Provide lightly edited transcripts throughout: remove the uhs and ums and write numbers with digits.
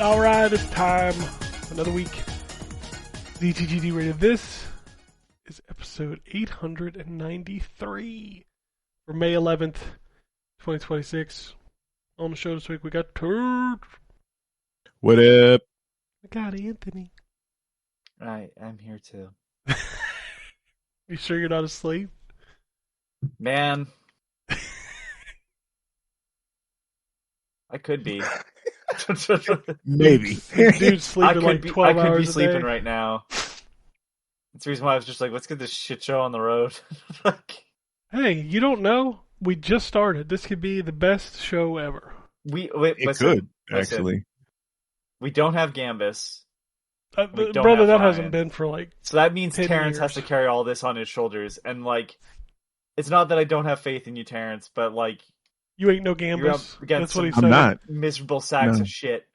All right, it's time. Another week. ZTGD Radio. This is episode 893 for May 11th, 2026. On the show this week, we got Turd. What up? I got Anthony. I'm here too. You sure you're not asleep? Man. I could be. Maybe. Dude's sleeping like 12 hours I could be a sleeping day. right now. That's the reason why I was just like, let's get this shit show on the road. Hey, you don't know? We just started. This could be the best show ever. It could, actually. We don't have Gambus. Brother, that hasn't been for like So that means 10 Terrence years. has to carry all this on his shoulders. And like, it's not that I don't have faith in you, Terrence, but like, You ain't no you're up Gambus. against That's what he some said. I'm not. miserable sacks No. of shit.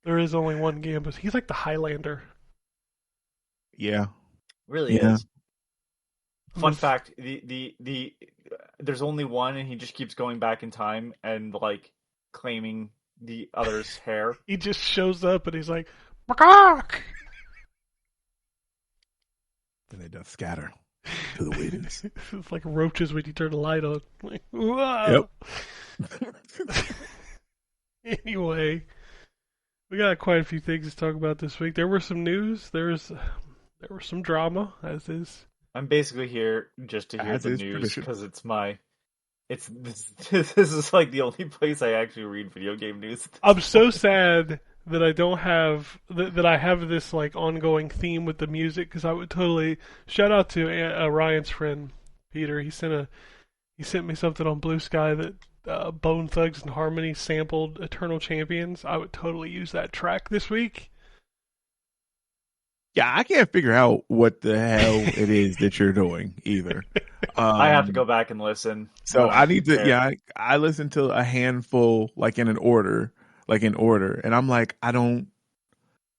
There is only one Gambus. He's like the Highlander. Yeah. Really Yeah. is. Fun fact: the there's only one, and he just keeps going back in time and like claiming the other's hair. He just shows up and he's like, "Macaque!" Then they just scatter to the winds. It's like roaches when you turn the light on. Like, whoa. Yep. Anyway, we got quite a few things to talk about this week. There were some news. There was some drama, as is. I'm basically here just to hear As the is news tradition. because this is like the only place I actually read video game news. I'm so sad that I don't have that I have this like ongoing theme with the music, because I would totally shout out to Ryan's friend Peter. He sent me something on Blue Sky that Bone Thugs and Harmony sampled Eternal Champions. I would totally use that track this week. Yeah, I can't figure out what the hell it is that you're doing either. I have to go back and listen. So I need to. care. Yeah, I listened to a handful, like in order, and I'm like, I don't.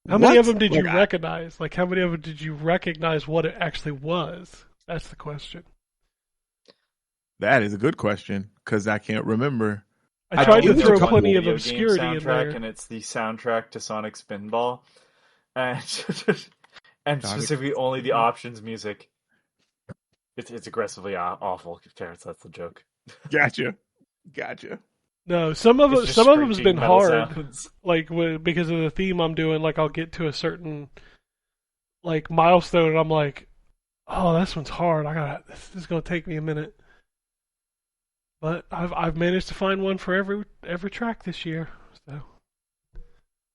How many What? of them did you Like, recognize? Like, how many of them did you recognize what it actually was? That's the question. That is a good question because I can't remember. I tried to do throw one plenty of video game obscurity in soundtrack, there. and it's the soundtrack to Sonic Spinball, and and Sonic specifically only the options music. It's aggressively awful, Terrence. That's the joke. Gotcha. No, some of It's it, just some of them's screeching been metal hard. sounds. Like because of the theme I'm doing. Like I'll get to a certain like milestone, and I'm like, oh, this one's hard. This is gonna take me a minute. But I've managed to find one for every track this year. So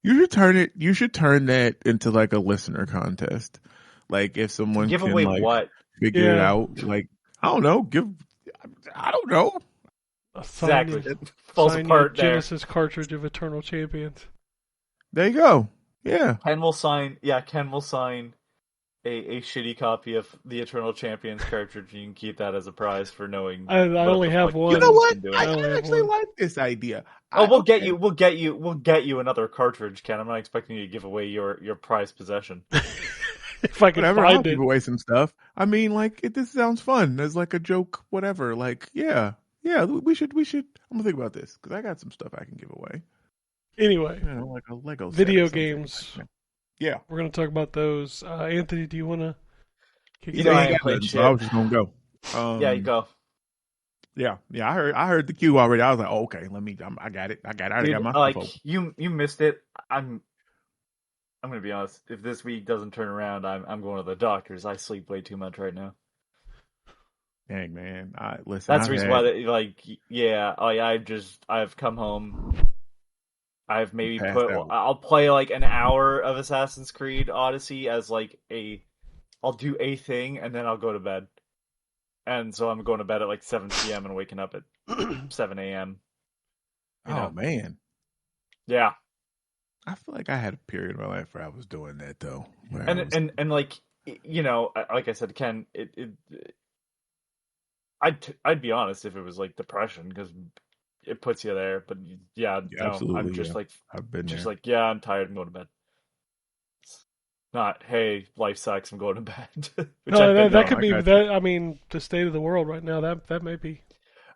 You should turn that into like a listener contest. Like if someone Give can away like what? figure it Yeah. out. Like I don't know. I don't know. Exactly. Falls sign apart your there. Genesis cartridge of Eternal Champions. There you go. Yeah. Ken will sign a shitty copy of the Eternal Champions cartridge. You can keep that as a prize for knowing. I what only the have fuck one. You know what? been doing. I only have actually one. like this idea. Oh, we'll Okay. get you another cartridge, Ken. I'm not expecting you to give away your prized possession. If I can Whatever. I'll find it. give away some stuff. I mean, like this sounds fun. There's like a joke, whatever. Like, yeah. We should. I'm gonna think about this because I got some stuff I can give away. Anyway, You know, like a Lego set or video something. games. Yeah. We're going to talk about those. Anthony, do you want to kick You it know, off? I ain't ain't got played nothing, so shit. I was just gonna go. Yeah, you go. Yeah. I heard the cue already. I was like, oh, okay, I got it. I already got my Like stuff open. you missed it. I'm gonna be honest. If this week doesn't turn around, I'm going to the doctors. I sleep way too much right now. Dang man, listen. That's the reason why. I've come home. I've maybe Passed out. I'll play like an hour of Assassin's Creed Odyssey as like I'll do a thing and then I'll go to bed. And so I'm going to bed at like 7 p.m. and waking up at 7 a.m. you know. Man, Yeah. I feel like I had a period of my life where I was doing that though. And like, you know, like I said, Ken, I'd be honest if it was like depression because it puts you there. But yeah, no, absolutely, I'm just yeah. like, I've been just there. like, yeah, I'm tired. I'm going to bed. It's not, hey, life sucks. I'm going to bed. Which No, I've been that on. could I be got that. I mean, the state of the world right now. That may be.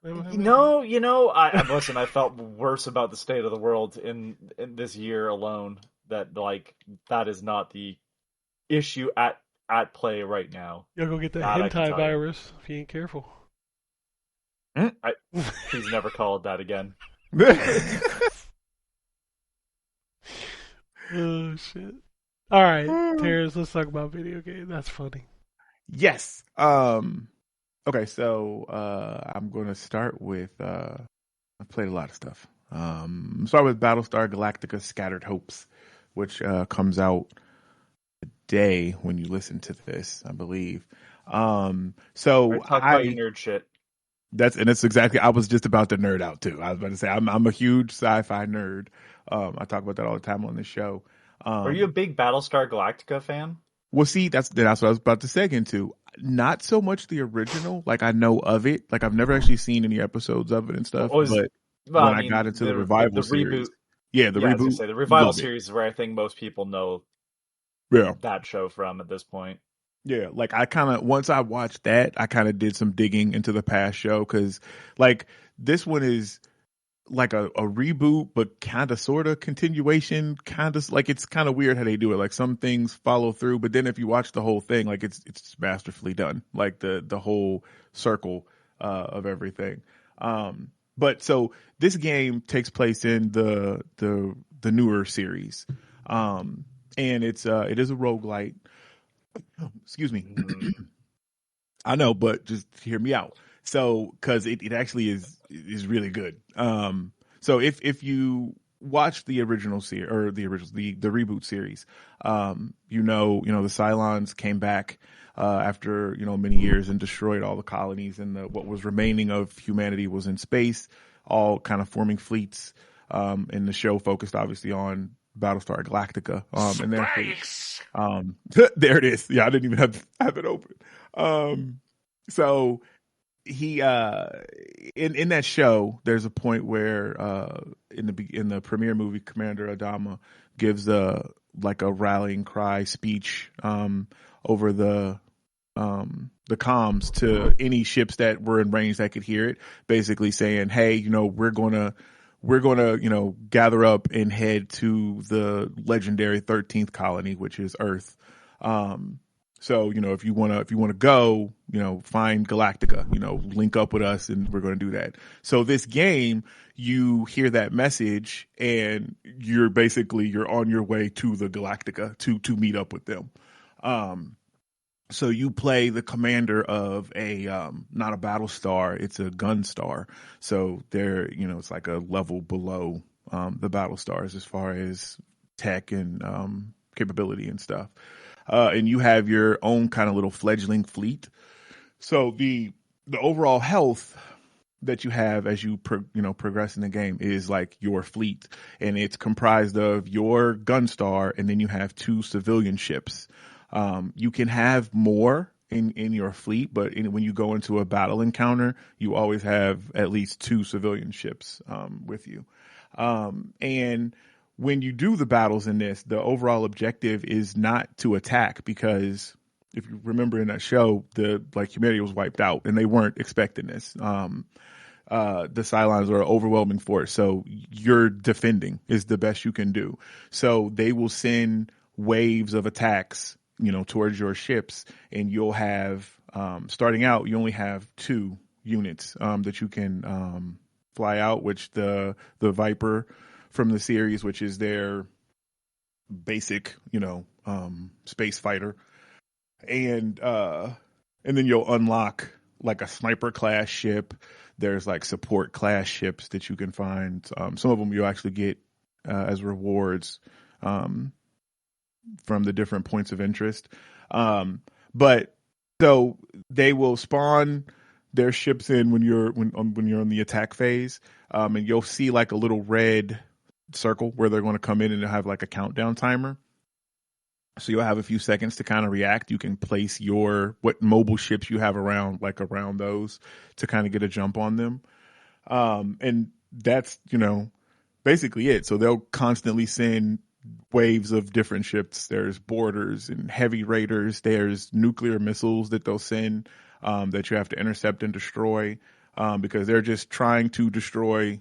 No, I listen. I felt worse about the state of the world in this year alone. That is not the issue at play right now. You'll go get the That I can hentai tell you. virus if you ain't careful. Please never call it that again. Oh shit! All right, Terrence, let's talk about video game. That's funny. Yes. Okay, so I'm going to start with I've played a lot of stuff. Start with Battlestar Galactica: Scattered Hopes, which comes out today when you listen to this, I believe. So Talk about your nerd shit. That's exactly. I was just about to nerd out too. I was about to say I'm a huge sci-fi nerd. I talk about that all the time on the show. Are you a big Battlestar Galactica fan? Well, see, that's what I was about to seg into. Not so much the original. Like, I know of it. Like, I've never actually seen any episodes of it and stuff. I got into the revival series, reboot. The I was reboot. gonna say, the revival series is where I think most people know that show from at this point. Yeah, like I kind of, once I watched that, I kind of did some digging into the past show because, like, this one is like a reboot, but kind of sort of continuation, kind of like it's kind of weird how they do it. Like some things follow through, but then if you watch the whole thing, like it's masterfully done, like the whole circle of everything. But so this game takes place in the newer series, and it is a roguelite. Excuse me. I know, but just hear me out. So, because it actually is really good. So if you watch the original series or the reboot series, the Cylons came back after many years and destroyed all the colonies, and what was remaining of humanity was in space, all kind of forming fleets. And the show focused obviously on Battlestar Galactica. And therefore, there it is. Yeah, I didn't even have it open. So he in that show, there's a point where in the premiere movie, Commander Adama gives a rallying cry speech over the comms to any ships that were in range that could hear it, basically saying, "Hey, we're gonna gather up and head to the legendary 13th colony, which is Earth." So, if you want to go, find Galactica, link up with us and we're going to do that. So this game, you hear that message and you're on your way to the Galactica to meet up with them. So you play the commander of a, not a battle star, it's a gun star. So they're, it's like a level below, the battle stars as far as tech and, capability and stuff. And you have your own kind of little fledgling fleet. So the overall health that you have as you progress in the game is like your fleet, and it's comprised of your gun star, and then you have 2 civilian ships. You can have more in your fleet, but when you go into a battle encounter, you always have at least 2 civilian ships with you. And when you do the battles in this, the overall objective is not to attack, because if you remember in that show, humanity was wiped out and they weren't expecting this. The Cylons are an overwhelming force, so you're defending is the best you can do. So they will send waves of attacks, towards your ships, and you'll have, starting out, you only have 2 units that you can fly out, which the Viper from the series, which is their basic, space fighter. And then you'll unlock like a sniper class ship. There's like support class ships that you can find. Some of them you'll actually get as rewards from the different points of interest. But so they will spawn their ships in when you're on the attack phase, and you'll see like a little red circle where they're going to come in and have like a countdown timer. So you'll have a few seconds to kind of react. You can place what mobile ships you have around those to kind of get a jump on them. And that's, basically it. So they'll constantly send waves of different ships. There's boarders and heavy raiders. There's nuclear missiles that they'll send that you have to intercept and destroy. because they're just trying to destroy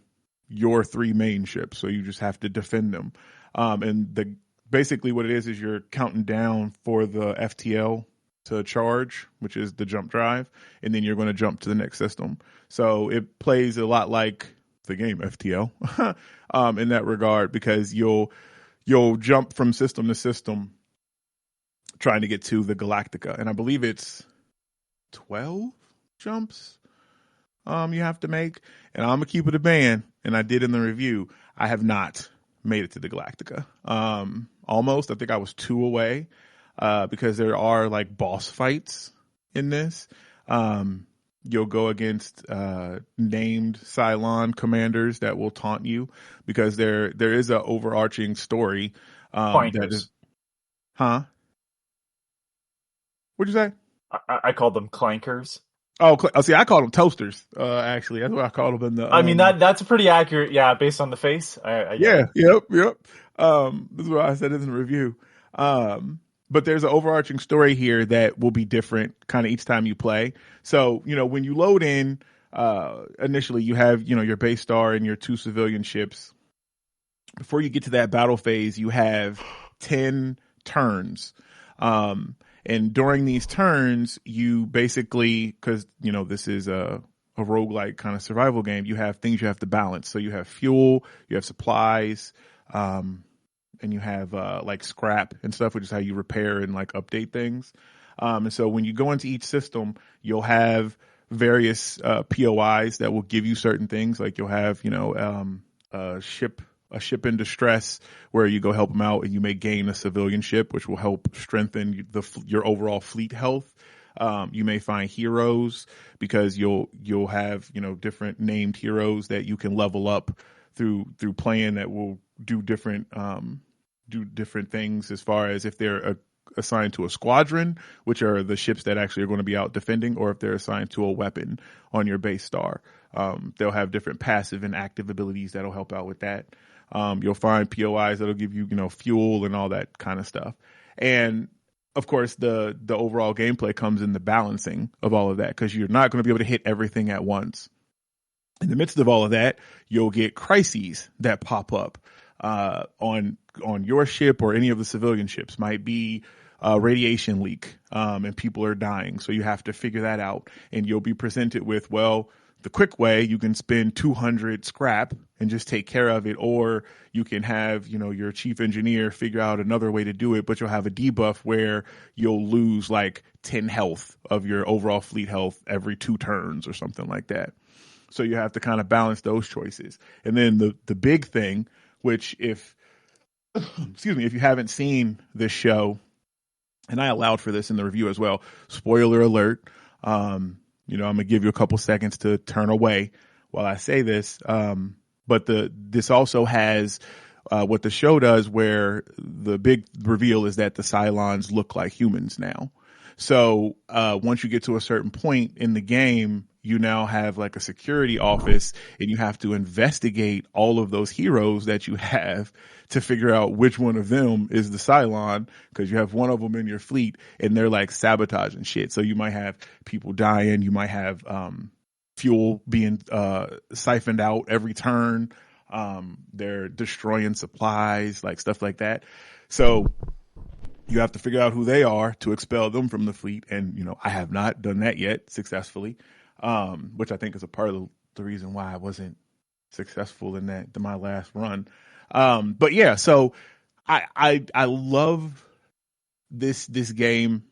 your 3 main ships. So you just have to defend them. And basically what it is you're counting down for the FTL to charge, which is the jump drive, and then you're going to jump to the next system. So it plays a lot like the game FTL in that regard, because you'll jump from system to system trying to get to the Galactica. And I believe it's 12 jumps you have to make. And I'm going to keep it a band, and I did in the review. I have not made it to the Galactica. Almost. I think I was 2 away. Because there are like boss fights in this. You'll go against named Cylon commanders that will taunt you, because there is an overarching story. That is, huh? What'd you say? I called them clankers. Oh, see, I called them toasters. Actually, that's what I called them in the. I mean that's a pretty accurate, yeah, based on the face. Yeah, yep. This is what I said in the review. But there's an overarching story here that will be different kind of each time you play. So, when you load in, initially you have, your base star and your 2 civilian ships. Before you get to that battle phase, you have 10 turns. And during these turns, you basically, because, this is a roguelike kind of survival game, you have things you have to balance. So you have fuel, you have supplies, and you have like scrap and stuff, which is how you repair and like update things. And so when you go into each system, you'll have various POIs that will give you certain things. Like you'll have, a ship in distress, where you go help them out, and you may gain a civilian ship, which will help strengthen your overall fleet health. You may find heroes, because you'll have, different named heroes that you can level up through playing, that will do different things, as far as if they're assigned to a squadron, which are the ships that actually are going to be out defending, or if they're assigned to a weapon on your base star. They'll have different passive and active abilities that'll help out with that. You'll find POIs that'll give you, fuel and all that kind of stuff. And of course, the overall gameplay comes in the balancing of all of that, because you're not going to be able to hit everything at once. In the midst of all of that, you'll get crises that pop up on your ship or any of the civilian ships. Might be a radiation leak, and people are dying. So you have to figure that out, and you'll be presented with, well, the quick way, you can spend 200 scrap and just take care of it, or you can have, your chief engineer figure out another way to do it, but you'll have a debuff where you'll lose like 10 health of your overall fleet health every 2 turns or something like that. So you have to kind of balance those choices. And then the big thing, which if you haven't seen this show, and I allowed for this in the review as well, spoiler alert, I'm going to give you a couple seconds to turn away while I say this. But this also has what the show does, where the big reveal is that the Cylons look like humans now. So once you get to a certain point in the game, you now have like a security office, and you have to investigate all of those heroes that you have to figure out which one of them is the Cylon, because you have one of them in your fleet, and they're like sabotaging shit. So you might have people dying. You might have fuel being siphoned out every turn. They're destroying supplies, like stuff like that. So you have to figure out who they are to expel them from the fleet. And, I have not done that yet successfully, which I think is a part of the reason why I wasn't successful in my last run. But yeah, so I love this game,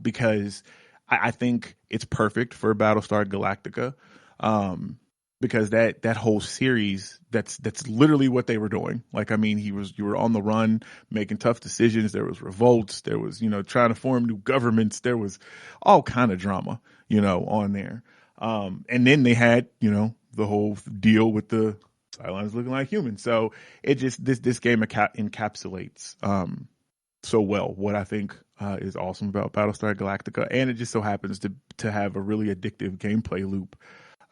because I think it's perfect for Battlestar Galactica. Because that whole series, that's literally what they were doing. Like, I mean, you were on the run, making tough decisions. There was revolts. There was, trying to form new governments. There was all kind of drama, on there. And then they had, the whole deal with the Cylons looking like humans. So it just, this game encapsulates, so well what I think is awesome about Battlestar Galactica. And it just so happens to have a really addictive gameplay loop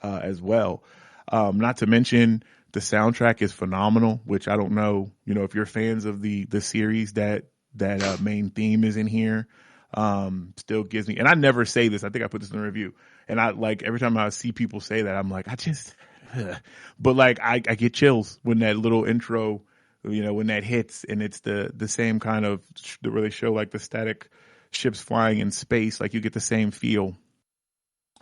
as well. Not to mention the soundtrack is phenomenal, which I don't know, if you're fans of the series, that main theme is in here. still gives me, and I never say this, I think I put this in the review, and I like every time I see people say that, I'm like, but like I get chills when that little intro, when that hits, and it's the same kind of where they show like the static ships flying in space, like you get the same feel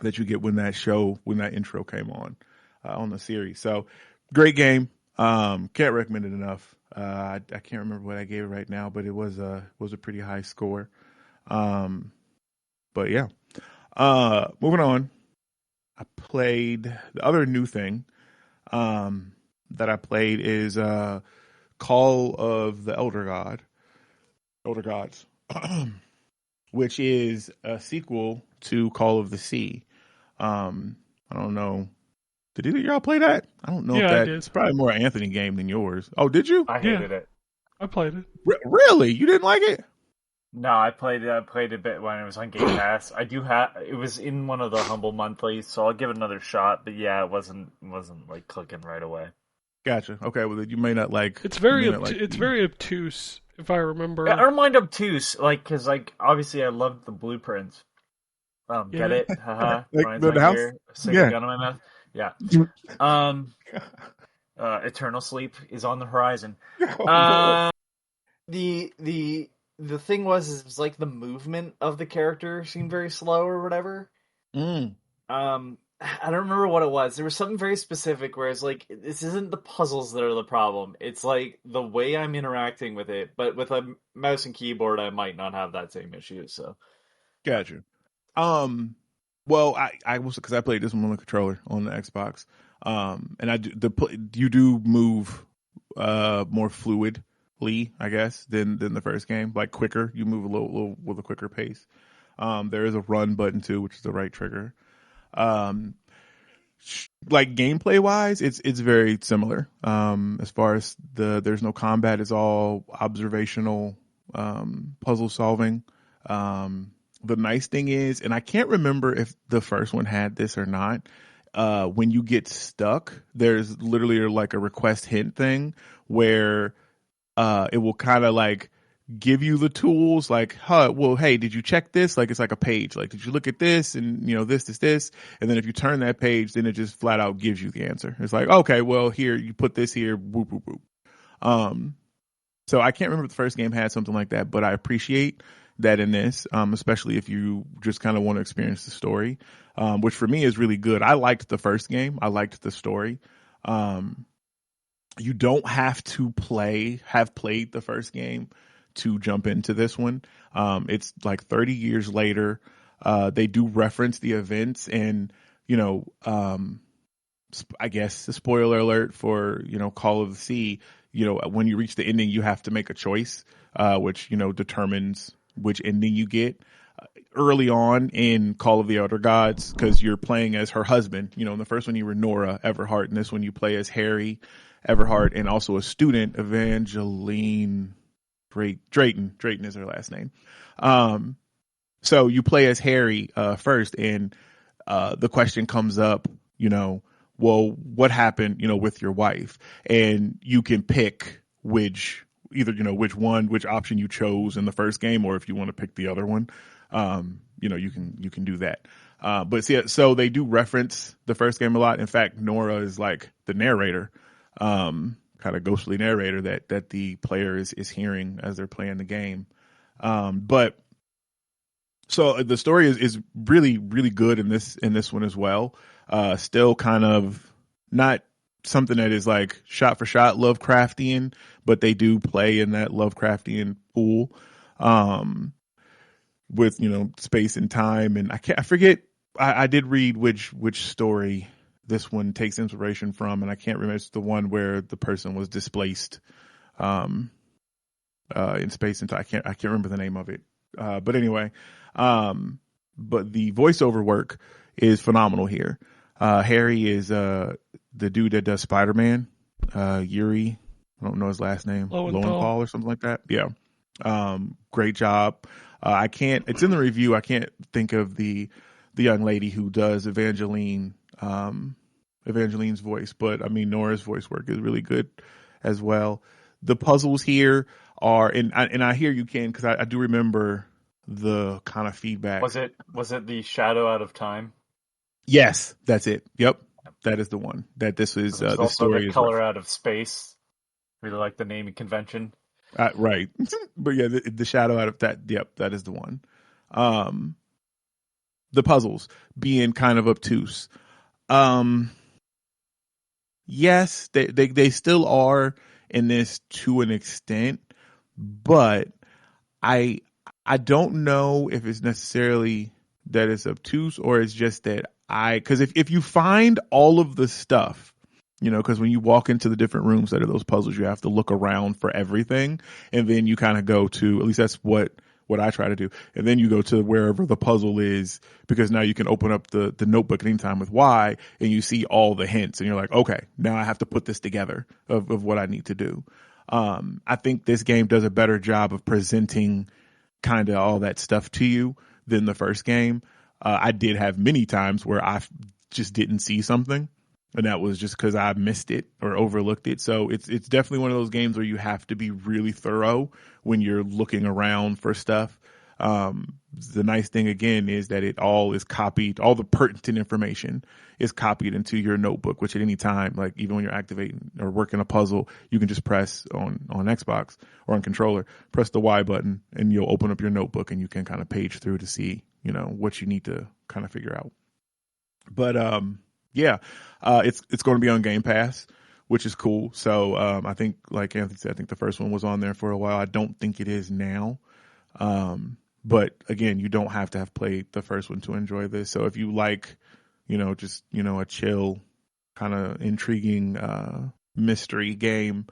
that you get when that intro came on the series. So great game. Can't recommend it enough. I can't remember what I gave it right now, but it was a pretty high score. But yeah. Moving on. I played the other new thing that I played is Call of the Elder Gods, which is a sequel to Call of the Sea. I don't know. Did either of y'all play that? I don't know if I that. did. It's probably more an Anthony game than yours. Oh, did you? I hated it. I played it. Really? You didn't like it? No, I played a bit when it was on Game Pass. It was in one of the Humble Monthlies, so I'll give it another shot. But yeah, it wasn't like clicking right away. Gotcha. Okay, well you may not like. It's very obtuse, if I remember. Yeah, I don't mind obtuse, because obviously I loved the blueprints. Get it? Haha. Like the house. Stick a gun in my mouth. Yeah. Eternal Sleep is on the horizon. The thing was like the movement of the character seemed very slow or whatever. I don't remember what it was. There was something very specific where it's like, this isn't the puzzles that are the problem. It's like the way I'm interacting with it. But with a mouse and keyboard, I might not have that same issue. So, gotcha. Well, I was, because I played this one on the controller on the Xbox. And you do move more fluidly, I guess, than the first game. Like quicker, you move a little with a quicker pace. There is a run button too, which is the right trigger. Like gameplay wise, it's very similar. As far as there's no combat, it's all observational puzzle solving. The nice thing is, and I can't remember if the first one had this or not, when you get stuck, there's literally like a request hint thing where it will kind of like give you the tools, like, well, hey, did you check this? Like, it's like a page. Like, did you look at this? And, this. And then if you turn that page, then it just flat out gives you the answer. It's like, okay, well, here, you put this here, whoop, whoop, whoop. So I can't remember if the first game had something like that, but I appreciate that in this, especially if you just kind of want to experience the story, which for me is really good. I liked the first game. I liked the story. You don't have to have played the first game to jump into this one. It's like 30 years later. They do reference the events, and I guess the spoiler alert for Call of the Sea. When you reach the ending, you have to make a choice, which determines which ending you get. Early on in Call of the Elder Gods, because you're playing as her husband. In the first one you were Nora Everhart, and this one you play as Harry Everhart, and also a student, Evangeline Drayton. Drayton is her last name. So you play as Harry first, and the question comes up, well, what happened, with your wife? And you can pick which option you chose in the first game, or if you want to pick the other one, you can do that. But see, so they do reference the first game a lot. In fact, Nora is like the narrator, kind of ghostly narrator that the player is hearing as they're playing the game. But so the story is really, really good in this one as well. Still kind of not something that is like shot for shot Lovecraftian, but they do play in that Lovecraftian pool, with, space and time. And I forget, I did read which story this one takes inspiration from, and I can't remember. It's the one where the person was displaced, in space and time. I can't remember the name of it. But anyway, but the voiceover work is phenomenal here. Harry is, the dude that does Spider-Man, Yuri. I don't know his last name. Lowenthal or something like that. Yeah. Great job. It's in the review. I can't think of the young lady who does Evangeline's voice, but I mean, Nora's voice work is really good as well. The puzzles here are, and I hear you, Ken, because I do remember the kind of feedback. Was it the Shadow Out of Time? Yes, that's it. Yep, that is the one. That this is There's the also story the is Color Out of Space. Really like the naming convention. right. But yeah, the Shadow Out of that. Yep, that is the one. The puzzles being kind of obtuse. Yes, they still are in this to an extent, but I don't know if it's necessarily that it's obtuse or it's just that because if you find all of the stuff, you know, because when you walk into the different rooms that are those puzzles, you have to look around for everything, and then you kind of go to, at least that's what I try to do, and then you go to wherever the puzzle is, because now you can open up the notebook at any time with Y, and you see all the hints, and you're like, okay, now I have to put this together of what I need to do. I think this game does a better job of presenting kind of all that stuff to you than the first game. I did have many times where I just didn't see something, and that was just because I missed it or overlooked it. So it's definitely one of those games where you have to be really thorough when you're looking around for stuff. The nice thing again is that it all is copied. All the pertinent information is copied into your notebook, which at any time, like even when you're activating or working a puzzle, you can just press on Xbox or on controller, press the Y button, and you'll open up your notebook and you can kind of page through to see, you know, what you need to kind of figure out. But yeah, it's going to be on Game Pass, which is cool. So I think, like Anthony said, I think the first one was on there for a while. I don't think it is now. But again, you don't have to have played the first one to enjoy this. So if you like, you know, just, you know, a chill kind of intriguing mystery game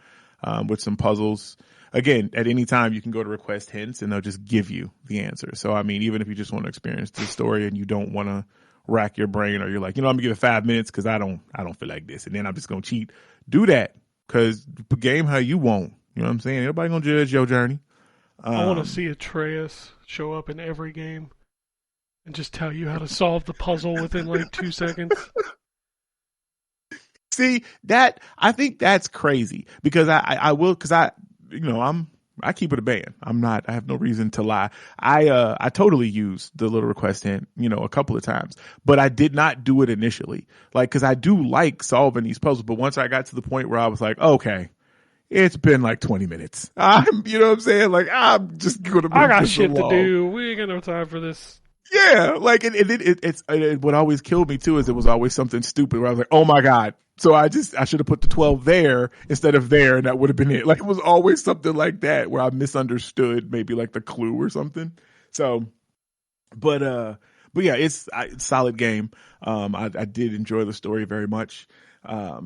with some puzzles, again, at any time you can go to request hints and they'll just give you the answer. So I mean, even if you just want to experience the story and you don't want to rack your brain, or you're like, you know, I'm gonna give it 5 minutes because I don't feel like this, and then I'm just gonna cheat, do that, because game how you want. You know what I'm saying? Everybody gonna judge your journey. I want to see Atreus show up in every game and just tell you how to solve the puzzle within like 2 seconds. See, that, I think that's crazy, because I will, because you know, I keep it a band. I have no reason to lie. I totally used the little request hint, you know, a couple of times, but I did not do it initially. Like, cause I do like solving these puzzles, but once I got to the point where I was like, okay, it's been like 20 minutes. You know what I'm saying? Like, I'm just gonna I got shit to do. We ain't got no time for this. Yeah, like it what always killed me too is it was always something stupid where I was like, oh my God. So I should have put the 12 there instead of there, and that would have been it. Like, it was always something like that where I misunderstood maybe like the clue or something. So, but yeah, it's a solid game. I did enjoy the story very much. Yeah,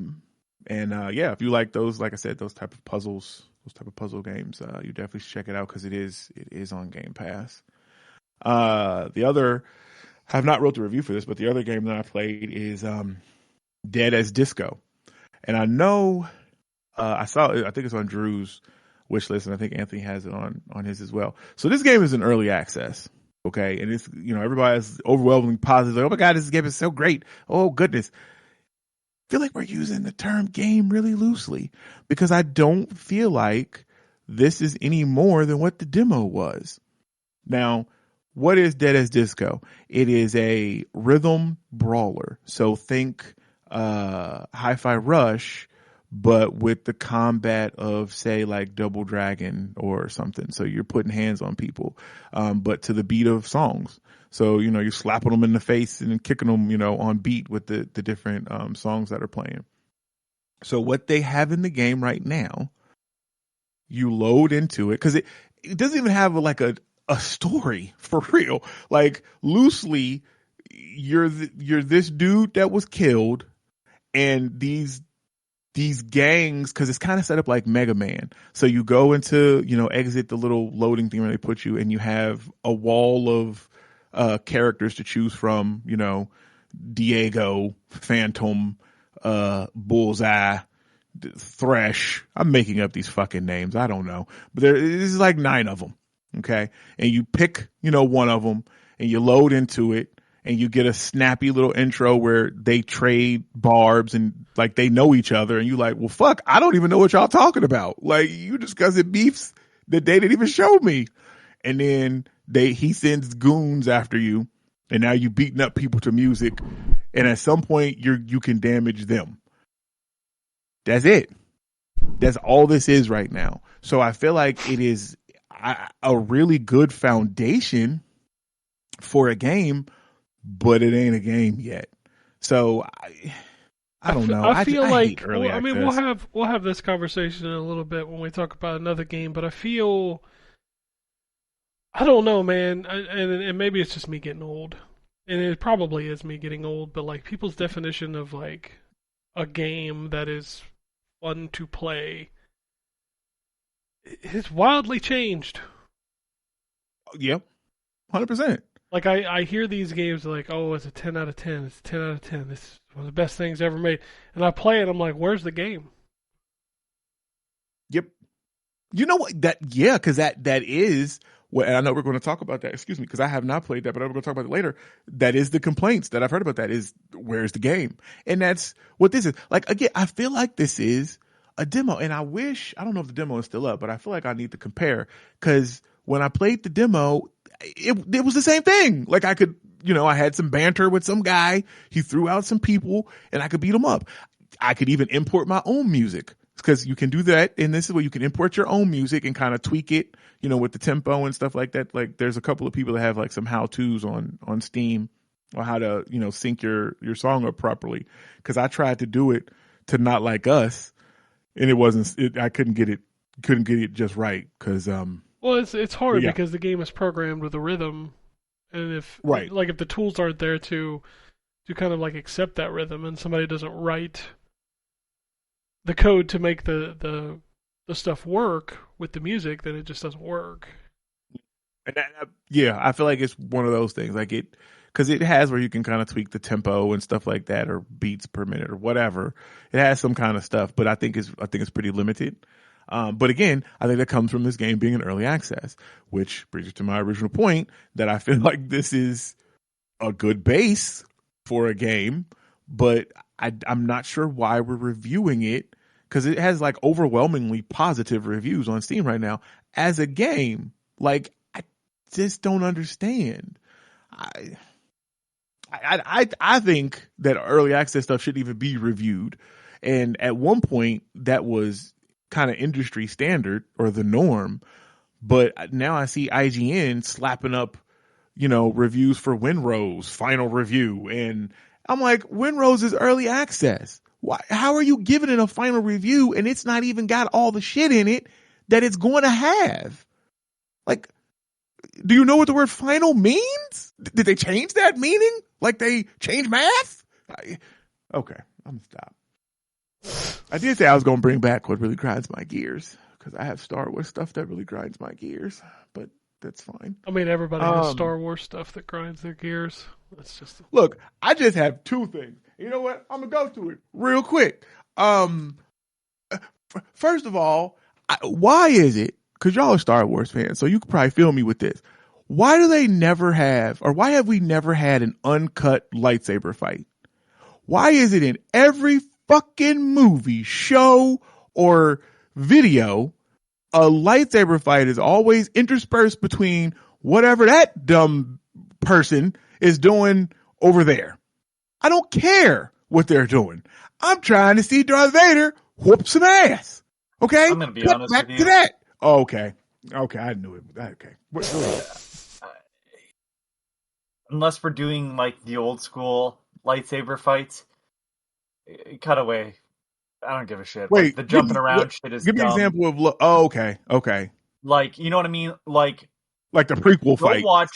if you like those, like I said, those type of puzzles, those type of puzzle games, you definitely should check it out, because it is on Game Pass. The other, I have not wrote the review for this, but the other game that I played is Dead as Disco. And I know, I think it's on Drew's wish list, and I think Anthony has it on his as well. So this game is in early access. Okay. And it's, you know, everybody's overwhelmingly positive. Like, oh my God, this game is so great. Oh goodness. I feel like we're using the term game really loosely, because I don't feel like this is any more than what the demo was. Now, what is Dead as Disco? It is a rhythm brawler. So think Hi-Fi Rush, but with the combat of, say, like Double Dragon or something. So you're putting hands on people, but to the beat of songs. So, you know, you're slapping them in the face and kicking them, you know, on beat with the different songs that are playing. So what they have in the game right now, you load into it, because it doesn't even have a story for real. Like, loosely, you're this dude that was killed, and these gangs, because it's kind of set up like Mega Man. So you go into, you know, exit the little loading thing where they put you, and you have a wall of characters to choose from, you know, Diego, Phantom, Bullseye, Thresh. I'm making up these fucking names. I don't know. But this is like 9 of them. Okay. And you pick, you know, one of them, and you load into it, and you get a snappy little intro where they trade barbs and like they know each other, and you like, well, fuck, I don't even know what y'all talking about. Like, you discussing beefs that they didn't even show me. And then he sends goons after you, and now you beating up people to music, and at some point you can damage them. That's it. That's all this is right now. So I feel like it is a really good foundation for a game, but it ain't a game yet. So I don't know. I feel like hate early access. I mean, we'll have this conversation in a little bit when we talk about another game. But I feel, I don't know, man, and maybe it's just me getting old, and it probably is me getting old. But like people's definition of like a game that is fun to play, it's wildly changed. Yep, 100%. Like I hear these games like, oh, it's a 10 out of 10. It's a 10 out of 10. This is one of the best things ever made. And I play it, I'm like, where's the game? Yep. You know what? Because that is what, and I know we're going to talk about that. Excuse me, because I have not played that, but I'm going to talk about it later. That is the complaints that I've heard about that is, where's the game? And that's what this is. Like, again, I feel like this is a demo, and I don't know if the demo is still up, but I feel like I need to compare, because when I played the demo, it was the same thing. Like I could, I had some banter with some guy. He threw out some people and I could beat him up. I could even import my own music, because you can do that. And this is where you can import your own music and kind of tweak it, with the tempo and stuff like that. Like there's a couple of people that have like some how-tos on Steam on how to, sync your song up properly. Cause I tried to do it to Not Like Us, and I couldn't get it just right. Cause, well, it's hard because the game is programmed with a rhythm, and if the tools aren't there to kind of like accept that rhythm, and somebody doesn't write the code to make the stuff work with the music, then it just doesn't work. And I feel like it's one of those things, like because it has where you can kind of tweak the tempo and stuff like that, or beats per minute or whatever. It has some kind of stuff, but I think it's pretty limited. But again, I think that comes from this game being in early access, which brings us to my original point that I feel like this is a good base for a game, but I'm not sure why we're reviewing it, because it has like overwhelmingly positive reviews on Steam right now as a game. Like, I just don't understand. I think that early access stuff shouldn't even be reviewed. And at one point that was kind of industry standard or the norm, but now I see IGN slapping up, reviews for Winrose final review, and I'm like, Winrose is early access. Why? How are you giving it a final review and it's not even got all the shit in it that it's going to have? Like, do you know what the word final means? Did they change that meaning? Like they changed math? Okay, I'm gonna stop. I did say I was going to bring back what really grinds my gears, because I have Star Wars stuff that really grinds my gears, but that's fine. I mean, everybody has Star Wars stuff that grinds their gears. That's just look. I just have two things. You know what? I'm gonna go through it real quick. First of all, why is it? Because y'all are Star Wars fans, so you could probably feel me with this. Why do they never have, or why have we never had an uncut lightsaber fight? Why is it in every fucking movie, show, or video, a lightsaber fight is always interspersed between whatever that dumb person is doing over there? I don't care what they're doing. I'm trying to see Darth Vader whoop some ass. Okay? I'm gonna be honest back with to you. that. Oh, okay. Okay, I knew it. Okay. Unless we're doing like the old school lightsaber fights, cut away. I don't give a shit. Wait, like, the jumping around shit is give me dumb. an example of. Oh, okay. Like, you know what I mean? Like the prequel fight. But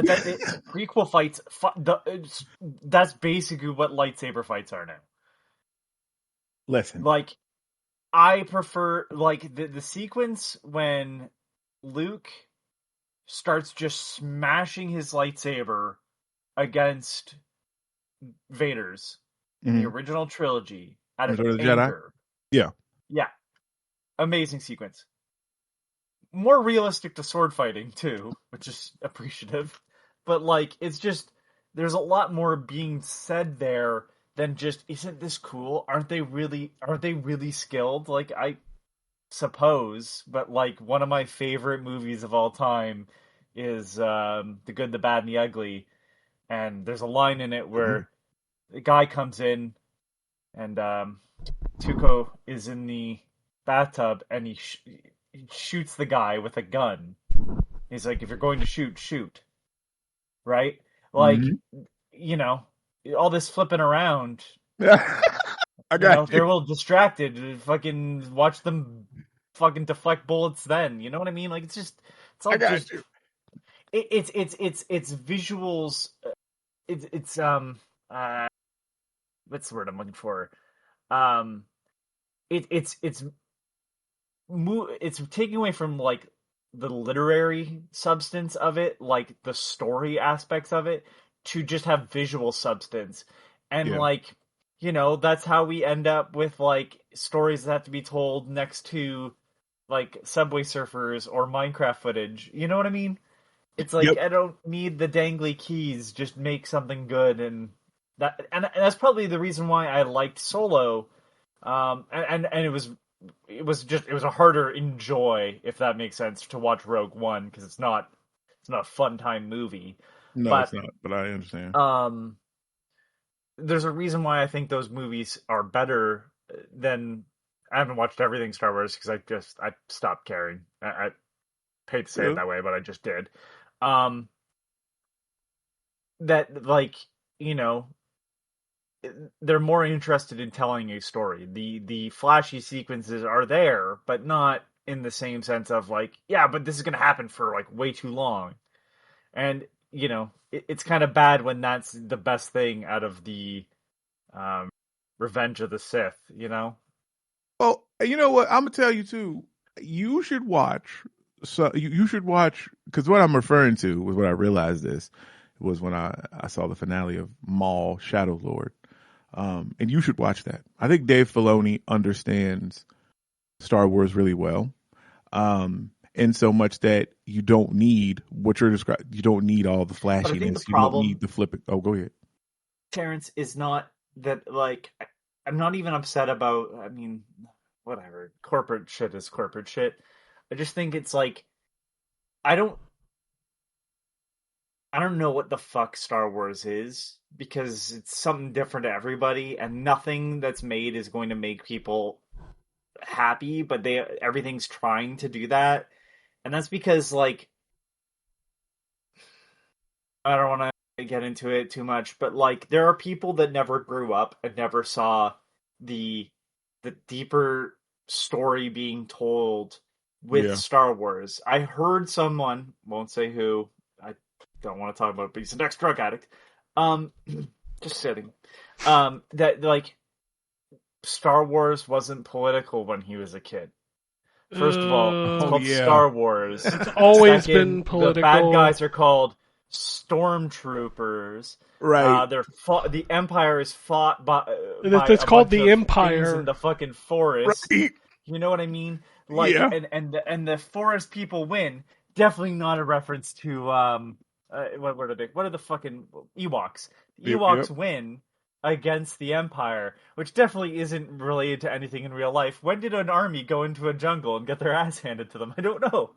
that prequel fights. That's basically what lightsaber fights are now. Listen, like, I prefer like the sequence when Luke starts just smashing his lightsaber against Vader's in the original trilogy out of anger. Jedi? Yeah. Amazing sequence. More realistic to sword fighting too, which is appreciative. But like, it's just, there's a lot more being said there than just, isn't this cool? Aren't they really skilled? Like, suppose, but like one of my favorite movies of all time is The Good, the Bad, and the Ugly. And there's a line in it Mhm. where the guy comes in and Tuco is in the bathtub and he shoots the guy with a gun. He's like, if you're going to shoot, shoot. Right? Like, Mhm. you know, all this flipping around, I got they're you. a little distracted. Fucking watch them fucking deflect bullets then. You know what I mean? Like, it's I all got just, you. it's visuals. It's, uh, what's the word I'm looking for? Um, it's it's taking away from like the literary substance of it, like the story aspects of it, to just have visual substance. And Yeah. like, that's how we end up with like stories that have to be told next to like Subway Surfers or Minecraft footage. You know what I mean? It's like Yep. I don't need the dangly keys, just make something good. And that's probably the reason why I liked Solo. And it was a harder enjoy, if that makes sense, to watch Rogue One, because it's not a fun time movie. No, it's But not, but I understand. there's a reason why I think those movies are better than. I haven't watched everything Star Wars because I stopped caring. I hate to say it Yeah. that way, but I just did. Um, that like you know they're more interested in telling a story. The flashy sequences are there, but not in the same sense of like, yeah, but this is going to happen for like way too long. And it's kind of bad when that's the best thing out of the um, Revenge of the Sith. Well, you know what? I'm gonna tell you too. You should watch. So you should watch because what I'm referring to was what I realized this was when I saw the finale of Maul Shadow Lord. And you should watch that. I think Dave Filoni understands Star Wars really well. In so much that you don't need what you're describing. You don't need all the But I think the flashiness. You don't need problem, the flipping. Oh, go ahead. Terrence, is not that like I'm not even upset about. I mean, whatever. Corporate shit is corporate shit. I just think it's like I don't I don't know what the fuck Star Wars is because it's something different to everybody, and nothing that's made is going to make people happy, but everything's trying to do that. And that's because like I don't want to get into it too much, but like there are people that never grew up and never saw the the deeper story being told with Yeah. Star Wars. I heard someone, won't say who, I don't want to talk about it, but he's an ex-drug addict. Um just sitting. That like Star Wars wasn't political when he was a kid. First of all, it's Uh, Oh called yeah. Star Wars. it's always Second, been the bad political. guys are called stormtroopers. Right. The Empire is fought by It's a called bunch the of things in Empire. the fucking forest. Right. You know what I mean? Like, Yeah. and the forest people win. Definitely not a reference to what are the fucking Ewoks? The Yep. Yep. Ewoks win against the Empire, which definitely isn't related to anything in real life. When did an army go into a jungle and get their ass handed to them? I don't know.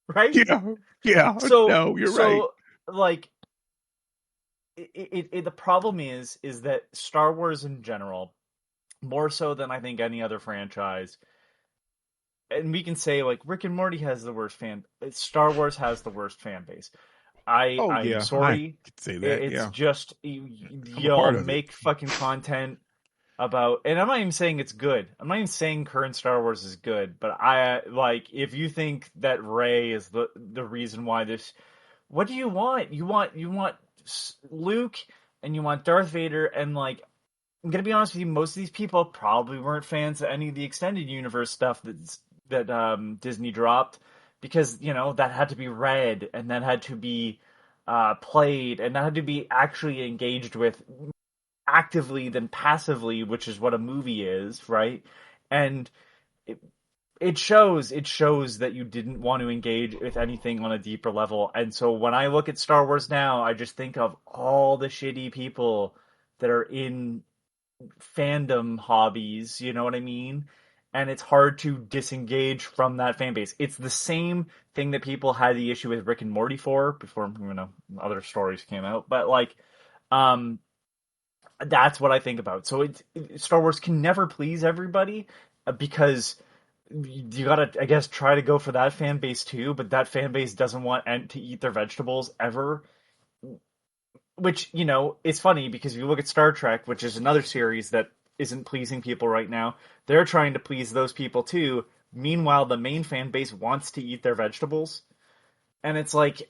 Right? Yeah. Yeah. So No, you're right. so like the problem is that Star Wars in general, more so than I think any other franchise, and we can say like Rick and Morty has the worst Star Wars has the worst fan base. Oh I'm yeah, I sorry. could say that. It's Yeah, just I'm a y'all part of it. make fucking content about, and I'm not even saying it's good. I'm not even saying current Star Wars is good, but I like if you think that Rey is the reason why this. What do you want? You want Luke and you want Darth Vader, and like I'm gonna be honest with you, most of these people probably weren't fans of any of the extended universe stuff that Disney dropped, because that had to be read and that had to be played and that had to be actually engaged with actively than passively, which is what a movie is, right? And it, it shows that you didn't want to engage with anything on a deeper level. And so when I look at Star Wars now, I just think of all the shitty people that are in fandom hobbies, you know what I mean? and it's hard to disengage from that fan base. It's the same thing that people had the issue with Rick and Morty for before, other stories came out. But like, that's what I think about. So Star Wars can never please everybody because you gotta, I guess, try to go for that fan base too. But that fan base doesn't want to eat their vegetables ever. Which, it's funny because if you look at Star Trek, which is another series that isn't pleasing people right now, they're trying to please those people too. Meanwhile, the main fan base wants to eat their vegetables. And it's like,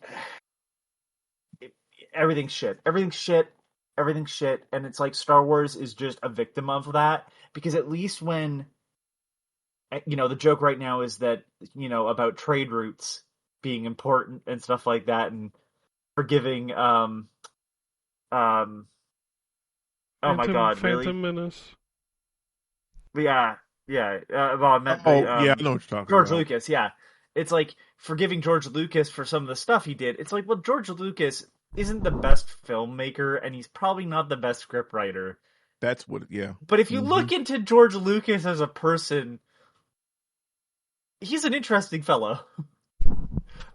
everything's shit. Everything's shit. Everything's shit. And it's like Star Wars is just a victim of that. Because at least when, the joke right now is that, about trade routes being important and stuff like that, and forgiving, oh my god, really? Phantom Menace. Yeah. Well, I meant I know what you're talking George about. Lucas, yeah. It's like forgiving George Lucas for some of the stuff he did. It's like, well, George Lucas isn't the best filmmaker, and he's probably not the best scriptwriter. That's what, yeah. But if you look into George Lucas as a person, he's an interesting fellow.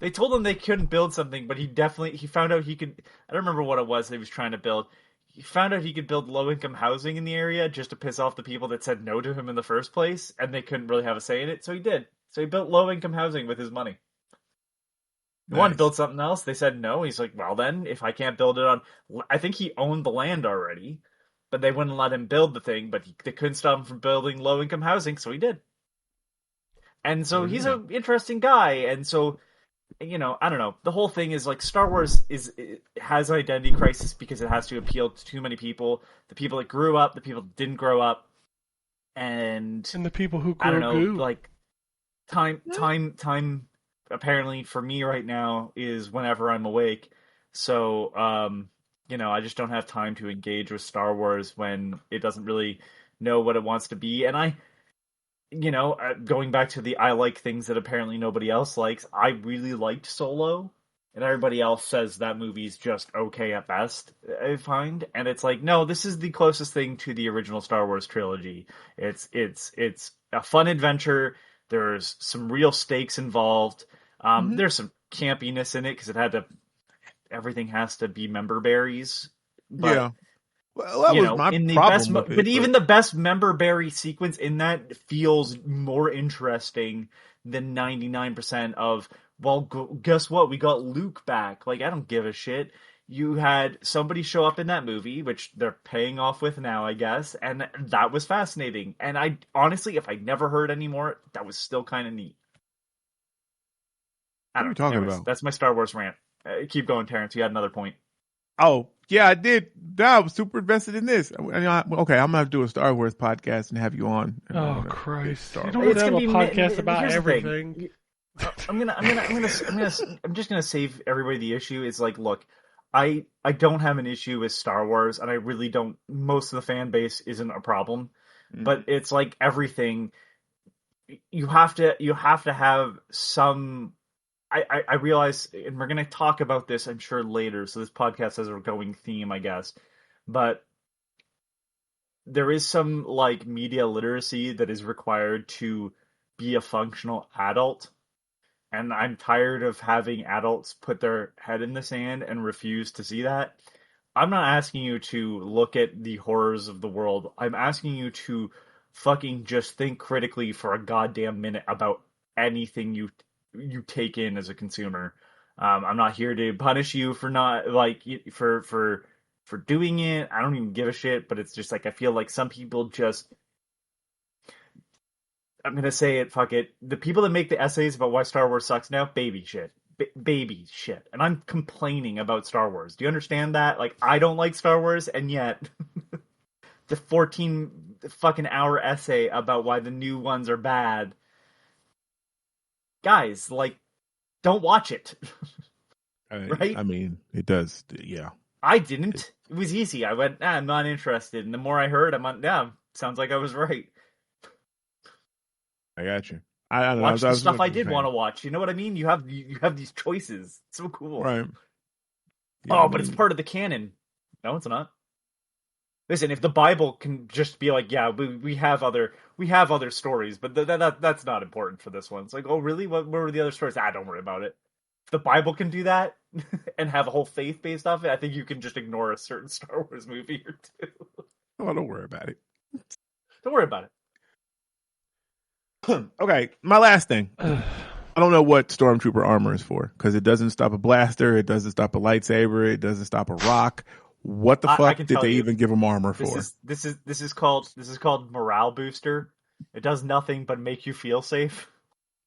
They told him they couldn't build something, but he found out he could. I don't remember what it was that he was trying to build. He found out he could build low-income housing in the area just to piss off the people that said no to him in the first place, and they couldn't really have a say in it, so he did. So he built low-income housing with his money. He wanted to build something else. They said no. He's like, well then, if I can't build it on... I think he owned the land already, but they wouldn't let him build the thing, but they couldn't stop him from building low-income housing, so he did. And so he's an interesting guy, and so... I don't know. The whole thing is like Star Wars has an identity crisis because it has to appeal to too many people. The people that grew up, the people that didn't grow up, and the people who grew I don't know, goo. like time. Apparently, for me right now is whenever I'm awake. So, I just don't have time to engage with Star Wars when it doesn't really know what it wants to be, and going back to the I like things that apparently nobody else likes, I really liked Solo, and everybody else says that movie's just okay at best, I find. And it's like, no, this is the closest thing to the original Star Wars trilogy. It's a fun adventure. There's some real stakes involved. There's some campiness in it because everything has to be member berries. But, yeah. Well, that was my problem with it, but even the best member berry sequence in that feels more interesting than 99% of, well, guess what? We got Luke back. Like, I don't give a shit. You had somebody show up in that movie, which they're paying off with now, I guess, and that was fascinating. And I honestly, if I never heard any more, that was still kind of neat. What are you talking about? That's my Star Wars rant. Keep going, Terrence. You had another point. Oh, yeah, I did. I was super invested in this. Okay, I'm going to have to do a Star Wars podcast and have you on. Oh, Christ. You Wars. don't have a podcast about everything. I'm just gonna save everybody the issue. It's like, look, I don't have an issue with Star Wars, and I really don't. Most of the fan base isn't a problem, but it's like everything. You have to have some. I realize, and we're gonna talk about this, I'm sure, later. So this podcast has a going theme, I guess, but there is some like media literacy that is required to be a functional adult. And I'm tired of having adults put their head in the sand and refuse to see that. I'm not asking you to look at the horrors of the world. I'm asking you to fucking just think critically for a goddamn minute about anything you take in as a consumer. I'm not here to punish you for not for doing it. I don't even give a shit, but it's just like, I feel like some people just, I'm going to say it, fuck it. The people that make the essays about why Star Wars sucks now, baby shit. Baby shit. And I'm complaining about Star Wars. Do you understand that? Like, I don't like Star Wars, and yet the 14 fucking hour essay about why the new ones are bad. Guys, like, don't watch it. Right? I mean, it does, yeah. I didn't. It was easy. I went, I'm not interested. And the more I heard, I'm like, yeah, sounds like I was right. I got you. I watch the stuff I did want to watch. You know what I mean? You have these choices. It's so cool. Right. Yeah, but it's part of the canon. No, it's not. Listen, if the Bible can just be like, yeah, we have other stories, but that's not important for this one. It's like, oh really? What were the other stories? Don't worry about it. If the Bible can do that and have a whole faith based off it, I think you can just ignore a certain Star Wars movie or two. Oh, don't worry about it. Don't worry about it. Okay, my last thing. I don't know what Stormtrooper armor is for because it doesn't stop a blaster, it doesn't stop a lightsaber, it doesn't stop a rock. What the fuck did they even give them armor for? This is called morale booster. It does nothing but make you feel safe.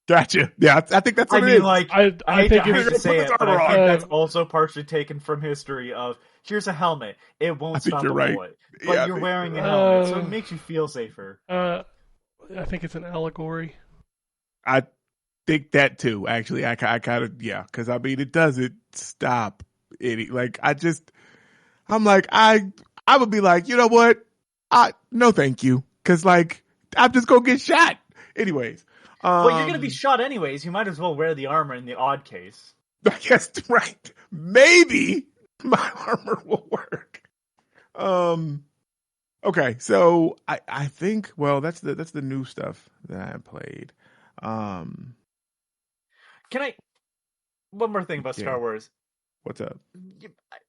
Gotcha. Yeah, I think that's what it is. Like, I hate to say it, but I think that's also partially taken from history of, here's a helmet. It won't stop a bullet. But you're wearing a helmet, so it makes you feel safer. I think it's an allegory. I think that too, actually. I kind of, because I mean, it doesn't stop any, like, I'm like, I would be like, you know what? No, thank you. Because, like, I'm just going to get shot. Anyways. Well, you're going to be shot anyways. You might as well wear the armor in the odd case. I guess, right. Maybe my armor will work. Okay, so I think, well, that's the new stuff that I played. Can I... One more thing about Star Wars. What's up?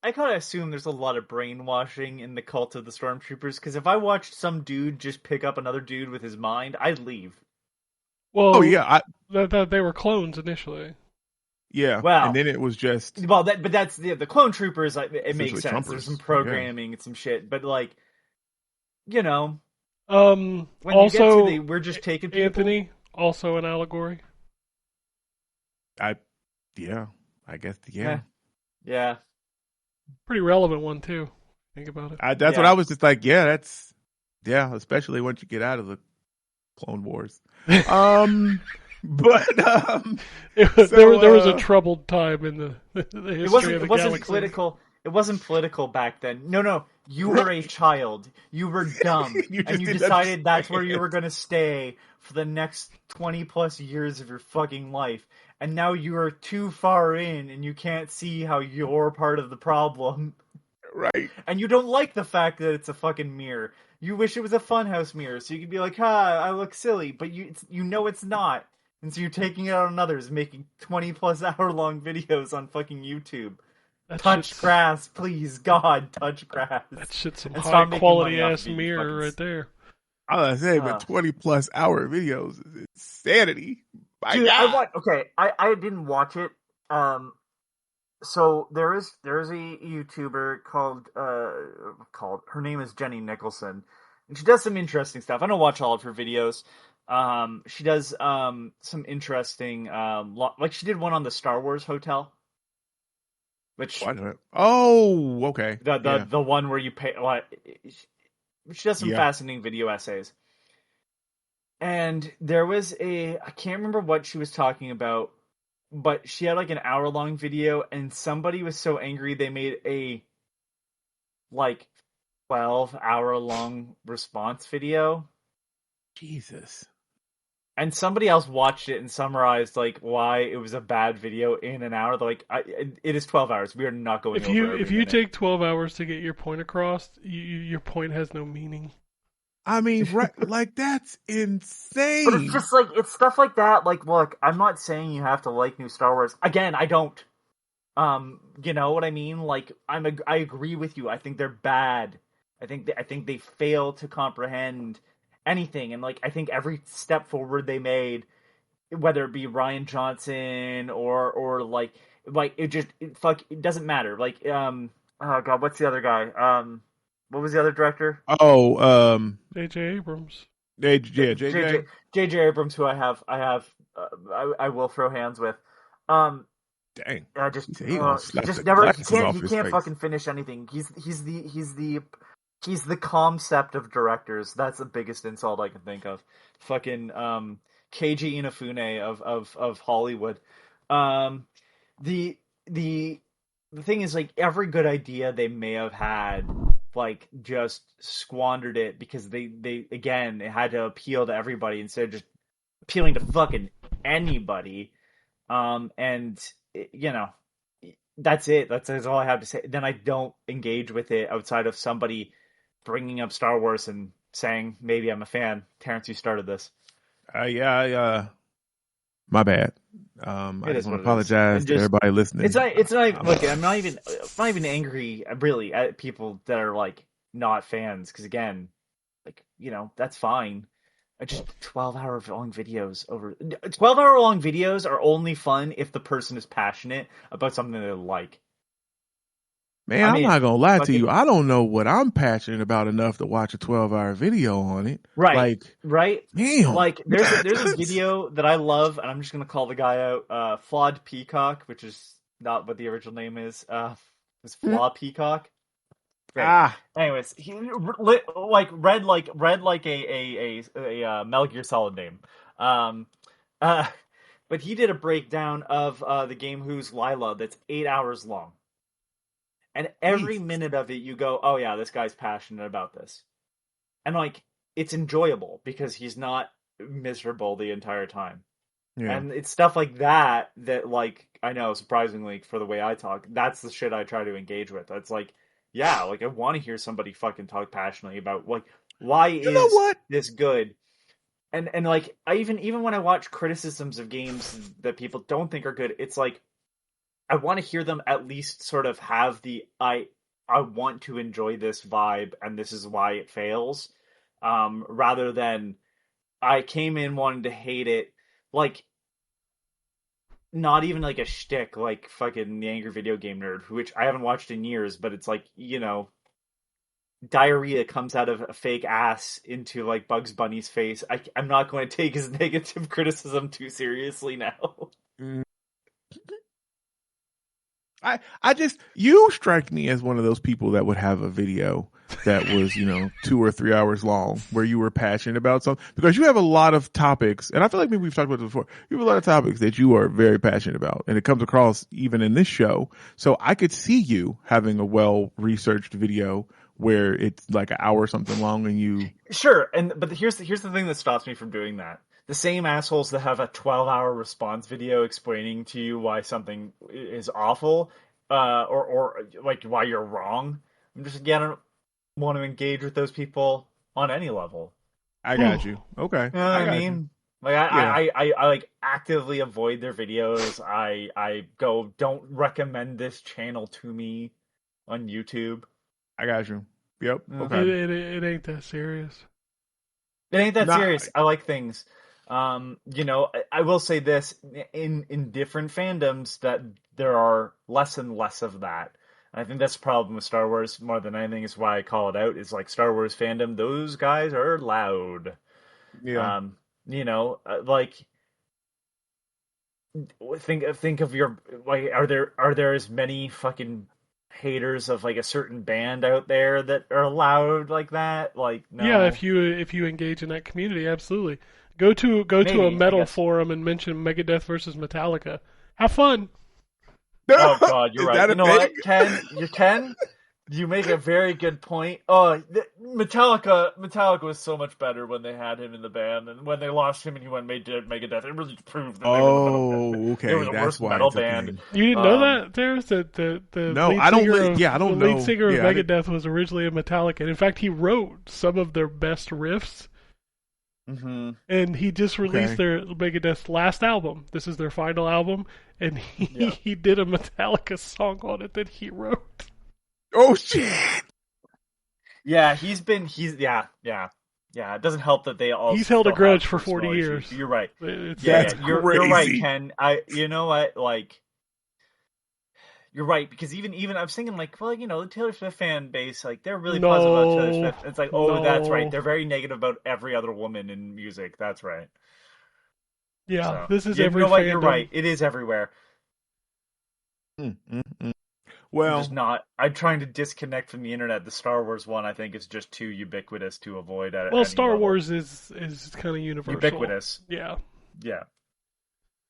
I kind of assume there's a lot of brainwashing in the cult of the Stormtroopers, because if I watched some dude just pick up another dude with his mind, I'd leave. Well, they were clones initially. Yeah, well, and then it was just... Well, but that's the clone troopers, it makes sense. Trumpers. There's some programming and some shit, but, like, you know... when also, you get to we're just taking people... Anthony, also an allegory. I guess, Yeah. Pretty relevant one, too. Think about it. That's what I was just like, especially once you get out of the Clone Wars. There was a troubled time in the history of the galaxy. Political. It wasn't political back then. No. You were a child. You were dumb. and you decided that's where you were going to stay for the next 20 plus years of your fucking life. And now you are too far in and you can't see how you're part of the problem. Right. And you don't like the fact that it's a fucking mirror. You wish it was a funhouse mirror so you could be like, I look silly. But you know it's not. And so you're taking it out on others, making 20 plus hour long videos on fucking YouTube. Touch grass, please, God, touch grass. That shit's some high quality ass mirror right there. I was gonna say, but 20 plus hour videos is insanity. Dude, I didn't watch it. So there is a YouTuber called her name is Jenny Nicholson, and she does some interesting stuff. I don't watch all of her videos. She does some interesting like she did one on the Star Wars hotel. Which okay. The one where you pay she does some fascinating video essays. And there was I can't remember what she was talking about, but she had like an hour-long video, and somebody was so angry they made a like 12-hour-long response video. Jesus. And somebody else watched it and summarized like why it was a bad video in an hour. They're like, it is 12 hours. We are not going over if you take 12 hours to get your point across, your point has no meaning. I mean, right, like, that's insane. But it's just like, it's stuff like that. Like, look, I'm not saying you have to like new Star Wars. Again, I don't. You know what I mean? Like, I agree with you. I think they're bad. I think they fail to comprehend anything. And, like, I think every step forward they made, whether it be Rian Johnson or like it doesn't matter. Like, oh God, what's the other guy? What was the other director? J.J. Abrams. J.J. Abrams, who I will throw hands with. Dang. He can't fucking finish anything. He's the concept of directors. That's the biggest insult I can think of. Fucking Keiji Inafune of Hollywood. The thing is, like, every good idea they may have had, like, just squandered it because they again, it had to appeal to everybody instead of just appealing to fucking anybody. And you know, that's it. That's all I have to say. Then I don't engage with it outside of somebody bringing up Star Wars and saying maybe I'm a fan. Terrence, you started this. My bad. I It just is want what to it is. apologize And to just everybody listening. it's not look. I'm not even angry really at people that are like not fans because again, like that's fine. I just 12-hour long videos over 12-hour long videos are only fun if the person is passionate about something they like. Man, I I'm mean, not gonna lie to you. fucking I don't know what I'm passionate about enough to watch a 12-hour video on it. right, Like, right. damn. Like there's a video that I love, and I'm just gonna call the guy out. Flawed Peacock, which is not what the original name is. It's Flaw Peacock. Great. Ah, Anyways, he read like a Metal Gear Solid name. Um, uh, but he did a breakdown of the game Who's Lila that's 8 hours long, and every Jesus. minute of it you go, oh yeah, this guy's passionate about this, and like it's enjoyable because he's not miserable the entire time. Yeah. And it's stuff like that that, like, I know, surprisingly, for the way I talk, that's the shit I try to engage with. It's like, yeah, like, I want to hear somebody fucking talk passionately about, like, why You know is what? this good? And like, I even when I watch criticisms of games that people don't think are good, it's like, I want to hear them at least sort of have the, I want to enjoy this vibe, and this is why it fails, rather than, I came in wanting to hate it, like, not even like a shtick like fucking the Angry Video Game Nerd, which I haven't watched in years, but it's like, diarrhea comes out of a fake ass into like Bugs Bunny's face. I'm not going to take his negative criticism too seriously now. Mm. I just, you strike me as one of those people that would have a video that was, 2 or 3 hours long where you were passionate about something, because you have a lot of topics, and I feel like maybe we've talked about this before. You have a lot of topics that you are very passionate about, and it comes across even in this show. So I could see you having a well-researched video where it's like an hour or something long, and you Sure, but here's the thing that stops me from doing that. The same assholes that have a 12-hour response video explaining to you why something is awful, or like why you're wrong. I'm just, again, I don't want to engage with those people on any level. I got you. Okay. You know what I I got you. mean? Like Yeah. I like actively avoid their videos. I go, don't recommend this channel to me on YouTube. I got you. Yep. Okay. Okay. It ain't that serious. It ain't that Nah, serious. I like things. I will say this, in different fandoms, that there are less and less of that. And I think that's the problem with Star Wars more than anything, is why I call it out, is like Star Wars fandom, those guys are loud. yeah. Like, think of your, like, are there as many fucking haters of like a certain band out there that are loud like that? Like, no. Yeah, if you engage in that community, absolutely. Go to a Maybe, I metal guess. forum and mention Megadeth versus Metallica. Have fun. Oh God, you're Is right. that a You know thing? what, Ken? You make a very good point. Oh, Metallica was so much better when they had him in the band, and when they lost him and he went and made Megadeth, it really proved that they were the metal band. Oh, okay. They were the That's worst why metal it's a band. thing. You didn't know Um, that? There's the No, lead I don't. singer of, Yeah, I don't the know. lead singer of Yeah, I didn't- Megadeth was originally a Metallica. And in fact, he wrote some of their best riffs. Mm-hmm. And he just released Okay. their Megadeth's last album. This is their final album, and Yeah. he did a Metallica song on it that he wrote. Oh shit! Yeah, yeah. It doesn't help that they all. He's held a still grudge have for 40 personal years. issues. You're right. It's Yeah, That's you're right, crazy. Ken. You know what, like. You're right, because even I was thinking, like, well, the Taylor Swift fan base, like, they're really positive about Taylor Swift. It's like, oh, that's right, No. they're very negative about every other woman in music. That's right. Yeah, So, this is you every know what? fandom. You're right. It is everywhere. Mm, mm, mm. I'm Well, just not. I'm trying to disconnect from the internet. The Star Wars one, I think, is just too ubiquitous to avoid at Well, any Star level. Wars is kind of universal. Ubiquitous. Yeah. Yeah.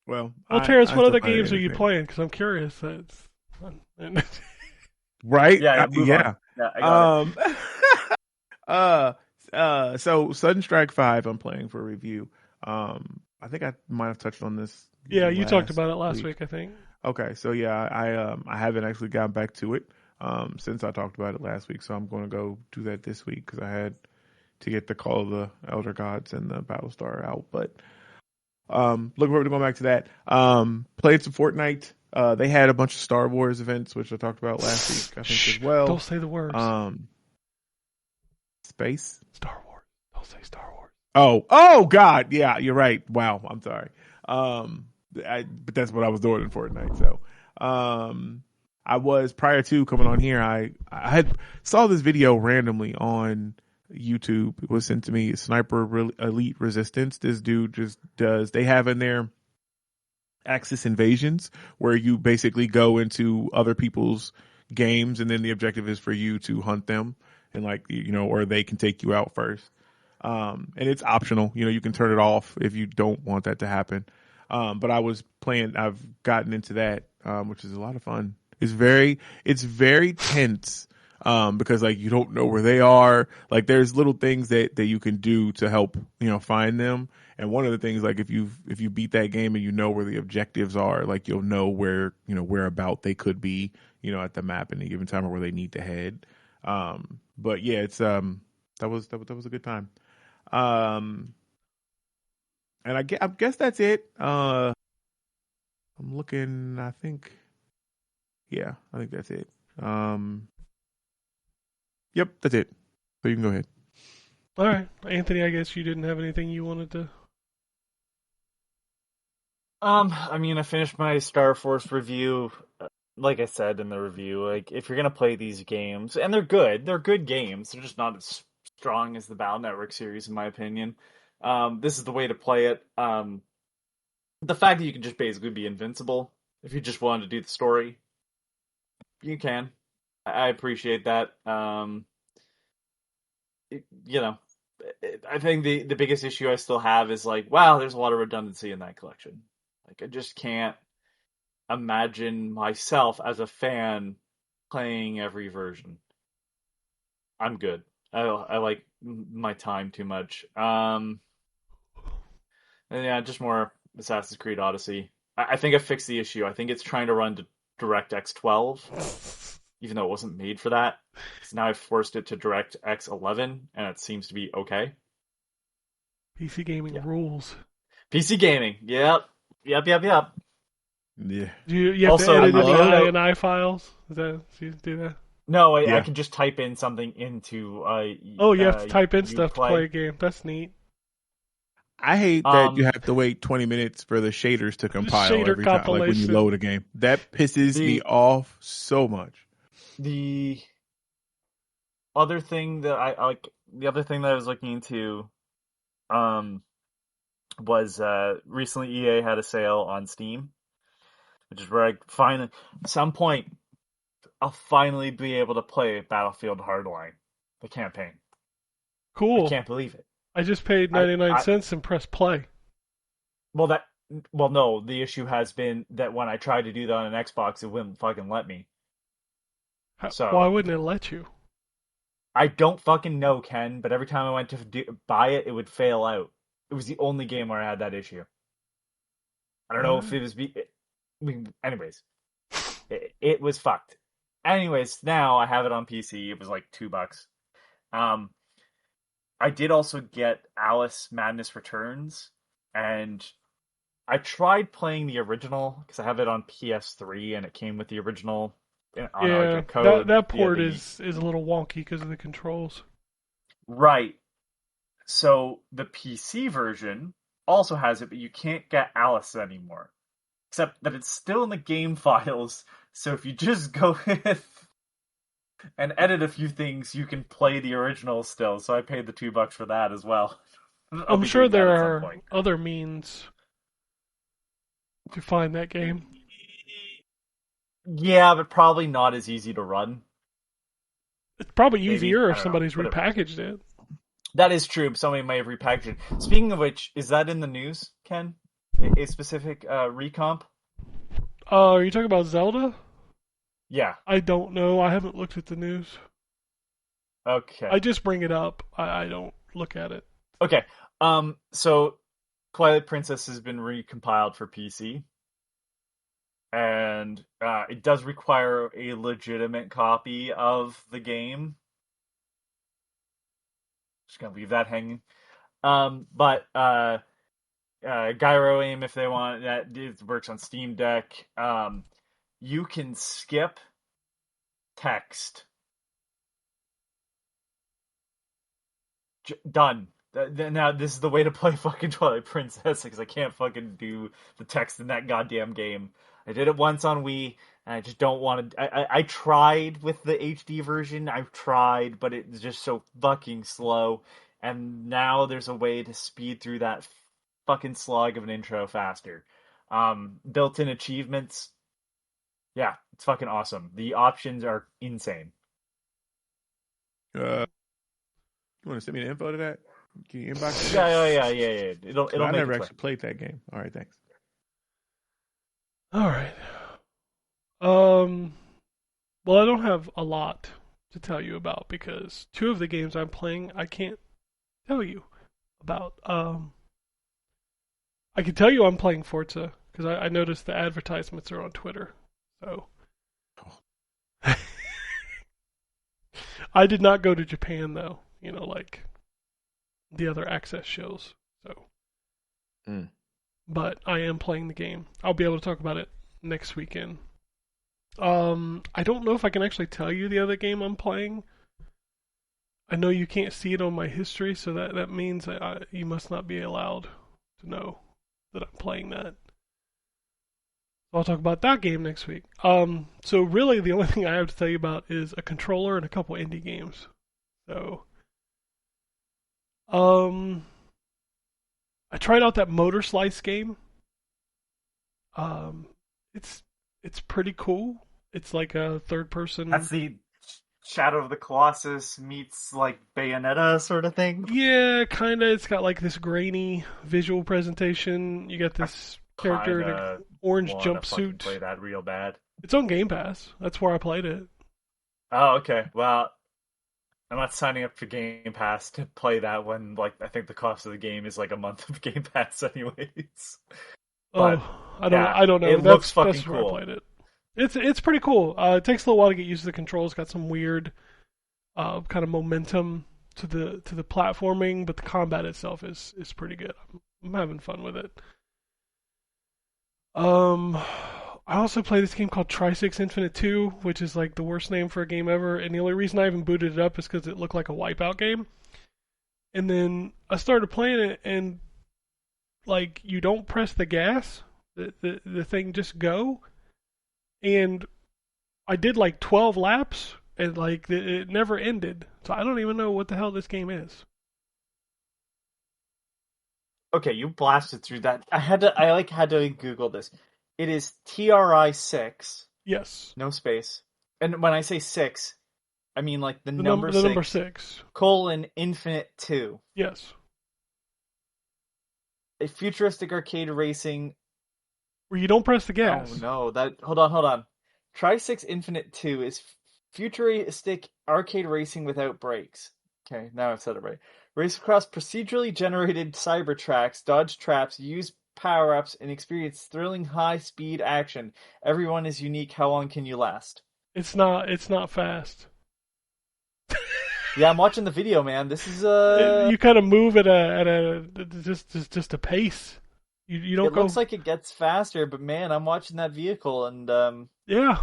well. Terrence, what still other find it games are you entertaining. playing? Because I'm curious. That's Right? Yeah. Move yeah. on. Yeah, I got it. So Sudden Strike 5 I'm playing for review. I think I might have touched on this. yeah, you talked last about it last week, I think. Okay, so yeah, I haven't actually gotten back to it. since I talked about it last week. So I'm going to go do that this week because I had to get the Call of the Elder Gods and the Battlestar out. But looking forward to going back to that. Played some Fortnite. They had a bunch of Star Wars events, which I talked about last week, I think, as well. Don't say the words. Space? Star Wars. Don't say Star Wars. Oh, God. Yeah, you're right. Wow, I'm sorry. But that's what I was doing in Fortnite. So, I was, prior to coming on here, I had saw this video randomly on YouTube. It was sent to me, Sniper Elite Resistance. This dude just does, they have in there Axis invasions where you basically go into other people's games and then the objective is for you to hunt them and or they can take you out first. And it's optional. You can turn it off if you don't want that to happen. But I was playing, I've gotten into that, which is a lot of fun. It's very tense. Because you don't know where they are. There's little things that you can do to help, find them. And one of the things, if you beat that game and you know where the objectives are, you'll know where, whereabout they could be, at the map at any given time or where they need to head. But yeah, it's, that was a good time. And I guess that's it. I'm looking, I think that's it. Yep, that's it. So you can go ahead. All right. Anthony, I guess you didn't have anything you wanted to... I finished my Star Force review. Like I said in the review, if you're going to play these games, and they're good games, they're just not as strong as the Battle Network series, in my opinion. This is the way to play it. The fact that you can just basically be invincible, if you just wanted to do the story, you can. I appreciate that. I think the biggest issue I still have is wow, there's a lot of redundancy in that collection. I just can't imagine myself as a fan playing every version. I'm good. I like my time too much. And yeah, just more Assassin's Creed Odyssey. I think I fixed the issue. I think it's trying to run to DirectX 12. Even though it wasn't made for that. So now I've forced it to DirectX 11, and it seems to be okay. PC gaming rules. PC gaming, yep. Yeah. You have to edit any INI files? Do you do that? No, I can just type in something into... you have to type in stuff to play a game. That's neat. I hate that you have to wait 20 minutes for the shaders to compile every time, when you load a game. That pisses me off so much. The other thing that I was looking into, was recently EA had a sale on Steam, which is where I finally, at some point, I'll finally be able to play Battlefield Hardline, the campaign. Cool. I can't believe it. I just paid 99 cents and pressed play. Well, no, the issue has been that when I tried to do that on an Xbox, it wouldn't fucking let me. So, why wouldn't it let you? I don't fucking know, Ken, but every time I went to buy it, it would fail out. It was the only game where I had that issue. I don't know if it was... anyways, it was fucked. Anyways, now I have it on PC. It was $2. I did also get Alice Madness Returns, and I tried playing the original, because I have it on PS3, and it came with the original... that port is a little wonky because of the controls. Right. So the PC version also has it, but you can't get Alice anymore. Except that it's still in the game files, so if you just go with and edit a few things, you can play the original still. So I paid the $2 for that as well. I'm sure there are other means to find that game. Yeah, but probably not as easy to run. It's probably easier if somebody's repackaged it. That is true. Somebody may have repackaged it. Speaking of which, is that in the news, Ken? A specific recomp? Are you talking about Zelda? Yeah. I don't know. I haven't looked at the news. Okay. I just bring it up. I don't look at it. Okay. So Twilight Princess has been recompiled for PC. and it does require a legitimate copy of the game. Just gonna leave that hanging. But Gyro Aim, if they want, that it works on Steam Deck. You can skip text. Done. Now this is the way to play fucking Twilight Princess because I can't fucking do the text in that goddamn game. I did it once on Wii, and I just don't want to. I tried with the HD version. I've tried, but it's just so fucking slow. And now there's a way to speed through that fucking slog of an intro faster. Built-in achievements. Yeah, it's fucking awesome. The options are insane. You want to send me the info to that? Can you inbox me? Yeah. It'll I make never it actually played that game. All right, thanks. All right. Well, I don't have a lot to tell you about because two of the games I'm playing I can't tell you about. I can tell you I'm playing Forza because I noticed the advertisements are on Twitter. So I did not go to Japan though, like the other Access shows. So, but I am playing the game. I'll be able to talk about it next weekend. I don't know if I can actually tell you the other game I'm playing. I know you can't see it on my history, so that means you must not be allowed to know that I'm playing that. I'll talk about that game next week. So really the only thing I have to tell you about is a controller and a couple indie games. So, I tried out that Motor Slice game. It's pretty cool. It's like a third person. That's the Shadow of the Colossus meets like Bayonetta sort of thing. Yeah, kinda. It's got like this grainy visual presentation. You got this character in an orange jumpsuit. Play that real bad. It's on Game Pass. That's where I played it. Oh, okay. Well, I'm not signing up for Game Pass to play that when, like, I think the cost of the game is like a month of Game Pass, anyways. But, I don't know. It looks fucking where cool. I played it. It's pretty cool. It takes a little while to get used to the controls. Got some weird, kind of momentum to the platforming, but the combat itself is pretty good. I'm having fun with it. I also play this game called Tri-Six Infinite 2, which is like the worst name for a game ever, and the only reason I even booted it up is because it looked like a Wipeout game. And then I started playing it, and like you don't press the gas, the thing just go. And I did like 12 laps, and like it never ended. So I don't even know what the hell this game is. Okay, you blasted through that. I had to Google this. It is TRI-6. Yes. No space. And when I say 6, I mean like the number 6. The number 6. Infinite 2. Yes. A futuristic arcade racing. Where you don't press the gas. Oh no, hold on. Tri-Six Infinite 2 is futuristic arcade racing without brakes. Okay, now I've said it right. Race across procedurally generated cyber tracks, dodge traps, use power-ups, and experience thrilling high-speed action. Everyone is unique. How long can you last? It's not fast. Yeah, I'm watching the video, man. This is you kind of move at a just a pace. You don't it go. It looks like it gets faster, but man, I'm watching that vehicle, and yeah,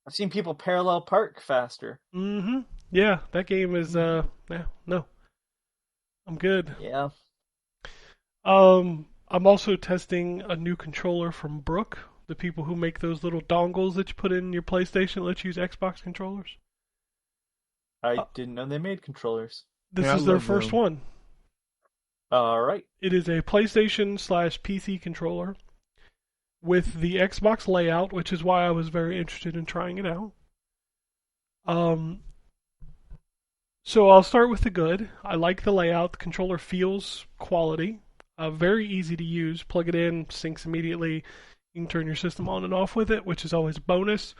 I've seen people parallel park faster. Mm-hmm. Yeah, that game is no. I'm good. Yeah. I'm also testing a new controller from Brook, the people who make those little dongles that you put in your PlayStation that let you use Xbox controllers. I didn't know they made controllers. This is their first one. All right. It is a PlayStation/PC controller with the Xbox layout, which is why I was very interested in trying it out. So I'll start with the good. I like the layout. The controller feels quality. Very easy to use. Plug it in, syncs immediately. You can turn your system on and off with it, which is always a bonus.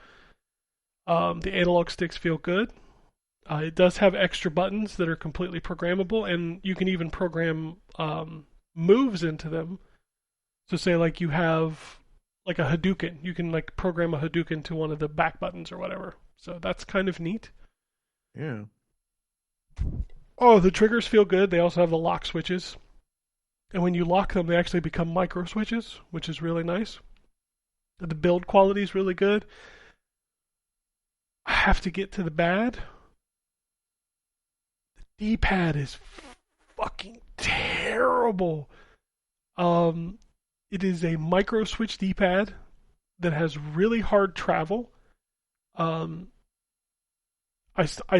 The analog sticks feel good. It does have extra buttons that are completely programmable, and you can even program moves into them. So say like you have like a Hadouken. You can like program a Hadouken to one of the back buttons or whatever. So that's kind of neat. Yeah. Oh, the triggers feel good. They also have the lock switches. And when you lock them, they actually become micro switches, which is really nice. The build quality is really good. I have to get to the bad. The D-pad is fucking terrible. It is a micro switch D-pad that has really hard travel. I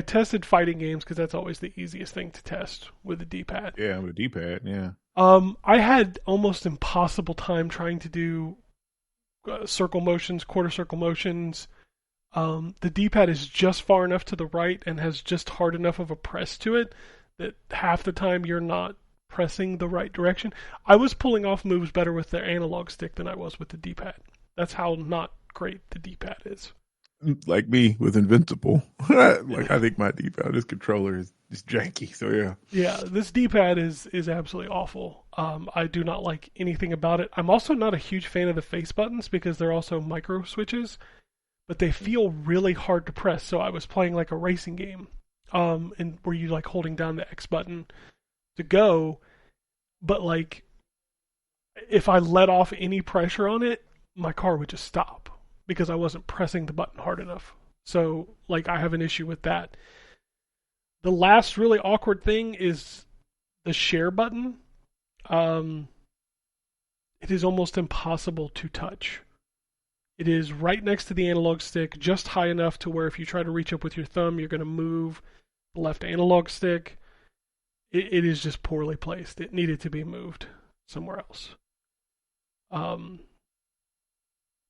tested fighting games because that's always the easiest thing to test with the D-pad. Yeah, with a D-pad, yeah. I had almost impossible time trying to do circle motions, quarter circle motions. The D-pad is just far enough to the right and has just hard enough of a press to it that half the time you're not pressing the right direction. I was pulling off moves better with the analog stick than I was with the D-pad. That's how not great the D-pad is. Like me with Invincible. Like I think my D-pad, this controller is janky, so yeah. Yeah, this D-pad is absolutely awful. I do not like anything about it. I'm also not a huge fan of the face buttons because they're also micro switches, but they feel really hard to press. So I was playing like a racing game, and where you like holding down the X button to go, but like if I let off any pressure on it, my car would just stop because I wasn't pressing the button hard enough. So like I have an issue with that. The last really awkward thing is the share button. It is almost impossible to touch. It is right next to the analog stick, just high enough to where if you try to reach up with your thumb, you're going to move the left analog stick. It is just poorly placed. It needed to be moved somewhere else.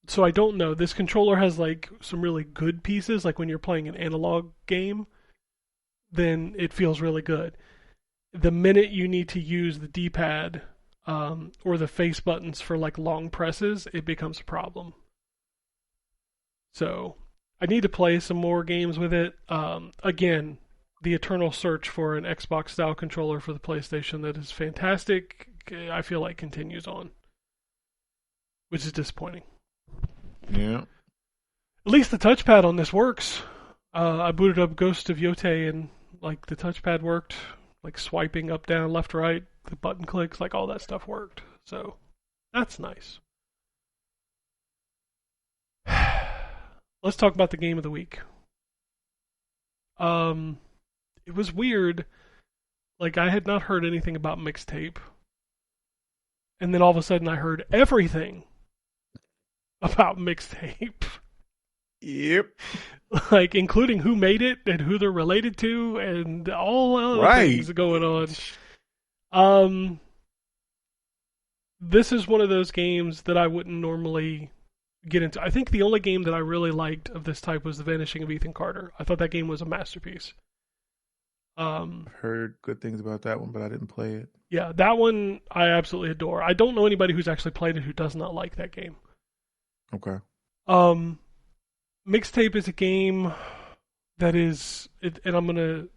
So I don't know. This controller has like some really good pieces, like when you're playing an analog game, then it feels really good. The minute you need to use the D-pad or the face buttons for like long presses, it becomes a problem. So I need to play some more games with it. Again, the eternal search for an Xbox-style controller for the PlayStation that is fantastic, I feel like continues on, which is disappointing. Yeah. At least the touchpad on this works. I booted up Ghost of Yotei and like the touchpad worked, like swiping up, down, left, right, the button clicks, like all that stuff worked. So that's nice. Let's talk about the game of the week. It was weird. Like I had not heard anything about Mixtape. And then all of a sudden I heard everything about Mixtape. Yep. Like including who made it and who they're related to and all other things going on. This is one of those games that I wouldn't normally get into. I think the only game that I really liked of this type was The Vanishing of Ethan Carter. I thought that game was a masterpiece. I've heard good things about that one, but I didn't play it. Yeah, that one I absolutely adore. I don't know anybody who's actually played it who does not like that game. Okay. Mixtape is a game that is, and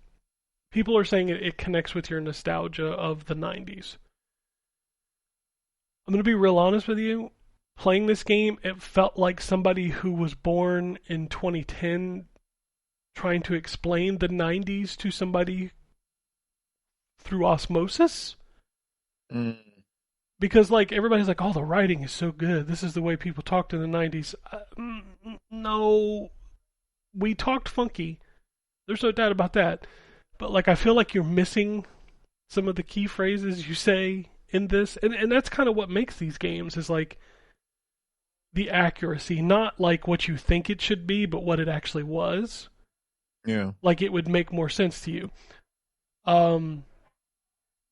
people are saying it connects with your nostalgia of the 90s. I'm going to be real honest with you. Playing this game, it felt like somebody who was born in 2010 trying to explain the 90s to somebody through osmosis. Because like everybody's like, oh, the writing is so good. This is the way people talked in the 90s. No, we talked funky. There's no doubt about that. But like I feel like you're missing some of the key phrases you say in this. And that's kind of what makes these games is like the accuracy, not like what you think it should be, but what it actually was. Yeah. Like it would make more sense to you.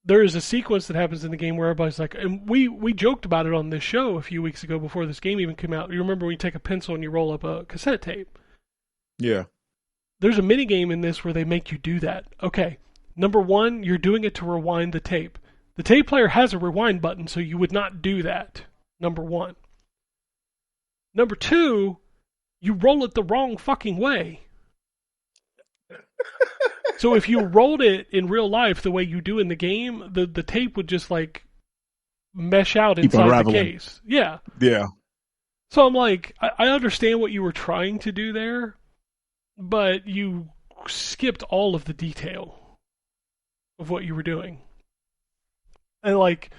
There is a sequence that happens in the game where everybody's like, and we joked about it on this show a few weeks ago before this game even came out. You remember when you take a pencil and you roll up a cassette tape? Yeah. There's a mini game in this where they make you do that. Okay, number one, you're doing it to rewind the tape. The tape player has a rewind button, so you would not do that. Number one. Number two, you roll it the wrong fucking way. So if you rolled it in real life the way you do in the game, the tape would just like mesh out inside the case. Yeah. Yeah. So I'm like, I understand what you were trying to do there, but you skipped all of the detail of what you were doing. And like,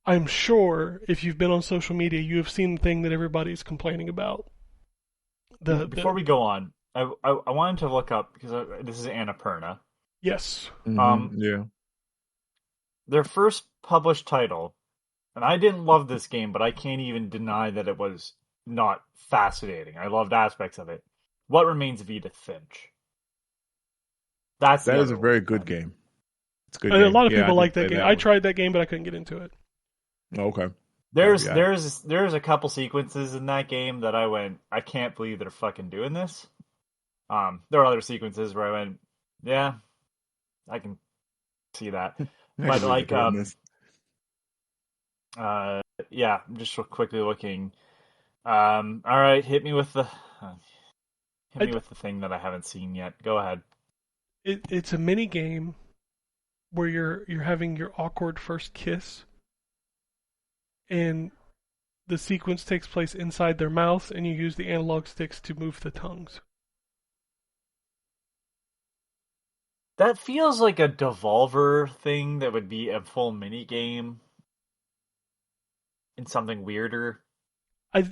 I'm sure if you've been on social media, you have seen the thing that everybody's complaining about. Before we go on, I wanted to look up because this is Annapurna. Yes. Yeah. Their first published title, and I didn't love this game, but I can't even deny that it was not fascinating. I loved aspects of it. What Remains of Edith Finch? That is a very good game. It's a good and game. a lot of Yeah, people I like did that play game. that I one. tried that game, but I couldn't get into it. Okay. There's Yeah. there's a couple sequences in that game that I went, I can't believe they're fucking doing this. There are other sequences where I went, yeah, I can see that. But like, yeah, I'm just quickly looking. All right, hit me with the thing that I haven't seen yet. Go ahead. It's a mini game where you're having your awkward first kiss, and the sequence takes place inside their mouths, and you use the analog sticks to move the tongues. That feels like a Devolver thing that would be a full mini game in something weirder. I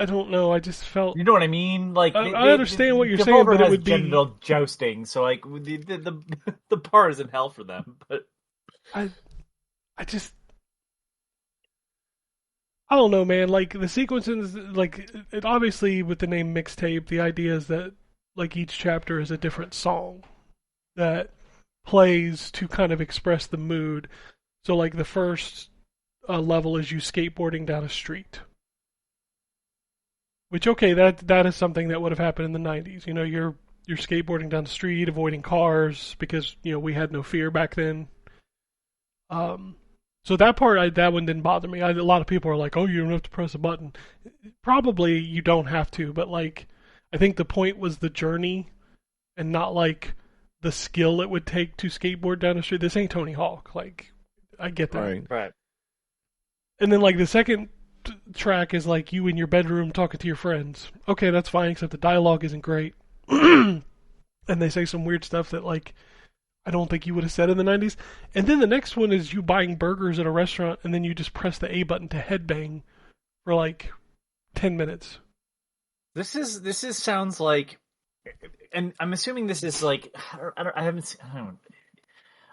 don't know. I just felt. You know what I mean? Like I understand what you're Devolver saying, but it has would be genital jousting, so like the bar is in hell for them. But I just. I don't know, man. Like the sequences, like it obviously with the name mixtape, the idea is that like each chapter is a different song that plays to kind of express the mood. So like the first level is you skateboarding down a street, which okay, that is something that would have happened in the '90s. You know, you're skateboarding down the street, avoiding cars because you know we had no fear back then. So that part, that one didn't bother me. A lot of people are like, "Oh, you don't have to press a button." Probably you don't have to, but like, I think the point was the journey, and not like the skill it would take to skateboard down the street. This ain't Tony Hawk. Like, I get that. right. And then like the second track is like you in your bedroom talking to your friends. Okay, that's fine, except the dialogue isn't great, and they say some weird stuff that like. I don't think you would have said in the 90s. And then the next one is you buying burgers at a restaurant and then you just press the A button to headbang for like 10 minutes. This sounds like, and I'm assuming this is like,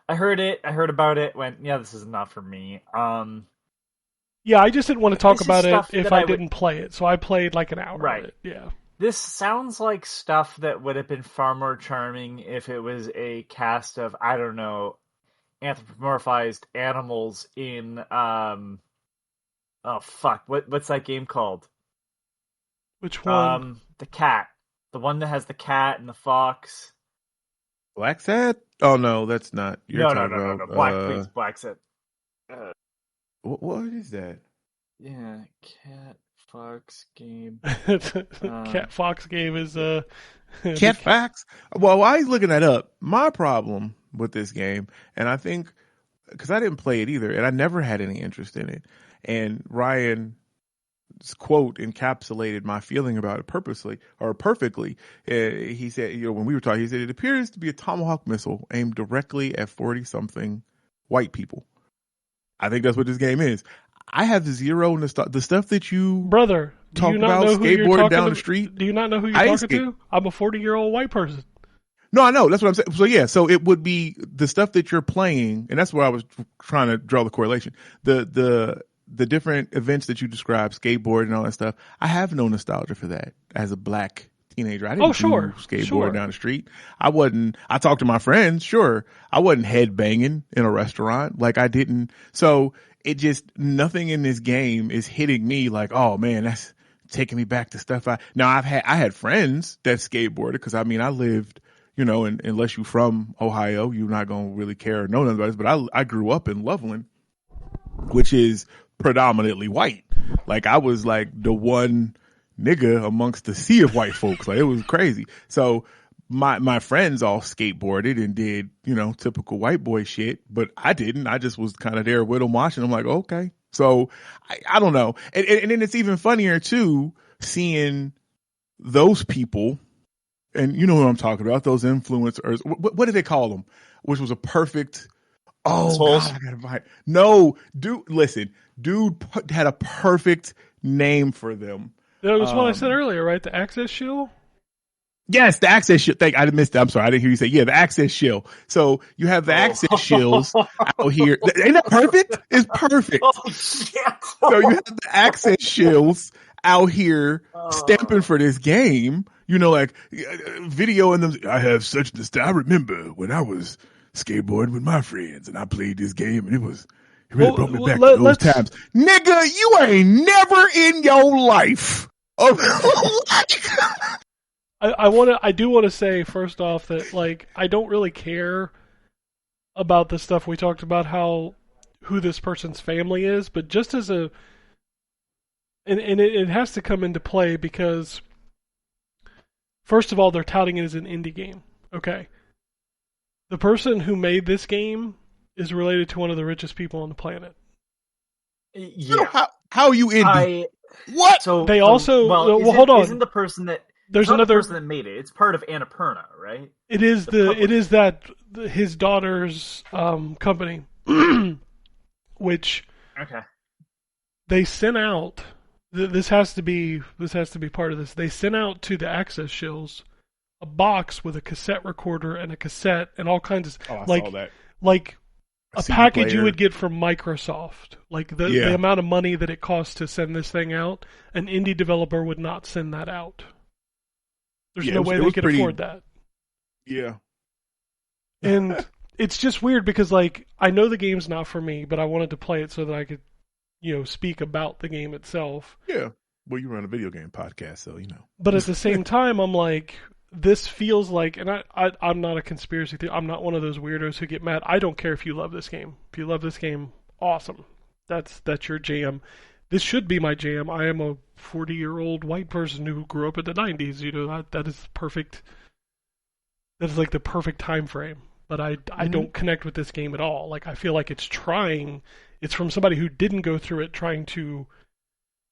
I heard about it, went, yeah, this is not for me. Yeah, I just didn't want to talk about it if I didn't play it. So I played like an hour of it. Yeah. This sounds like stuff that would have been far more charming if it was a cast of, I don't know, anthropomorphized animals in, oh fuck, what's that game called? Which one? The cat. The one that has the cat and the fox. Black Sad? Oh no, that's not. No. Black Sad. What is that? Yeah, cat. Fox game. Cat Fox game is Cat Fox. Well, I was looking that up. My problem with this game, and I think because I didn't play it either, and I never had any interest in it. And Ryan's quote encapsulated my feeling about it perfectly. He said, you know, when we were talking, he said it appears to be a Tomahawk missile aimed directly at 40-something white people. I think that's what this game is. I have zero nostalgia. The stuff that you talk about, skateboarding down the street. Do you not know who you're talking to? I'm a 40-year-old white person. No, I know. That's what I'm saying. So yeah, so it would be the stuff that you're playing, and that's where I was trying to draw the correlation. The different events that you describe, skateboard and all that stuff. I have no nostalgia for that as a black teenager. I didn't skateboard down the street. I talked to my friends, sure. I wasn't headbanging in a restaurant. Like I didn't. So it just, nothing in this game is hitting me like, oh man, that's taking me back to stuff. I had friends that skateboarded because I mean, I lived, you know, and unless you're from Ohio, you're not going to really care or know nothing about this. But I grew up in Loveland, which is predominantly white. Like I was like the one nigga amongst the sea of white folks. Like it was crazy. So my friends all skateboarded and did, you know, typical white boy shit, but I didn't. I just was kind of there with them watching. I'm like, okay. So I don't know. And then it's even funnier too, seeing those people, and you know what I'm talking about, those influencers. What do they call them? Which was a perfect. Oh Assholes? God, I gotta buy it. No, dude, listen, dude had a perfect name for them. That was what I said earlier, right? The access shield. Yes, the access shield. I missed it. I'm sorry. I didn't hear you say, the access shield. So you have the access shields out here. Ain't that perfect? It's perfect. Oh, shit. So you have the access shields out here stamping for this game. You know, like videoing them. I have such I remember when I was skateboarding with my friends and I played this game and it really brought me back to those times. Nigga, you ain't never in your life. I do want to say first off that like I don't really care about the stuff we talked about, who this person's family is, but just as and it has to come into play because first of all they're touting it as an indie game. Okay. The person who made this game is related to one of the richest people on the planet. Yeah. How are you indie? What? So they also hold on. Isn't the person that there's another person that made it? It's part of Annapurna, right? It is his daughter's company, which they sent out. This has to be part of this. They sent out to the access shills a box with a cassette recorder and a cassette and all kinds of saw that. Like a package player. You would get from Microsoft. Like the amount of money that it costs to send this thing out, an indie developer would not send that out. There's no way they could afford that. Yeah. And it's just weird because, like, I know the game's not for me, but I wanted to play it so that I could, speak about the game itself. Yeah. Well, you run a video game podcast, so you know. But at the same time, I'm like, this feels like, and I'm not a conspiracy theorist. I'm not one of those weirdos who get mad. I don't care if you love this game. If you love this game, awesome. That's your jam. This should be my jam. I am a 40-year-old white person who grew up in the 90s. That is perfect. That is like the perfect time frame. But I don't connect with this game at all. Like, I feel like it's from somebody who didn't go through it trying to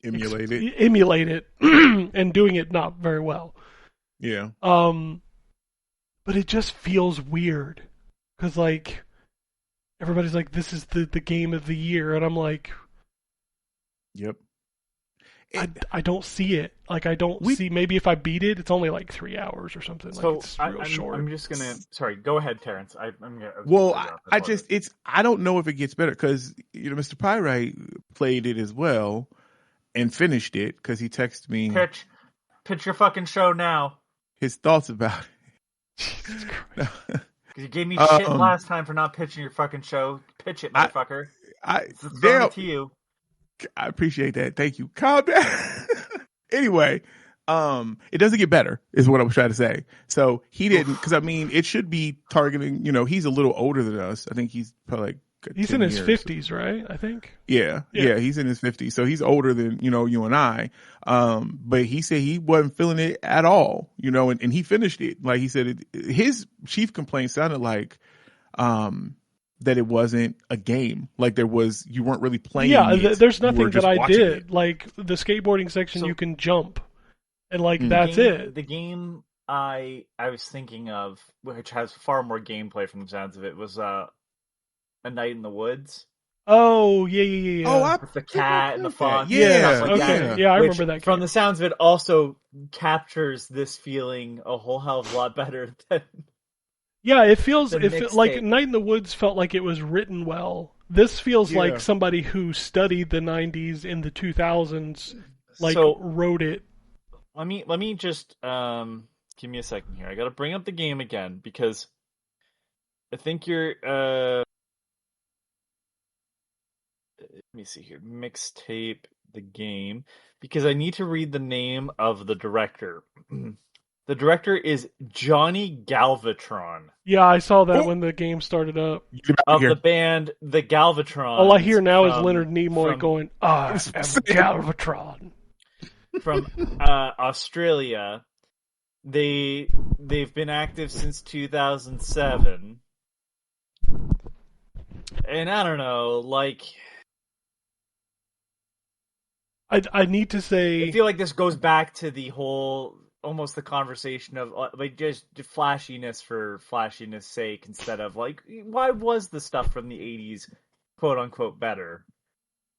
emulate it and doing it not very well. Yeah. But it just feels weird. Because, like, everybody's like, this is the game of the year. And I'm like... Yep. I don't see it. Like, I don't see... Maybe if I beat it, it's only like 3 hours or something. So like, it's real short. I'm just gonna... Sorry, go ahead, Terrence. I don't know if it gets better because, Mr. Pyrite played it as well and finished it because he texted me... Pitch your fucking show now. His thoughts about it. Jesus Christ. You gave me shit last time for not pitching your fucking show. Pitch it, motherfucker. To you. I appreciate that. Thank you. Calm down. Anyway, it doesn't get better, is what I was trying to say. So he didn't, because it should be targeting. He's a little older than us. I think he's probably like he's in his 50s, right? I think. Yeah, he's in his 50s, so he's older than you and I. But he said he wasn't feeling it at all. And he finished it. Like he said, his chief complaint sounded like, that it wasn't a game. Like you weren't really playing. Yeah, there's nothing that I did. It. Like the skateboarding section, you can jump, and that's it. The game I was thinking of, which has far more gameplay from the sounds of it, was A Night in the Woods. Oh yeah. Oh, with the cat and the fox. Yeah, like okay. Yeah, I remember that game. From the sounds of it, also captures this feeling a whole hell of a lot better than. Yeah, it feels like Night in the Woods felt like it was written well. This feels like somebody who studied the 90s in the 2000s, wrote it. Let me just give me a second here. I got to bring up the game again because I think you're let me see here. Mixtape the game because I need to read the name of the director. The director is Johnny Galvatron. Yeah, I saw that when the game started up. Of the band The Galvatron. All I hear now is Leonard Nimoy going, I am Galvatron. From Australia. They've been active since 2007. And I don't know, like... I need to say, I feel like this goes back to the whole, almost the conversation of like just flashiness for flashiness sake, instead of like, why was the stuff from the 80s quote unquote better,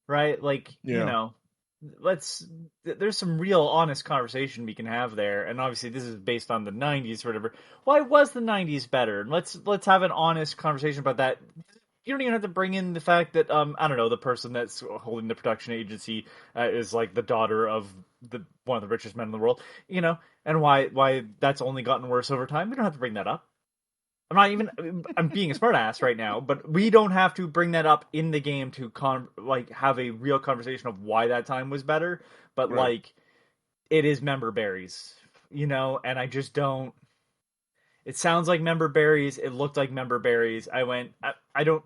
right? Like, Yeah. there's some real honest conversation we can have there, and obviously this is based on the 90s or whatever. Why was the 90s better? And let's have an honest conversation about that. You don't even have to bring in the fact that I don't know, the person that's holding the production agency is like the daughter of one of the richest men in the world, and why that's only gotten worse over time. We don't have to bring that up. I'm being a smartass right now, but we don't have to bring that up in the game to have a real conversation of why that time was better. But Right. like, it is member berries, and I just don't. It sounds like member berries. It looked like member berries. I don't.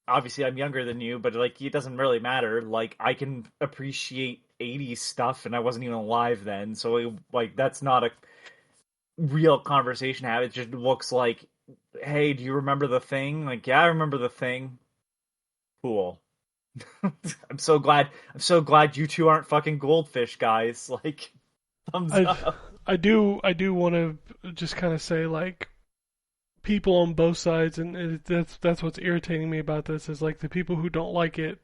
Obviously, I'm younger than you, but like, it doesn't really matter. Like, I can appreciate 80s stuff, and I wasn't even alive then, so like, that's not a real conversation to have. It just looks like, hey, do you remember the thing? Like, yeah, I remember the thing. Cool. I'm so glad you two aren't fucking goldfish, guys. Like, thumbs up. I do want to just kind of say, like, people on both sides, and that's what's irritating me about this, is like the people who don't like it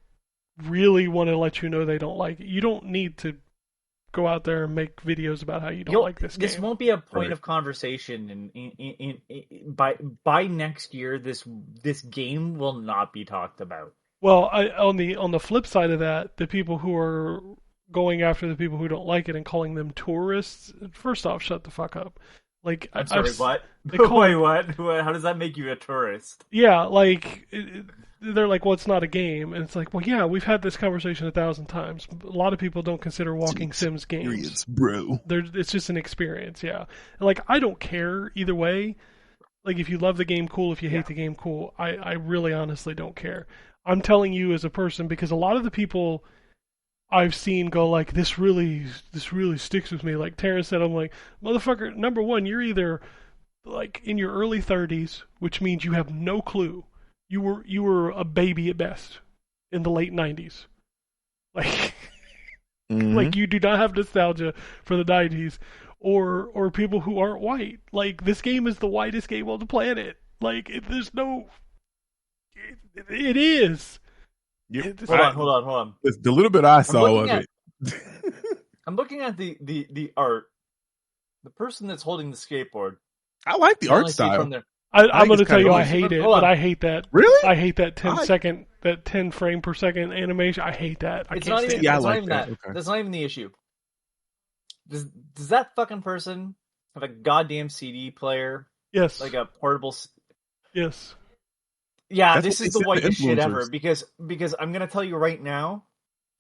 really want to let you know they don't like it. You don't need to go out there and make videos about how you don't like this game. This won't be a point Right. of conversation, and by next year, this game will not be talked about. Well, on the flip side of that, the people who are going after the people who don't like it and calling them tourists, first off, shut the fuck up. Like, I'm sorry, what? they call Wait, it- what? How does that make you a tourist? Yeah, like, they're like, well, it's not a game. And it's like, well, yeah, we've had this conversation 1,000 times. A lot of people don't consider Walking Sims games. Experience, bro. It's just an experience, yeah. And like, I don't care either way. Like, if you love the game, cool. If you hate the game, cool. I really honestly don't care. I'm telling you as a person, because a lot of the people I've seen go like, this really sticks with me. Like Terrence said, I'm like, motherfucker, number one, you're either like in your early 30s, which means you have no clue. You were a baby at best in the late 90s. Like Mhm. like, you do not have nostalgia for the 90s, or people who aren't white. Like, this game is the whitest game on the planet. Like, there's no. It is. You- Hold on. The little bit I saw looking of at- it. I'm looking at the art. The person that's holding the skateboard. I like the you only art see style. from there. I'm think going to it's tell kinda you, I nice. hate it, Hold on. but I hate that. Really? I hate that 10 I- second, that 10 frame per second animation. I hate that. I It's can't not even. stand Yeah, I It's not like even that. that. Okay. That's not even the issue. Does that fucking person have a goddamn CD player, it. Yes. like a portable? Yes. Yeah, That's this what is they the said, the whitest shit ever. influencers. Because I'm gonna tell you right now,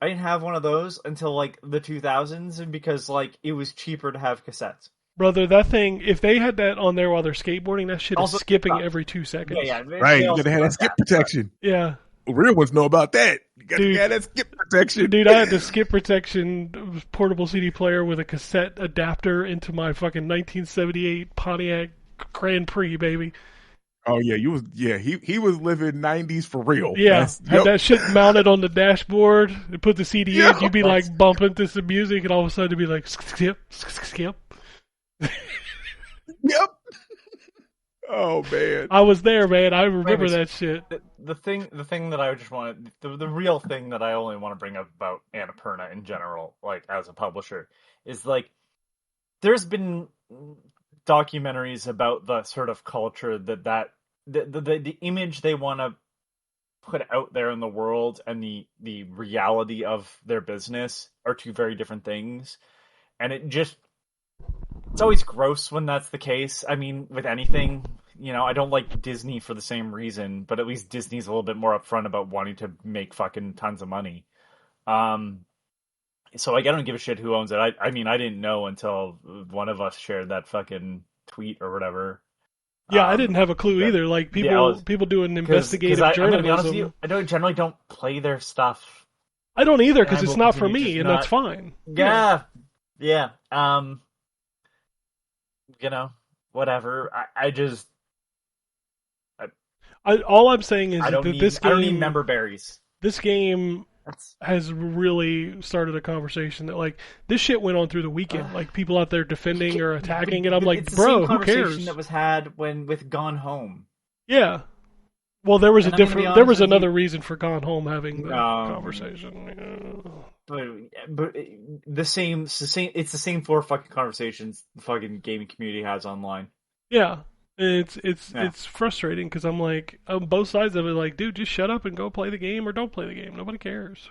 I didn't have one of those until like the 2000s, and because like it was cheaper to have cassettes. Brother, that thing, if they had that on there while they're skateboarding, that shit Also, is skipping every 2 seconds. Yeah. Right, you gotta have that skip protection. Yeah. Real ones know about that. You gotta Dude. have that skip protection. Dude, I had the skip protection portable CD player with a cassette adapter into my fucking 1978 Pontiac Grand Prix, baby. Oh yeah, he was living 90s for real. Yeah, That's- had that shit mounted on the dashboard. And put the CD Yeah, in. You'd be like bumping to some music, and all of a sudden it'd be like skip, skip. Yep. Oh man. I was there, man. I remember Anyways, that shit. The thing that I just wanted, the real thing that I only want to bring up about Annapurna in general, like as a publisher, is like there's been documentaries about the sort of culture the image they want to put out there in the world and the reality of their business are two very different things, and it's always gross when that's the case. I mean, with anything, I don't like Disney for the same reason, but at least Disney's a little bit more upfront about wanting to make fucking tons of money. So like, I don't give a shit who owns it. I mean, I didn't know until one of us shared that fucking tweet or whatever. Yeah, I didn't have a clue either. Like people doing investigative I'm gonna be honest with journalism. you, I generally don't play their stuff. I don't either because And I it's will not for continue me, to and not- that's fine. Yeah. Whatever. All I'm saying is I don't that need. this I don't need game, member berries. this game has really started a conversation that like this shit went on through the weekend. Like people out there defending or attacking, and I'm like, it's the bro, same who cares? conversation that was had with Gone Home. Yeah. Well, there was And a I'm gonna be different. There honest was with another you- reason for Gone Home having the conversation. But the same. It's the same four fucking conversations the fucking gaming community has online. Yeah. It's Yeah. frustrating because I'm like on both sides of it. Like, dude, just shut up and go play the game or don't play the game. Nobody cares.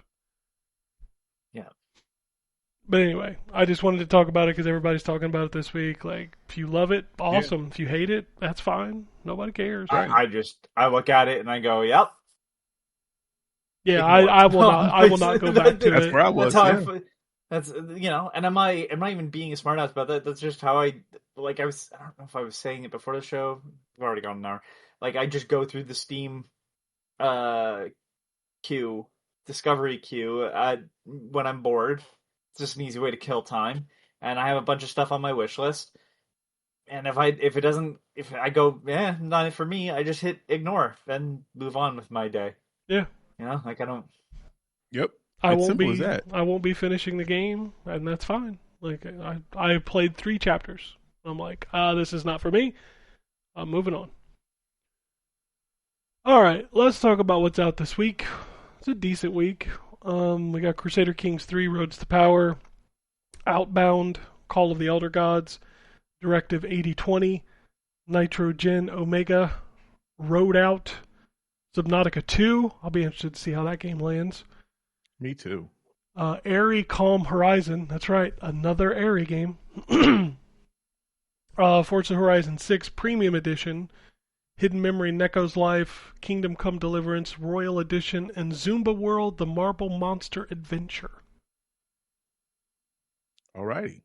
Yeah. But anyway, I just wanted to talk about it because everybody's talking about it this week. Like, if you love it, awesome. Yeah. If you hate it, that's fine. Nobody cares. I look at it and I go, yep. Yeah, Ignore. I will not. I will not go back to That's it. where I was. That's how Yeah. that's and am I even being a smartass about that? That's just how I like. I don't know if I was saying it before the show. We've already gone an hour. Like I just go through the Steam discovery queue when I'm bored. It's just an easy way to kill time, and I have a bunch of stuff on my wish list. And if I go, not for me, I just hit ignore and move on with my day. Yeah. Like I don't. Yep. I It's won't simple be. as that. I won't be finishing the game, and that's fine. Like I played 3 chapters. I'm like, this is not for me. I'm moving on. All right, let's talk about what's out this week. It's a decent week. We got Crusader Kings 3: Roads to Power, Outbound, Call of the Elder Gods, Directive 8020, Nitro Gen Omega, Road Out, Subnautica 2. I'll be interested to see how that game lands. Me too. Airy Calm Horizon. That's right, another Airy game. Forza Horizon 6 Premium Edition, Hidden Memory Neko's Life, Kingdom Come Deliverance Royal Edition, and Zumba World: The Marble Monster Adventure. Alrighty.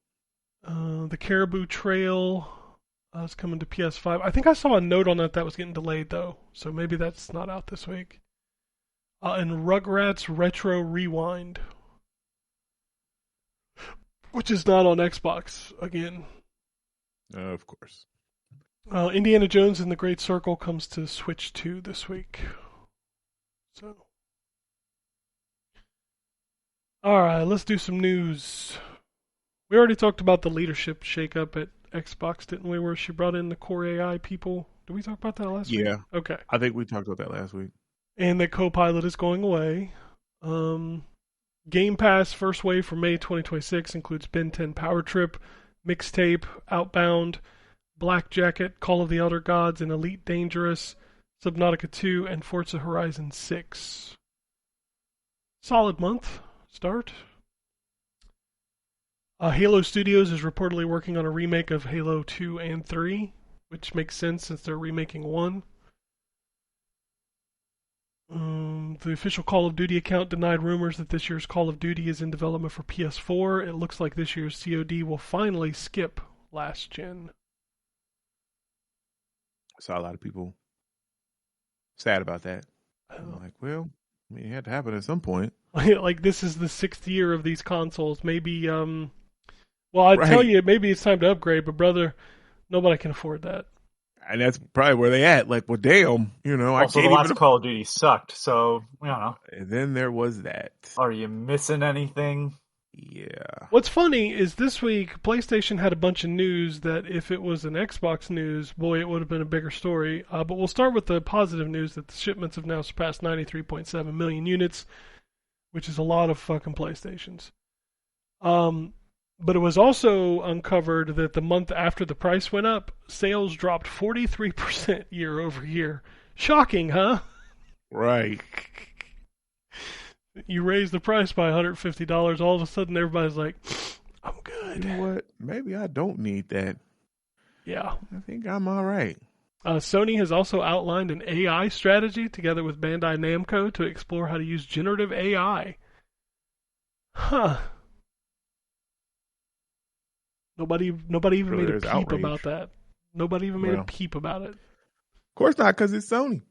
The Caribou Trail is coming to PS5. I think I saw a note on that was getting delayed though, so maybe that's not out this week. And Rugrats Retro Rewind, which is not on Xbox again. Of course. Indiana Jones and the Great Circle comes to Switch 2 this week. So, all right, let's do some news. We already talked about the leadership shakeup at Xbox, didn't we? Where she brought in the Core AI people. Did we talk about that last week? Yeah. Okay. I think we talked about that last week. And that Copilot is going away. Game Pass first wave for May 2026 includes Ben 10 Power Trip, Mixtape, Outbound, Black Jacket, Call of the Elder Gods, and Elite Dangerous, Subnautica 2, and Forza Horizon 6. Solid month start. Halo Studios is reportedly working on a remake of Halo 2 and 3, which makes sense since they're remaking 1. The official Call of Duty account denied rumors that this year's Call of Duty is in development for PS4. It looks like this year's COD will finally skip last gen. I saw a lot of people sad about that. I'm like, well, I mean, it had to happen at some point. Like, this is the 6th year of these consoles. Maybe, well, I'd Right. tell you, maybe it's time to upgrade, but brother, nobody can afford that. And that's probably where they at. Like, well, damn, I Also, can't the last even. Call of Duty sucked, so I don't know. And then there was that. Are you missing anything? Yeah. What's funny is this week, PlayStation had a bunch of news that if it was an Xbox news, boy, it would have been a bigger story. But we'll start with the positive news that the shipments have now surpassed 93.7 million units, which is a lot of fucking PlayStations. But it was also uncovered that the month after the price went up, sales dropped 43% year over year. Shocking, huh? Right. You raise the price by $150, all of a sudden everybody's like, I'm good. You know what? Maybe I don't need that. Yeah. I think I'm all right. Sony has also outlined an AI strategy together with Bandai Namco to explore how to use generative AI. Huh. Nobody even made a There's peep outrage. about that. Nobody even made a Well. peep about it. Of course not, because it's Sony.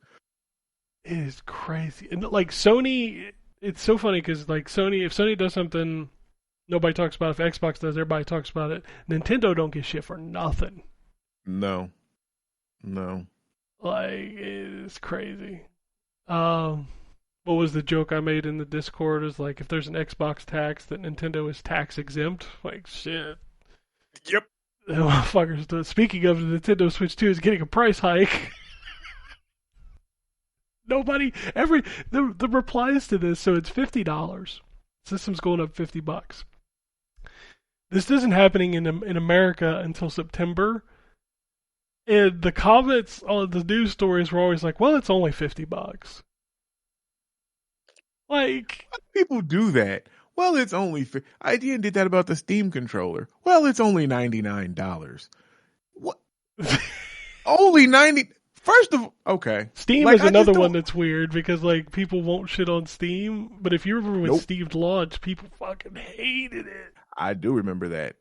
It is crazy. And like Sony, it's so funny because like Sony, if Sony does something, nobody talks about it. If Xbox does, everybody talks about it. Nintendo don't get shit for nothing. No. Like, it's crazy. what was the joke I made in the Discord? Is like if there's an Xbox tax, that Nintendo is tax exempt. Like shit. Yep. Motherfuckers. Speaking of, the Nintendo Switch 2 is getting a price hike. The replies to this, so it's $50. System's going up $50. This isn't happening in America until September. And the comments on the news stories were always like, well, it's only $50. Like, People do that. Well, it's only. IGN did that about the Steam controller. Well, it's only $99. What? Only 90. First of okay, Steam like, is another one that's weird because like people won't shit on Steam, but if you remember when Steam launched, people fucking hated it. I do remember that.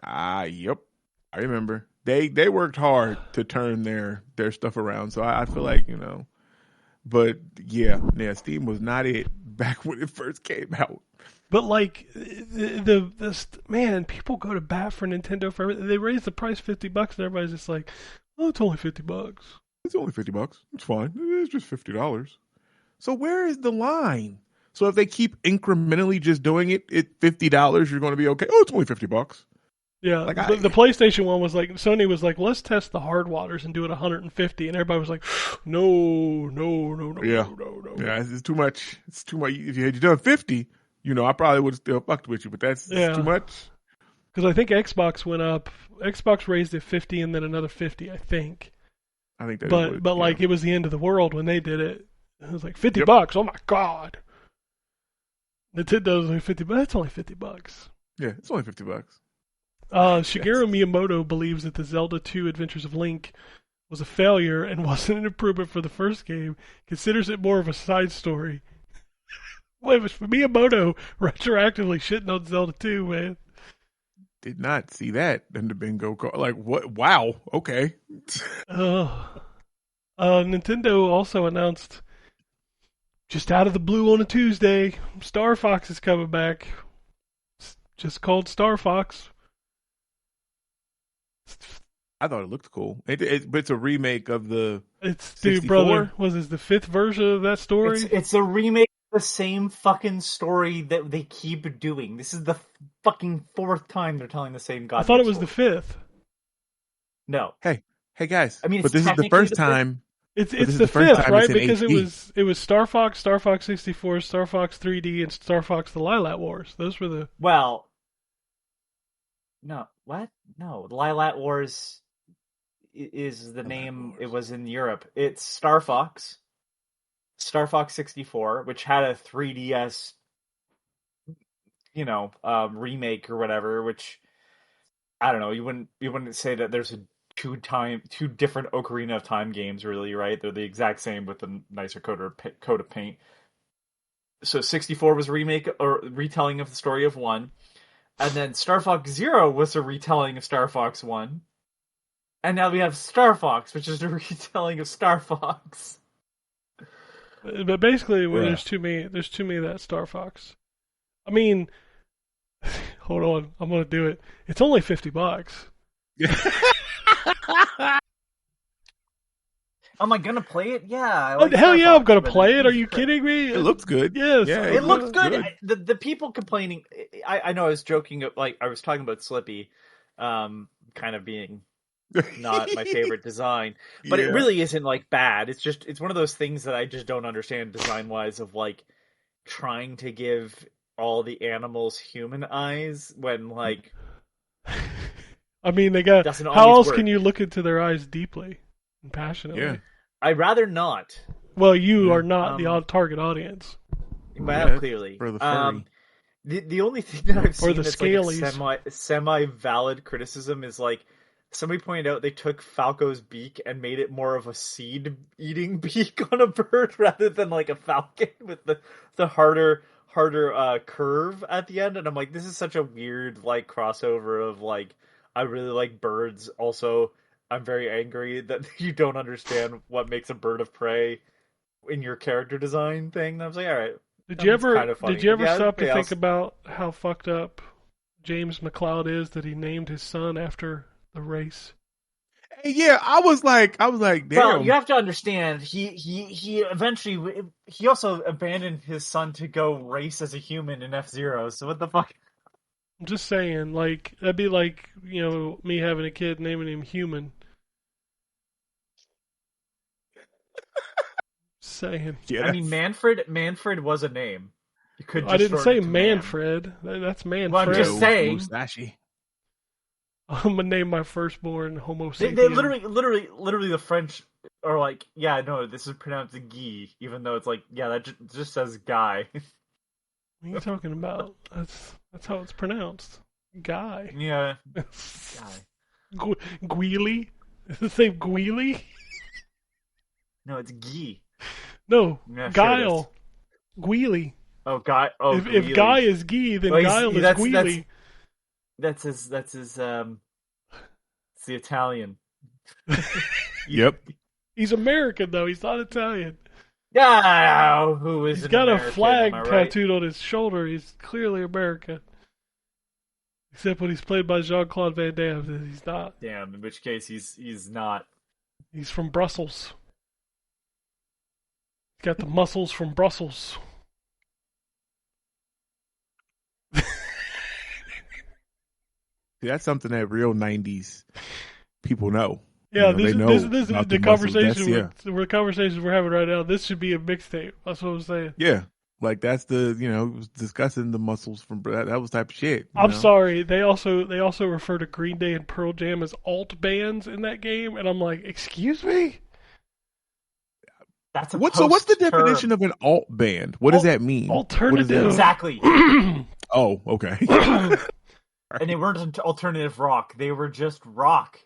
Yep, I remember. They worked hard to turn their stuff around, so I feel like but yeah, Steam was not it back when it first came out. But like man, people go to bat for Nintendo for everything. They raise the price $50, and everybody's just like, "Oh, it's only $50." It's only $50. It's fine. It's just $50. So where is the line? So if they keep incrementally just doing it at $50, you're going to be okay. Oh, it's only $50. Yeah, like the PlayStation one was like, Sony was like, let's test the hard waters and do it 150, and everybody was like, no. Yeah, it's too much. It's too much. If you had done 50, I probably would have still fucked with you, but that's too much. Because I think Xbox went up. Xbox raised it 50 and then another 50, I think. I think that. But like it was the end of the world when they did it. It was like $50. Oh my god. Nintendo's like 50, but that's only $50. Yeah, it's only $50. Shigeru Miyamoto believes that the Zelda 2 Adventures of Link was a failure and wasn't an improvement for the first game. Considers it more of a side story. Wait, was Miyamoto retroactively shitting on Zelda 2, man? Did not see that in the bingo card. Like, what? Wow. Okay. Nintendo also announced, just out of the blue on a Tuesday, Star Fox is coming back. It's just called Star Fox. I thought it looked cool. But it's a remake of the. It's 64? Dude, brother. Was this the 5th version of that story? It's a remake of the same fucking story that they keep doing. This is the fucking 4th time they're telling the same goddamn I thought it was story. the 5th. No. Hey guys. I mean, but this is the first time. It's the 5th, right? Because it was Star Fox, Star Fox 64, Star Fox 3D, and Star Fox: The Lilat Wars. Those were the. Well. No. What? No. Lilat Wars is the name. It was in Europe. It's Star Fox 64, which had a 3DS, remake or whatever. Which I don't know. You wouldn't say that there's two different Ocarina of Time games, really, right? They're the exact same with a nicer coat of paint. So 64 was a remake or retelling of the story of 1. And then Star Fox Zero was a retelling of Star Fox 1. And now we have Star Fox, which is a retelling of Star Fox. But basically, there's too many of that Star Fox. I mean, hold on, I'm gonna do it. It's only $50. Am I gonna play it? Yeah. Hell yeah, I'm gonna play it. Are you kidding me? It looks good. Yes, yeah, it looks good. The people complaining. I know I was joking. Like I was talking about Slippy, kind of being not my favorite design, but it really isn't like bad. It's one of those things that I just don't understand design wise of like trying to give all the animals human eyes when like. I mean, they got. How else can you look into their eyes deeply and passionately? Yeah. I'd rather not. Well, you are not the target audience. Well, clearly. For the furry. The only thing that I've seen that's scalies. like a semi-valid criticism is like somebody pointed out they took Falco's beak and made it more of a seed-eating beak on a bird rather than like a falcon with the harder curve at the end. And I'm like, this is such a weird like crossover of like I really like birds. Also, I'm very angry that you don't understand what makes a bird of prey in your character design thing. And I was like, all right. Did you ever stop to think about how fucked up James McLeod is that he named his son after the race? Yeah, I was like, damn. Well, you have to understand, he eventually he also abandoned his son to go race as a human in F-Zero. So what the fuck? I'm just saying, like that'd be like me having a kid naming him Human. Saying. Yeah, I mean, Manfred was a name. You could just I didn't shorten say it to Man. Manfred. That's Manfred. Well, I'm just saying. Musashi. I'm gonna name my firstborn Homo sapien. They literally the French are like, yeah, no, this is pronounced Guy, even though it's like, yeah, that just says guy. What are you talking about? That's how it's pronounced. Guy. Yeah. Guy. Guili? Is it say Guili? No, it's Guy. No, Yeah, Guile. Sure Guili. oh, Guy. Oh, if Guy is Guy, then Guile is Guili. That's his. It's the Italian. Yep. He's American though. He's not Italian. Yeah, who is? He's got American, a flag am I right? tattooed on his shoulder. He's clearly American. Except when he's played by Jean-Claude Van Damme, he's not. Damn. In which case, he's not. He's from Brussels. He's got the muscles from Brussels. That's something that real '90s people know. Yeah, this is the conversation. The conversations we're having right now. This should be a mixtape. That's what I'm saying. Yeah, like that's discussing the muscles from that was type of shit. I'm sorry. They also refer to Green Day and Pearl Jam as alt bands in that game, and I'm like, excuse me. That's a so what's the definition of an alt band? What does that mean? Alternative. Exactly. Oh, okay. And they weren't alternative rock. They were just rock.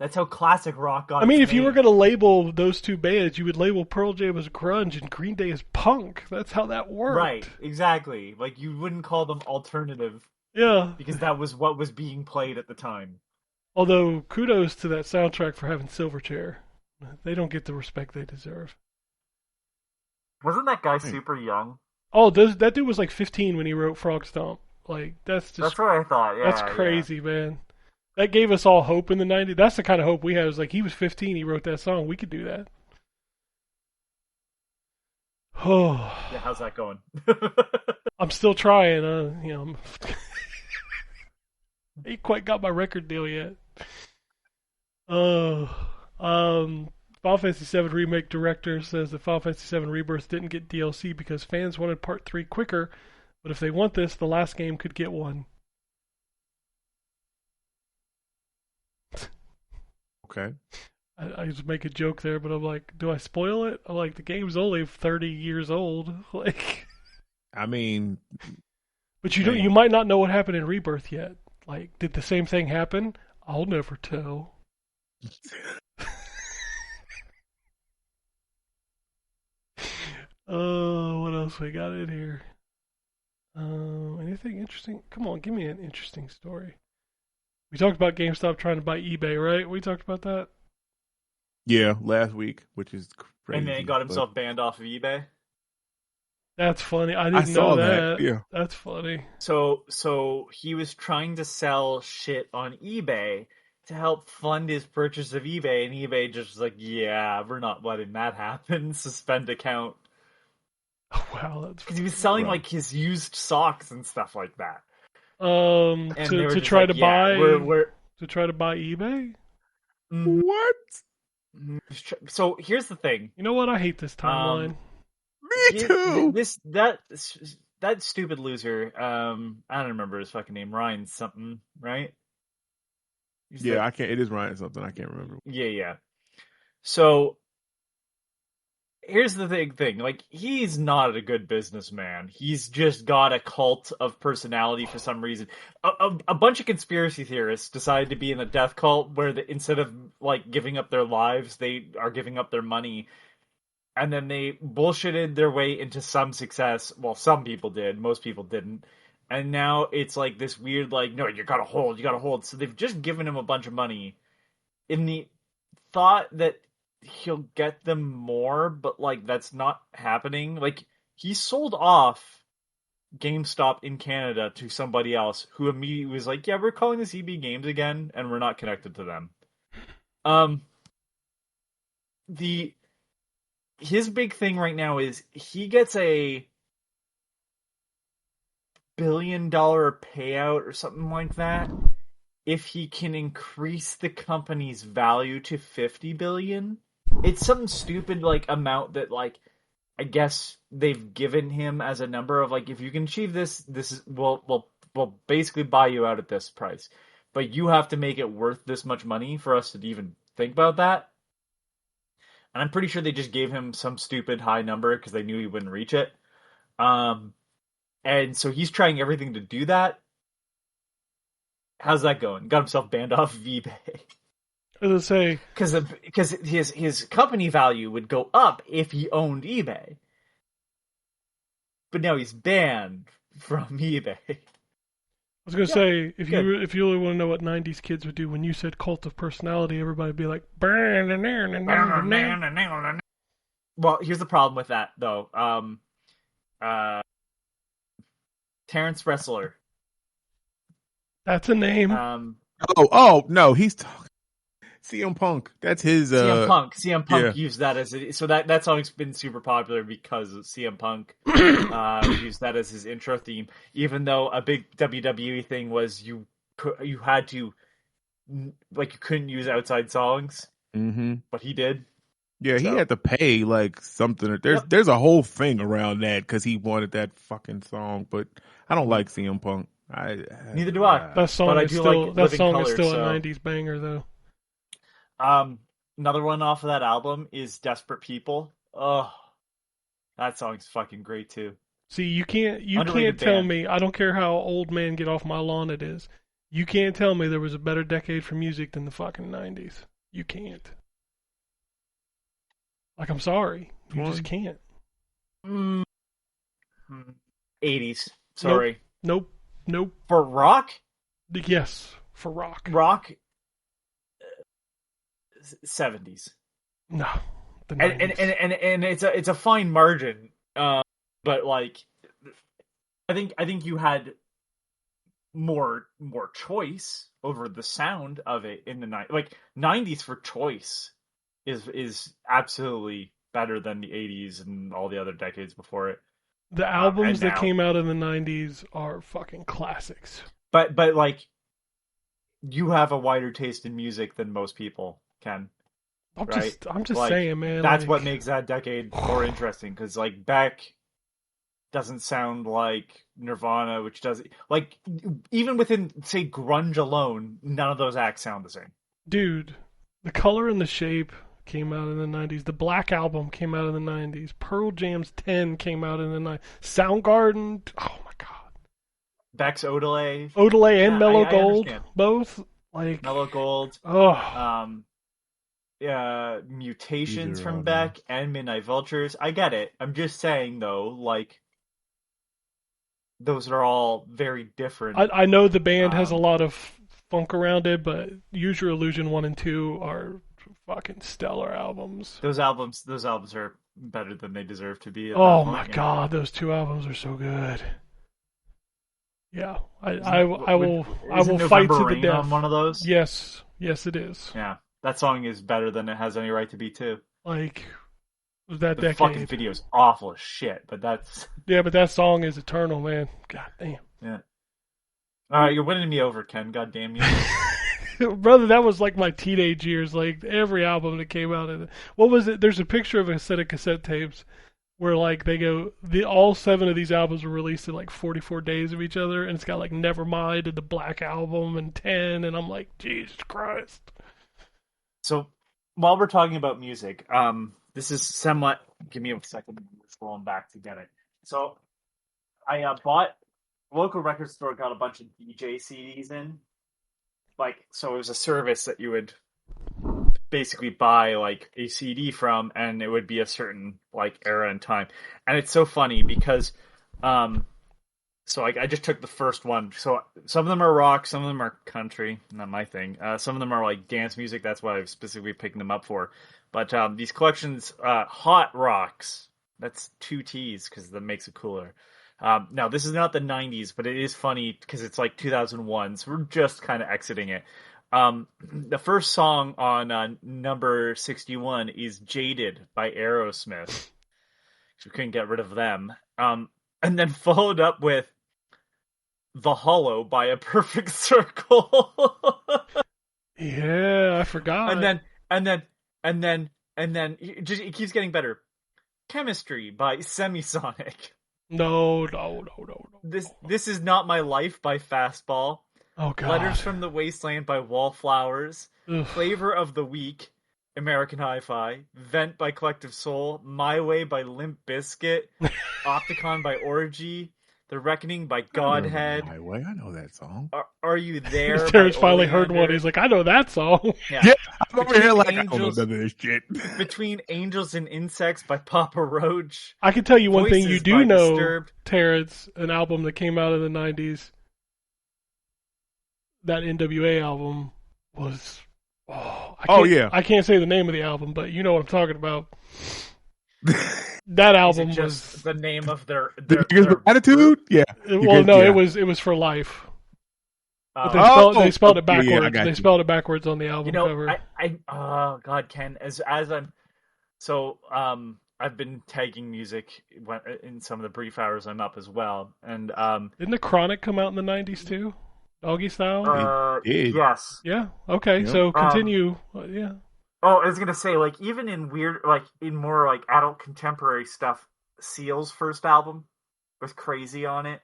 That's how classic rock got. I mean, if you were going to label those two bands, you would label Pearl Jam as grunge and Green Day as punk. That's how that worked. Right, exactly. Like, you wouldn't call them alternative. Yeah. Because that was what was being played at the time. Although, kudos to that soundtrack for having Silverchair. They don't get the respect they deserve. Wasn't that guy super young? Oh, that dude was like 15 when he wrote Frog Stomp. Like, that's what I thought, yeah. That's crazy, man. That gave us all hope in the 90s. That's the kind of hope we had. It was like, he was 15, he wrote that song. We could do that. Oh. Yeah, how's that going? I'm still trying. I ain't quite got my record deal yet. Final Fantasy VII Remake director says that Final Fantasy VII Rebirth didn't get DLC because fans wanted Part 3 quicker, but if they want this, the last game could get one. Okay. I just make a joke there, but I'm like, do I spoil it? I'm like, the game's only 30 years old. Like, I mean, but you might not know what happened in Rebirth yet. Like, did the same thing happen? I'll never tell. Oh, what else we got in here? Anything interesting? Come on, give me an interesting story. We talked about GameStop trying to buy eBay, right? We talked about that? Yeah, last week, which is crazy. And then he got himself banned off of eBay? That's funny. I didn't know that. Yeah. That's funny. So he was trying to sell shit on eBay to help fund his purchase of eBay, and eBay just was like, yeah, we're not letting that happen. Suspend account. Oh, wow, that's because he was selling like his used socks and stuff like that. To try to buy to try to buy eBay. What? So here's the thing. You know what? I hate this timeline. Me too. That stupid loser. I don't remember his fucking name. Ryan something, right? I can't. It is Ryan something. I can't remember. Yeah. So here's the thing. Like, he's not a good businessman. He's just got a cult of personality for some reason. A bunch of conspiracy theorists decided to be in a death cult where instead of like giving up their lives, they are giving up their money. And then they bullshitted their way into some success. Well, some people did. Most people didn't. And now it's like this weird, like, no, you gotta hold. So they've just given him a bunch of money in the thought that he'll get them more, but like that's not happening. Like, he sold off GameStop in Canada to somebody else who immediately was like, yeah, we're calling this EB Games again and we're not connected to them. Um, his big thing right now is he gets a $1 billion payout or something like that if he can increase the company's value to 50 billion. It's some stupid like amount that like I guess they've given him as a number of like if you can achieve this, this is we'll basically buy you out at this price. But you have to make it worth this much money for us to even think about that. And I'm pretty sure they just gave him some stupid high number because they knew he wouldn't reach it. And so he's trying everything to do that. How's that going? Got himself banned off of eBay. As I say, because his company value would go up if he owned eBay, but now he's banned from eBay. I was gonna say if you really want to know what '90s kids would do when you said cult of personality, everybody would be like, "Burn." Well, here's the problem with that though. Terrence Wrestler. That's a name. Oh no, he's talking CM Punk. That's his. CM Punk used that as so that song's been super popular because of CM Punk used that as his intro theme. Even though a big WWE thing was you had to like you couldn't use outside songs, but he did. Yeah, he had to pay like something. There's a whole thing around that because he wanted that fucking song. But I don't like CM Punk. Neither do I. That song but is still like that song Color, is still so. a '90s banger though. Another one off of that album is "Desperate People." Oh, that song's fucking great too. See, you can't Underrated tell band. me. I don't care how old man get off my lawn it is. You can't tell me there was a better decade for music than the fucking '90s. You can't. Like, I'm sorry, you just can't. 80s. Sorry. Nope. For rock? Yes, for rock. Rock. 70s. No, the 90s. And it's a fine margin. But like, I think you had more choice over the sound of it in the 90s. Like 90s for choice is absolutely better than the 80s and all the other decades before it. The albums that came out in the 90s are fucking classics. But like, you have a wider taste in music than most people can. I'm just like, saying, man. That's what makes that decade more interesting. Because like Beck doesn't sound like Nirvana, which does like even within say grunge alone, none of those acts sound the same. Dude, The Color and the Shape came out in the 90s. The Black Album came out in the 90s. Pearl Jam's 10 came out in the 90s. Soundgarden, oh my god. Beck's Odelay. And Mellow Gold, both. Like Mellow Gold. Oh. Mutations from Beck and Midnight Vultures. I get it. I'm just saying though, like those are all very different. I know the band has a lot of funk around it, but Use Your Illusion 1 and 2 are fucking stellar albums. Those albums are better than they deserve to be. Oh my god, those two albums are so good. Yeah, I will fight to the death on one of those. Yes, it is. Yeah, that song is better than it has any right to be too. Like that the decade. Fucking video's awful as shit, but that's but that song is eternal, man. God damn. Yeah. All right, you're winning me over, Ken. God damn you. Brother, that was like my teenage years. Like every album that came out. What was it? There's a picture of a set of cassette tapes where like they go. All 7 of these albums were released in like 44 days of each other, and it's got like Nevermind and the Black Album and 10, and I'm like, Jesus Christ. So while we're talking about music, this is somewhat. Give me a second. I'm scrolling back to get it. So I bought. Local record store got a bunch of DJ CDs in. Like, so it was a service that you would basically buy like a CD from, and it would be a certain like era and time. And it's so funny because, so I just took the first one. So some of them are rock, some of them are country, not my thing. Some of them are like dance music. That's what I was specifically picking them up for. But these collections, Hot Rocks. That's 2 T's because that makes it cooler. Now, this is not the 90s, but it is funny because it's like 2001, so we're just kind of exiting it. The first song on number 61 is "Jaded" by Aerosmith. We couldn't get rid of them. And then followed up with "The Hollow" by A Perfect Circle. Yeah, I forgot. And then it keeps getting better. "Chemistry" by Semisonic. No. This Is Not My Life by Fastball. Oh God. "Letters from the Wasteland" by Wallflowers. Ugh. "Flavor of the Week," American Hi-Fi. "Vent" by Collective Soul. "My Way" by Limp Bizkit. "Opticon" by Orgy. "The Reckoning" by Godhead. My Way, I know that song. Are You There? Terrence by finally heard Oleander. one. He's like, I know that song. Yeah, I'm over here like Angels- I don't know none of this shit. "Between Angels and Insects" by Papa Roach. I can tell you one thing you "Voices" do by know, Disturbed. Terrence, an album that came out in the 90s. That NWA album was. I can't say the name of the album, but you know what I'm talking about. That album Is it just was the name of their Attitude? Yeah. well, no, it was for life. But they spelled it backwards. Yeah, I got they you. spelled it backwards on the album cover. Oh God, Ken, as I'm so I've been tagging music in some of the brief hours I'm up as well, and Didn't the Chronic come out in the 90s too? Doggy Style? did. yes. Yeah. Okay. Yep. So continue. Yeah. Oh, I was gonna say, like, even in weird, like, in more like adult contemporary stuff, Seal's first album with "Crazy" on it.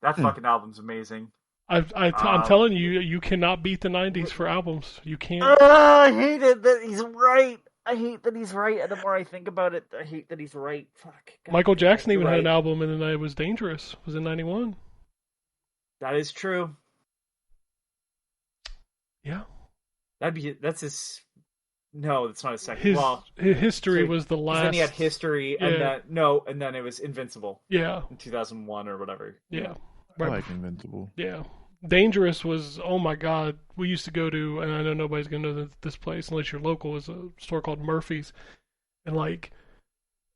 That fucking album's amazing. I'm telling you, you cannot beat the 90s for albums. You can't. I hate it that he's right. I hate that he's right, and the more I think about it, I hate that he's right. Fuck. God, Michael Jackson you're even had an right. album, and then it was Dangerous. It was in 91. That is true. Yeah. That's his. No, that's not his second. His well, History so- was the 'cause last. then he had History, and Yeah. and then it was Invincible Yeah. in 2001 or whatever. Yeah. I Right. like Invincible. Yeah. Dangerous was, oh my God. We used to go to, and I know nobody's going to know this place unless you're local, is a store called Murphy's. And like,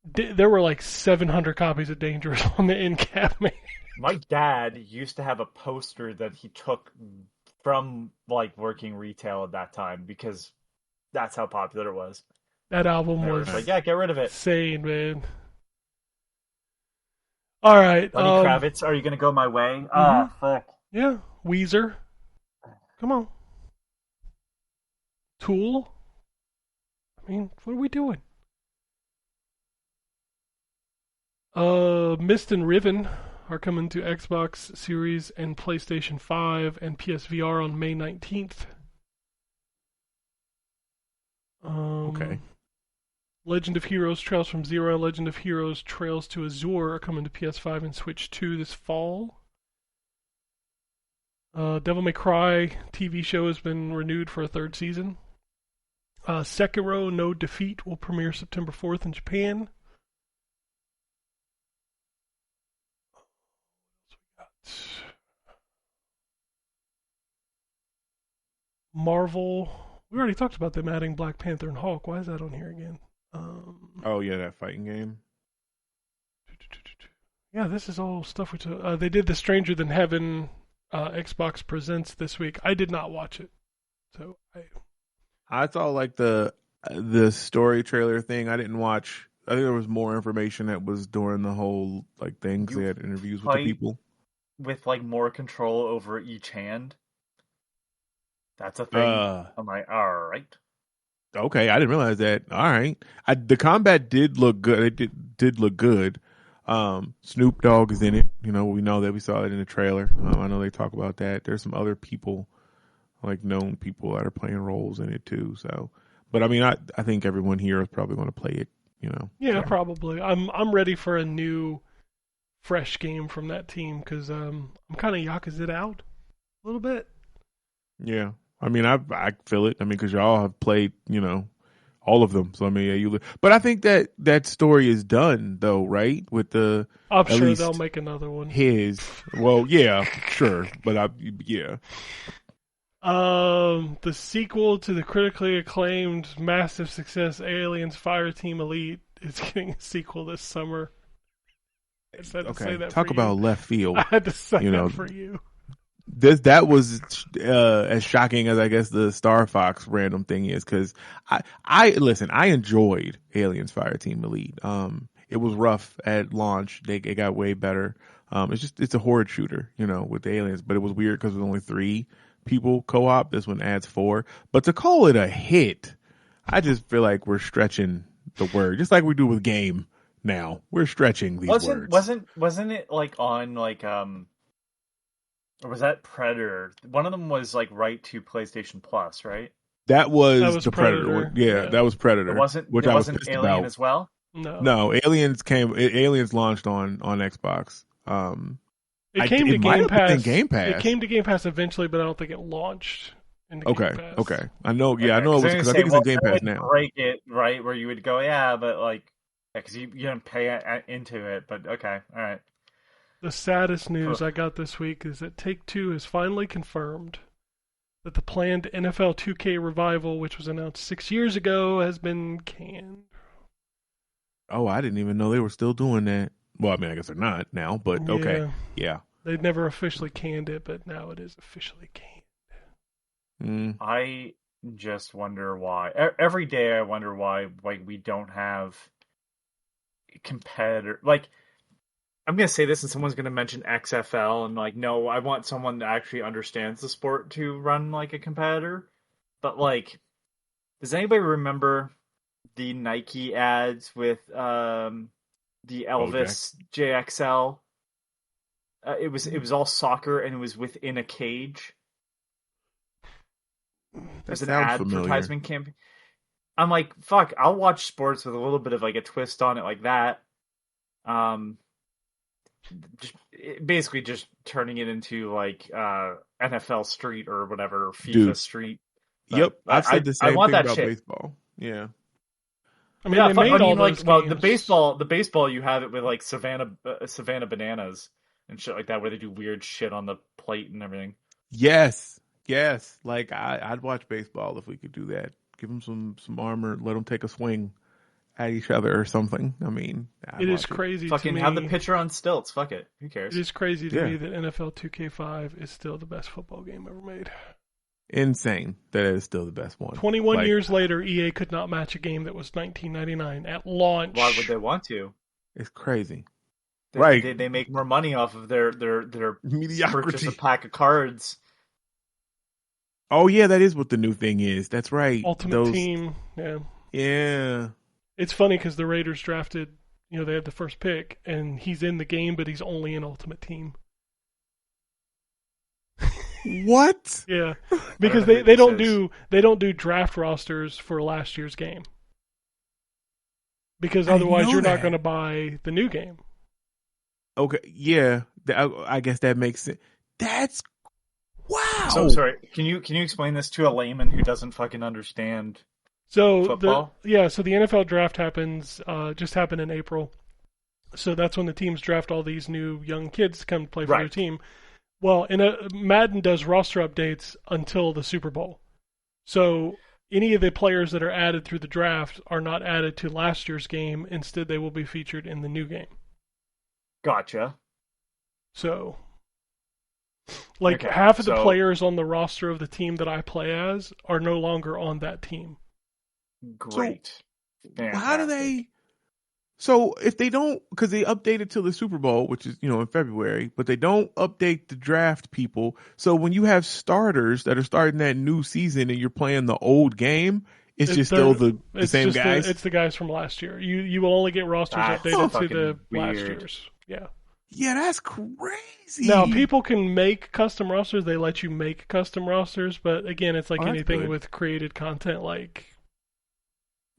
there were like 700 copies of Dangerous on the end cap, man. My dad used to have a poster that he took from like working retail at that time because that's how popular it was. That album They were was just like, yeah, get rid of it. insane, man. All right. Lenny Kravitz, Are You Gonna Go My Way? Fuck. Yeah. Weezer. Come on. Tool. I mean, what are we doing? Mist and Riven are coming to Xbox Series and PlayStation 5 and PSVR on May 19th. Okay. Legend of Heroes Trails from Zero, Legend of Heroes Trails to Azure are coming to PS5 and Switch 2 this fall. Devil May Cry TV show has been renewed for a third season. Sekiro No Defeat will premiere September 4th in Japan. Marvel. We already talked about them adding Black Panther and Hulk. Why is that on here again? Oh yeah, that fighting game. Yeah, this is all stuff we took. They did the Stranger Than Heaven Xbox Presents this week. I did not watch it, so I saw like the story trailer thing. I didn't watch. I think there was more information that was during the whole like thing because they had interviews with the people with like more control over each hand. That's a thing. I'm like, all right. Okay, I didn't realize that. All right, the combat did look good. It did look good. Snoop Dogg is in it. You know, we know that we saw it in the trailer. I know they talk about that. There's some other people, like known people, that are playing roles in it too. So, but I mean, I think everyone here is probably going to play it. You know. Yeah, probably. I'm ready for a new, fresh game from that team because I'm kind of Yakuza out a little bit. Yeah. I mean, I feel it. I mean, because y'all have played, you know, all of them. So I mean, yeah, but I think that story is done though, right? With the I'm sure they'll make another one. Well, yeah, sure, but yeah. The sequel to the critically acclaimed massive success Aliens Fireteam Elite is getting a sequel this summer. I just had to say that Talk for about you. left field. I had to say you know, that for you. that was as shocking as I guess the Star Fox random thing is, because I listen, I enjoyed Aliens Fireteam Elite. It was rough at launch. It got way better. It's a horde shooter, with the aliens, but it was weird because it was only 3 people co-op. This one adds 4, but to call it a hit, I just feel like we're stretching the word, just like we do with game. Now we're stretching these words. Wasn't it like on like or was that Predator? One of them was like right to PlayStation Plus, right? That was the Predator. Yeah, that was Predator. It wasn't Alien about. as well? No, Aliens launched on Xbox. It came to Game Pass. Game Pass. It came to Game Pass eventually, but I don't think it launched in the Game Pass. Okay. I know. Yeah, I know it was because I think it's in Game Pass now. Break it right where you would go, yeah, but like, because you don't pay into it. But okay, all right. The saddest news I got this week is that Take-Two has finally confirmed that the planned NFL 2K revival, which was announced 6 years ago, has been canned. Oh, I didn't even know they were still doing that. Well, I mean, I guess they're not now, but yeah. Okay. Yeah. They'd never officially canned it, but now it is officially canned. I just wonder why. Every day I wonder why we don't have competitor. Like, I'm going to say this and someone's going to mention XFL and like, no, I want someone that actually understands the sport to run like a competitor. But like, does anybody remember the Nike ads with the Elvis JXL? It was all soccer and it was within a cage. There's an advertisement campaign. I'm like, fuck, I'll watch sports with a little bit of like a twist on it like that. Basically just turning it into like NFL Street or whatever, or FIFA Street. But yep, I've said the same thing about baseball. Yeah. I mean, the baseball you have it with like Savannah Bananas and shit like that, where they do weird shit on the plate and everything. Yes. Like I'd watch baseball if we could do that. Give them some armor, let them take a swing at each other or something. I mean, it is crazy. Fucking have the pitcher on stilts. Fuck it. Who cares? It is crazy to me that NFL 2K5 is still the best football game ever made. Insane that it is still the best one. 21 years later, EA could not match a game that was $19.99 at launch. Why would they want to? It's crazy. They make more money off of their mediocrity. Purchase a pack of cards. Oh yeah, that is what the new thing is. That's right. Ultimate Team. Yeah. Yeah. It's funny because the Raiders drafted, they had the first pick, and he's in the game, but he's only in Ultimate Team. What? Yeah, because they don't do draft rosters for last year's game. Because otherwise you're not going to buy the new game. Okay, yeah, I guess that makes sense. That's wow. So sorry, can you explain this to a layman who doesn't fucking understand? So football? the NFL draft just happened in April. So that's when the teams draft all these new young kids to come play for their team. Well, Madden does roster updates until the Super Bowl. So any of the players that are added through the draft are not added to last year's game. Instead, they will be featured in the new game. Gotcha. So, half of the players on the roster of the team that I play as are no longer on that team. Great. So, how do they... So if they don't, because they updated till the Super Bowl, which is, in February, but they don't update the draft people. So when you have starters that are starting that new season and you're playing the old game, it's just still the same guys? It's the guys from last year. You will only get rosters updated to the last year's. Yeah. Yeah, that's crazy. Now, people can make custom rosters. They let you make custom rosters. But again, it's like anything with created content,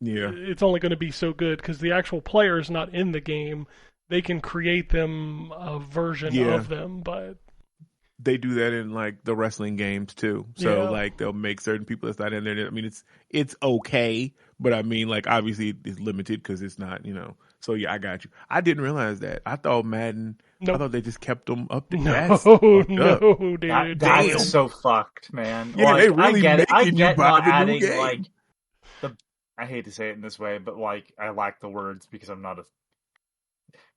yeah, it's only going to be so good because the actual player is not in the game. They can create them a version of them, but they do that in the wrestling games too. So they'll make certain people that's not in there. I mean, it's okay, but I mean, obviously it's limited because it's not, So yeah, I got you. I didn't realize that. I thought Madden. Nope. I thought they just kept them up. No, dude. That is so fucked, man. Yeah, they really I get not adding I hate to say it in this way, but I lack the words because I'm not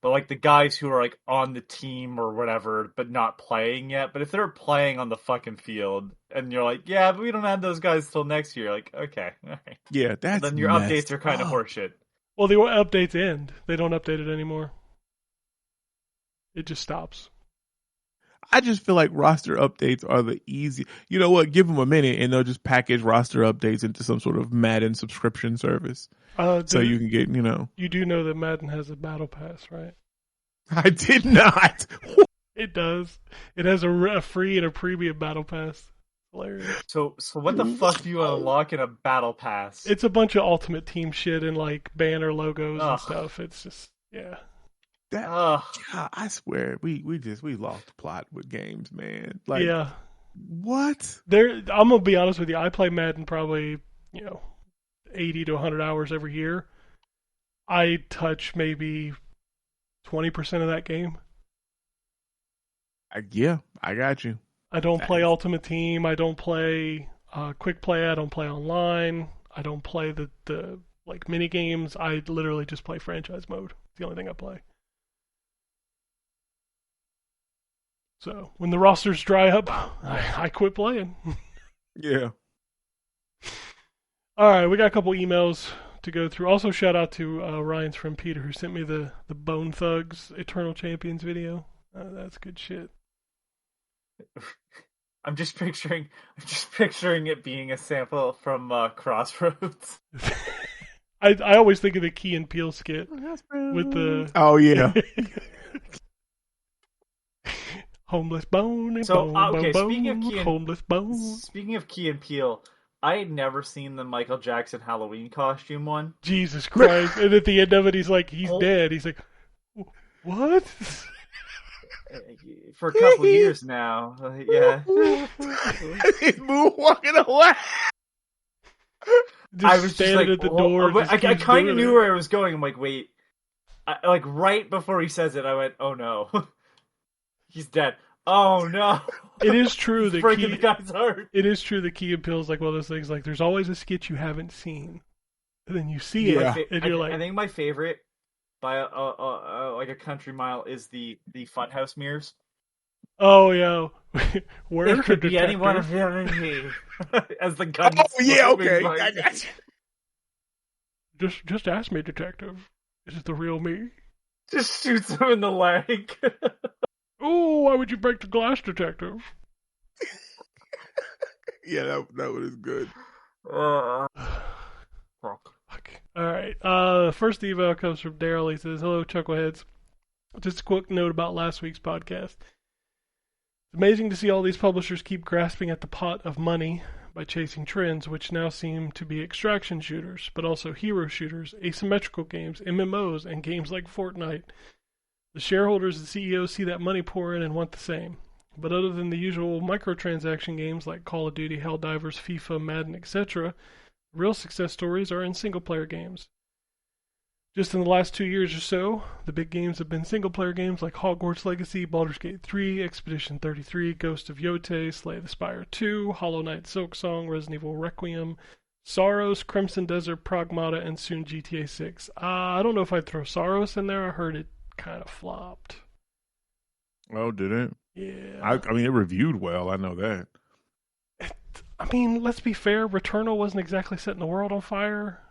but like the guys who are like on the team or whatever, but not playing yet. But if they're playing on the fucking field, and you're like, yeah, but we don't have those guys till next year, like, okay, all right. Yeah, Well, that's then your updates messed are kind of up. horseshit. Well, the updates end. They don't update it anymore. It just stops. I just feel like roster updates are the easy. You know what? Give them a minute, and they'll just package roster updates into some sort of Madden subscription service, so you can get. You do know that Madden has a battle pass, right? I did not. It does. It has a free and a premium battle pass. Hilarious. So what the fuck do you unlock in a battle pass? It's a bunch of Ultimate Team shit and like banner logos and Ugh. stuff. It's just God, I swear we lost the plot with games, man. Like, yeah. what? I'm gonna be honest with you. I play Madden probably 80 to 100 hours every year. I touch maybe 20% of that game. I got you. I don't play Ultimate Team. I don't play Quick Play. I don't play online. I don't play the like mini games. I literally just play franchise mode. It's the only thing I play. So when the rosters dry up, I quit playing. Yeah. All right, we got a couple emails to go through. Also, shout out to Ryan's friend Peter who sent me the Bone Thugs Eternal Champions video. That's good shit. I'm just picturing it being a sample from Crossroads. I always think of the Key and Peele skit with the yeah. homeless bone and So bone, okay, bone, speaking of Key and homeless bone. Speaking of Key and Peele, I had never seen the Michael Jackson Halloween costume one. Jesus Christ! And at the end of it, he's like, he's dead. He's like, what? For a couple years now, yeah. He's moonwalking away. Just I was standing just like, at the door. I kind of knew where I was going. I'm like, wait. Like right before he says it, I went, oh no, he's dead. Oh no! It is true that breaking the guy's heart. It is true that Key and Peele's like one of those things. Like, there's always a skit you haven't seen, and then you see it, and you're like, I think my favorite by like a country mile is the Funhouse mirrors. oh yeah, where It could be any one of them as the gun. Oh yeah, okay. I got you. Just ask me, detective. Is it the real me? Just shoots him in the leg. Oh, why would you break the glass, detective? Yeah, that one is good. Fuck. All right. First email comes from Daryl. He says, "Hello, Chuckleheads. Just a quick note about last week's podcast. It's amazing to see all these publishers keep grasping at the pot of money by chasing trends, which now seem to be extraction shooters, but also hero shooters, asymmetrical games, MMOs, and games like Fortnite. The shareholders and CEOs see that money pour in and want the same. But other than the usual microtransaction games like Call of Duty, Helldivers, FIFA, Madden, etc., real success stories are in single-player games. Just in the last 2 years or so, the big games have been single-player games like Hogwarts Legacy, Baldur's Gate 3, Expedition 33, Ghost of Yotei, Slay the Spire 2, Hollow Knight Silksong, Resident Evil Requiem, Soros, Crimson Desert, Pragmata, and soon GTA 6. I don't know if I'd throw Soros in there. I heard it kind of flopped. Oh, did it? Yeah. I mean, it reviewed well. I know that. I mean, let's be fair. Returnal wasn't exactly setting the world on fire.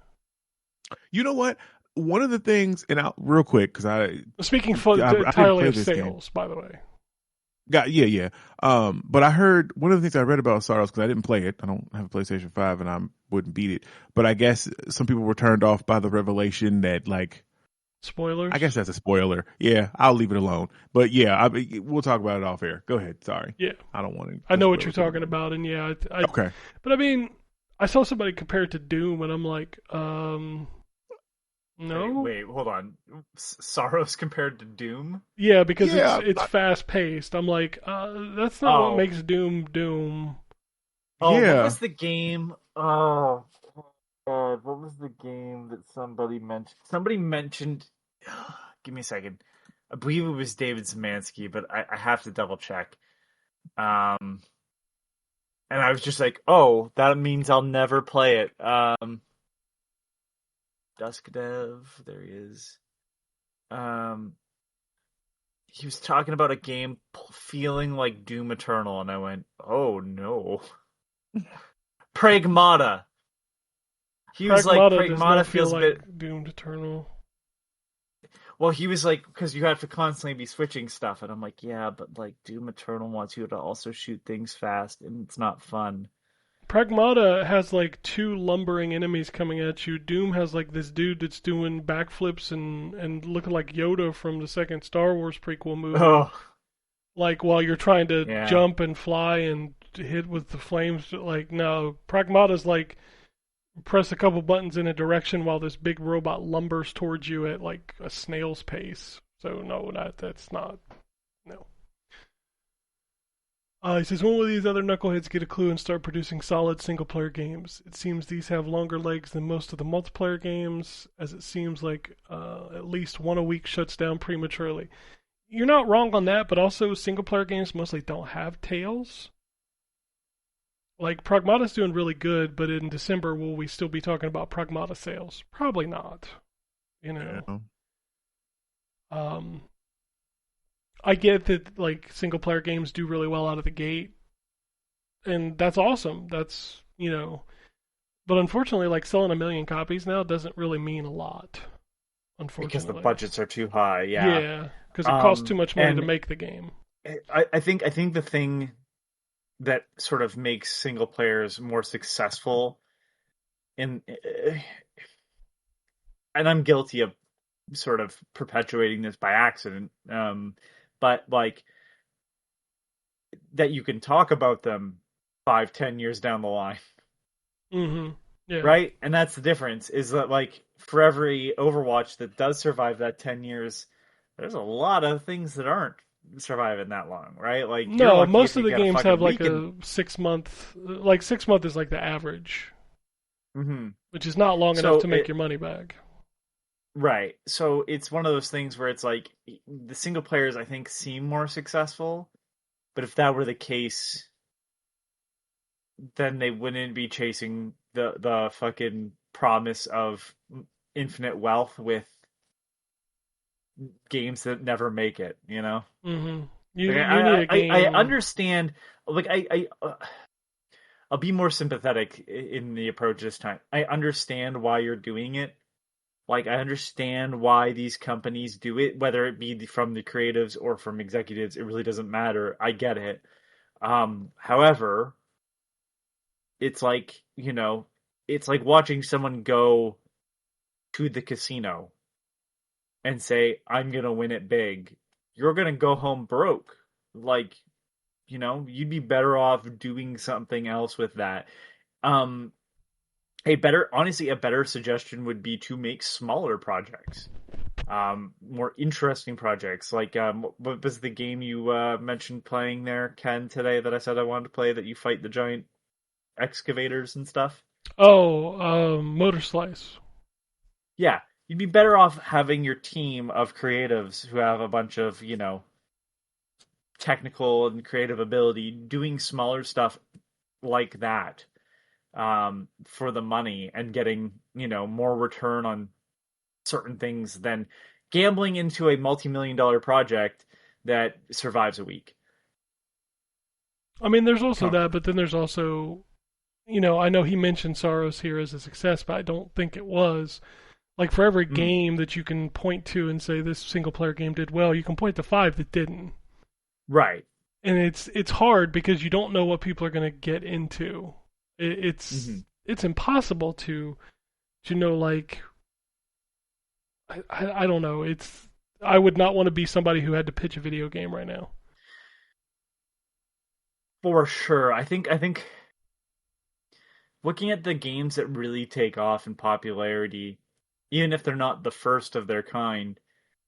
You know what? One of the things, and real quick, because Speaking entirely of sales, by the way. Yeah. But I heard one of the things I read about Soros, because I didn't play it. I don't have a PlayStation 5, and I wouldn't beat it. But I guess some people were turned off by the revelation that, like, spoilers. I guess that's a spoiler. Yeah, I'll leave it alone. But yeah, we'll talk about it off air. Go ahead. Sorry. Yeah, I don't want to. I know what you're talking about, and yeah, okay. But I mean, I saw somebody compare it to Doom, and I'm like, no. Wait, hold on. Soros compared to Doom? Yeah, because it's fast paced. I'm like, that's not what makes Doom Doom. Oh, yeah. What was the game? Oh, God, what was the game that somebody mentioned? Somebody mentioned. Give me a second. I believe it was David Szymanski, but I have to double check. And I was just like, oh, that means I'll never play it. Dusk Dev, there he is. he was talking about a game feeling like Doom Eternal, and I went, "Oh no, Pragmata." He was like, Pragmata does "Pragmata not feel feels a like bit." Doomed Eternal. Well, he was like, because you have to constantly be switching stuff, and I'm like, yeah, but like Doom Eternal wants you to also shoot things fast, and it's not fun. Pragmata has like two lumbering enemies coming at you. Doom has like this dude that's doing backflips and looking like Yoda from the second Star Wars prequel movie. Oh, Like while you're trying to yeah. jump and fly and hit with the flames. Like no, Pragmata's like press a couple buttons in a direction while this big robot lumbers towards you at like a snail's pace. So no, that's not. No. He says, when will these other knuckleheads get a clue and start producing solid single-player games? It seems these have longer legs than most of the multiplayer games, as it seems like at least one a week shuts down prematurely. You're not wrong on that, but also single-player games mostly don't have tails. Like, Pragmata's doing really good, but in December, will we still be talking about Pragmata sales? Probably not. You know? Yeah. I get that like single player games do really well out of the gate, and that's awesome. That's but unfortunately, like selling 1 million copies now doesn't really mean a lot. Unfortunately, Because the budgets are too high. Yeah, yeah, because it costs too much money to and make the game. I think the thing that sort of makes single players more successful, and I'm guilty of sort of perpetuating this by accident, but like that you can talk about them 5-10 years down the line. Mm-hmm. Yeah. Right? And that's the difference, is that like for every Overwatch that does survive that 10 years, there's a lot of things that aren't surviving that long, right? Like no, most of the get a games fucking have like week a 6 month. Like 6 month is like the average, Mm-hmm. which is not long So enough to make your money back. Right. So it's one of those things where it's like the single players, I think, seem more successful, but if that were the case, then they wouldn't be chasing the fucking promise of infinite wealth with games that never make it, you know? Mm-hmm. You Like, need a game. I understand, like I'll be more sympathetic in the approach this time. I understand why you're doing it. Like, I understand why these companies do it, whether it be from the creatives or from executives. It really doesn't matter. I get it. However, it's like, it's like watching someone go to the casino and say, I'm going to win it big. You're going to go home broke. Like, you'd be better off doing something else with that. A better suggestion would be to make smaller projects, more interesting projects. Like, what was the game you mentioned playing there, Ken, today that I said I wanted to play, that you fight the giant excavators and stuff? Oh, Motor Slice. Yeah, you'd be better off having your team of creatives who have a bunch of, technical and creative ability doing smaller stuff like that, for the money and getting, more return on certain things than gambling into a multi-million-dollar project that survives a week. I mean, there's also that, but then there's also, I know he mentioned Soros here as a success, but I don't think it was. Like, for every game that you can point to and say this single-player game did well, you can point to 5 that didn't. Right. And it's hard because you don't know what people are going to get into. It's impossible to know, like, I don't know. I would not want to be somebody who had to pitch a video game right now. For sure. I think looking at the games that really take off in popularity, even if they're not the first of their kind,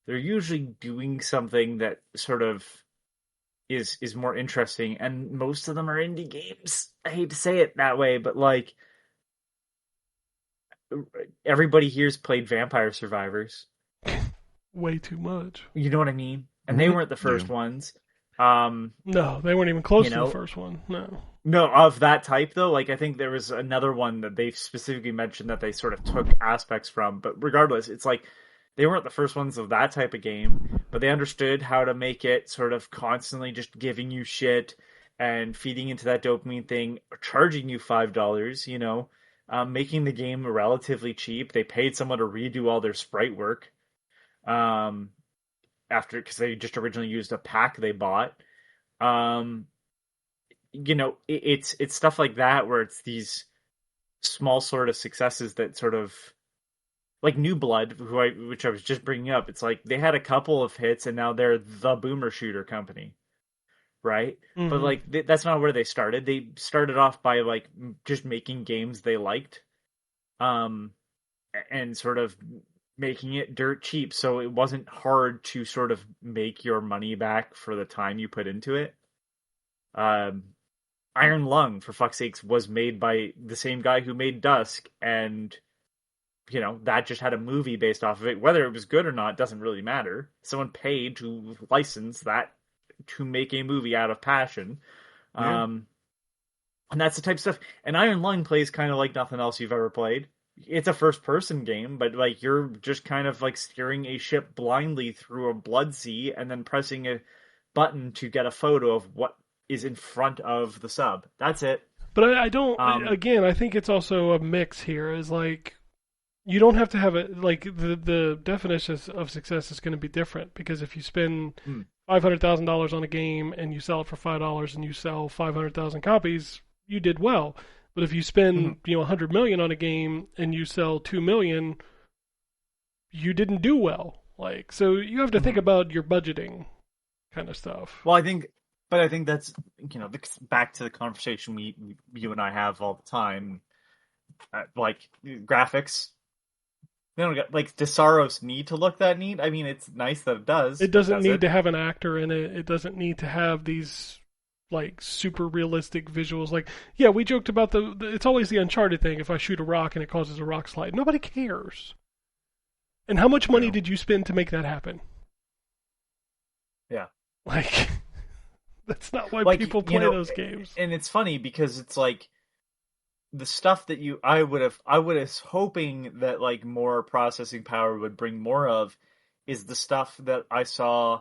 they're usually doing something that sort of is more interesting, and most of them are indie games. I hate to say it that way, but like, everybody here's played Vampire Survivors. Way too much. You know what I mean? And they weren't the first ones. No, they weren't even close to the first one. No, of that type though. Like, I think there was another one that they specifically mentioned that they sort of took aspects from. But regardless, it's like They weren't the first ones of that type of game, but they understood how to make it sort of constantly just giving you shit and feeding into that dopamine thing, charging you $5, making the game relatively cheap. They paid someone to redo all their sprite work, um, because they just originally used a pack they bought. Um, it's stuff like that where it's these small sort of successes that sort of like New Blood, which I was just bringing up. It's like they had a couple of hits and now they're the boomer shooter company, right? Mm-hmm. But like that's not where they started. They started off by like just making games they liked, and sort of making it dirt cheap, so it wasn't hard to sort of make your money back for the time you put into it. Iron Lung, for fuck's sakes, was made by the same guy who made Dusk, and that just had a movie based off of it. Whether it was good or not doesn't really matter. Someone paid to license that to make a movie out of passion. Yeah. And that's the type of stuff. And Iron Lung plays kind of like nothing else you've ever played. It's a first-person game, but like you're just kind of like steering a ship blindly through a blood sea and then pressing a button to get a photo of what is in front of the sub. That's it. But I don't. Again, I think it's also a mix here. Is like you don't have to have it. Like the definition of success is going to be different because if you spend $500,000 on a game and you sell it for $5 and you sell 500,000 copies, you did well. But if you spend $100 million on a game and you sell 2 million, you didn't do well. Like so, you have to think about your budgeting kind of stuff. Well, I think that's back to the conversation you and I have all the time. Like graphics, they don't get like. Does Saros need to look that neat? I mean, it's nice that it does. It doesn't need to have an actor in it. It doesn't need to have these like super realistic visuals. Like, yeah, we joked about the it's always the Uncharted thing. If I shoot a rock and it causes a rock slide, nobody cares. And how much money did you spend to make that happen? Yeah, like that's not why people play those games. And it's funny because it's like the stuff that I was hoping that like more processing power would bring more of is the stuff that I saw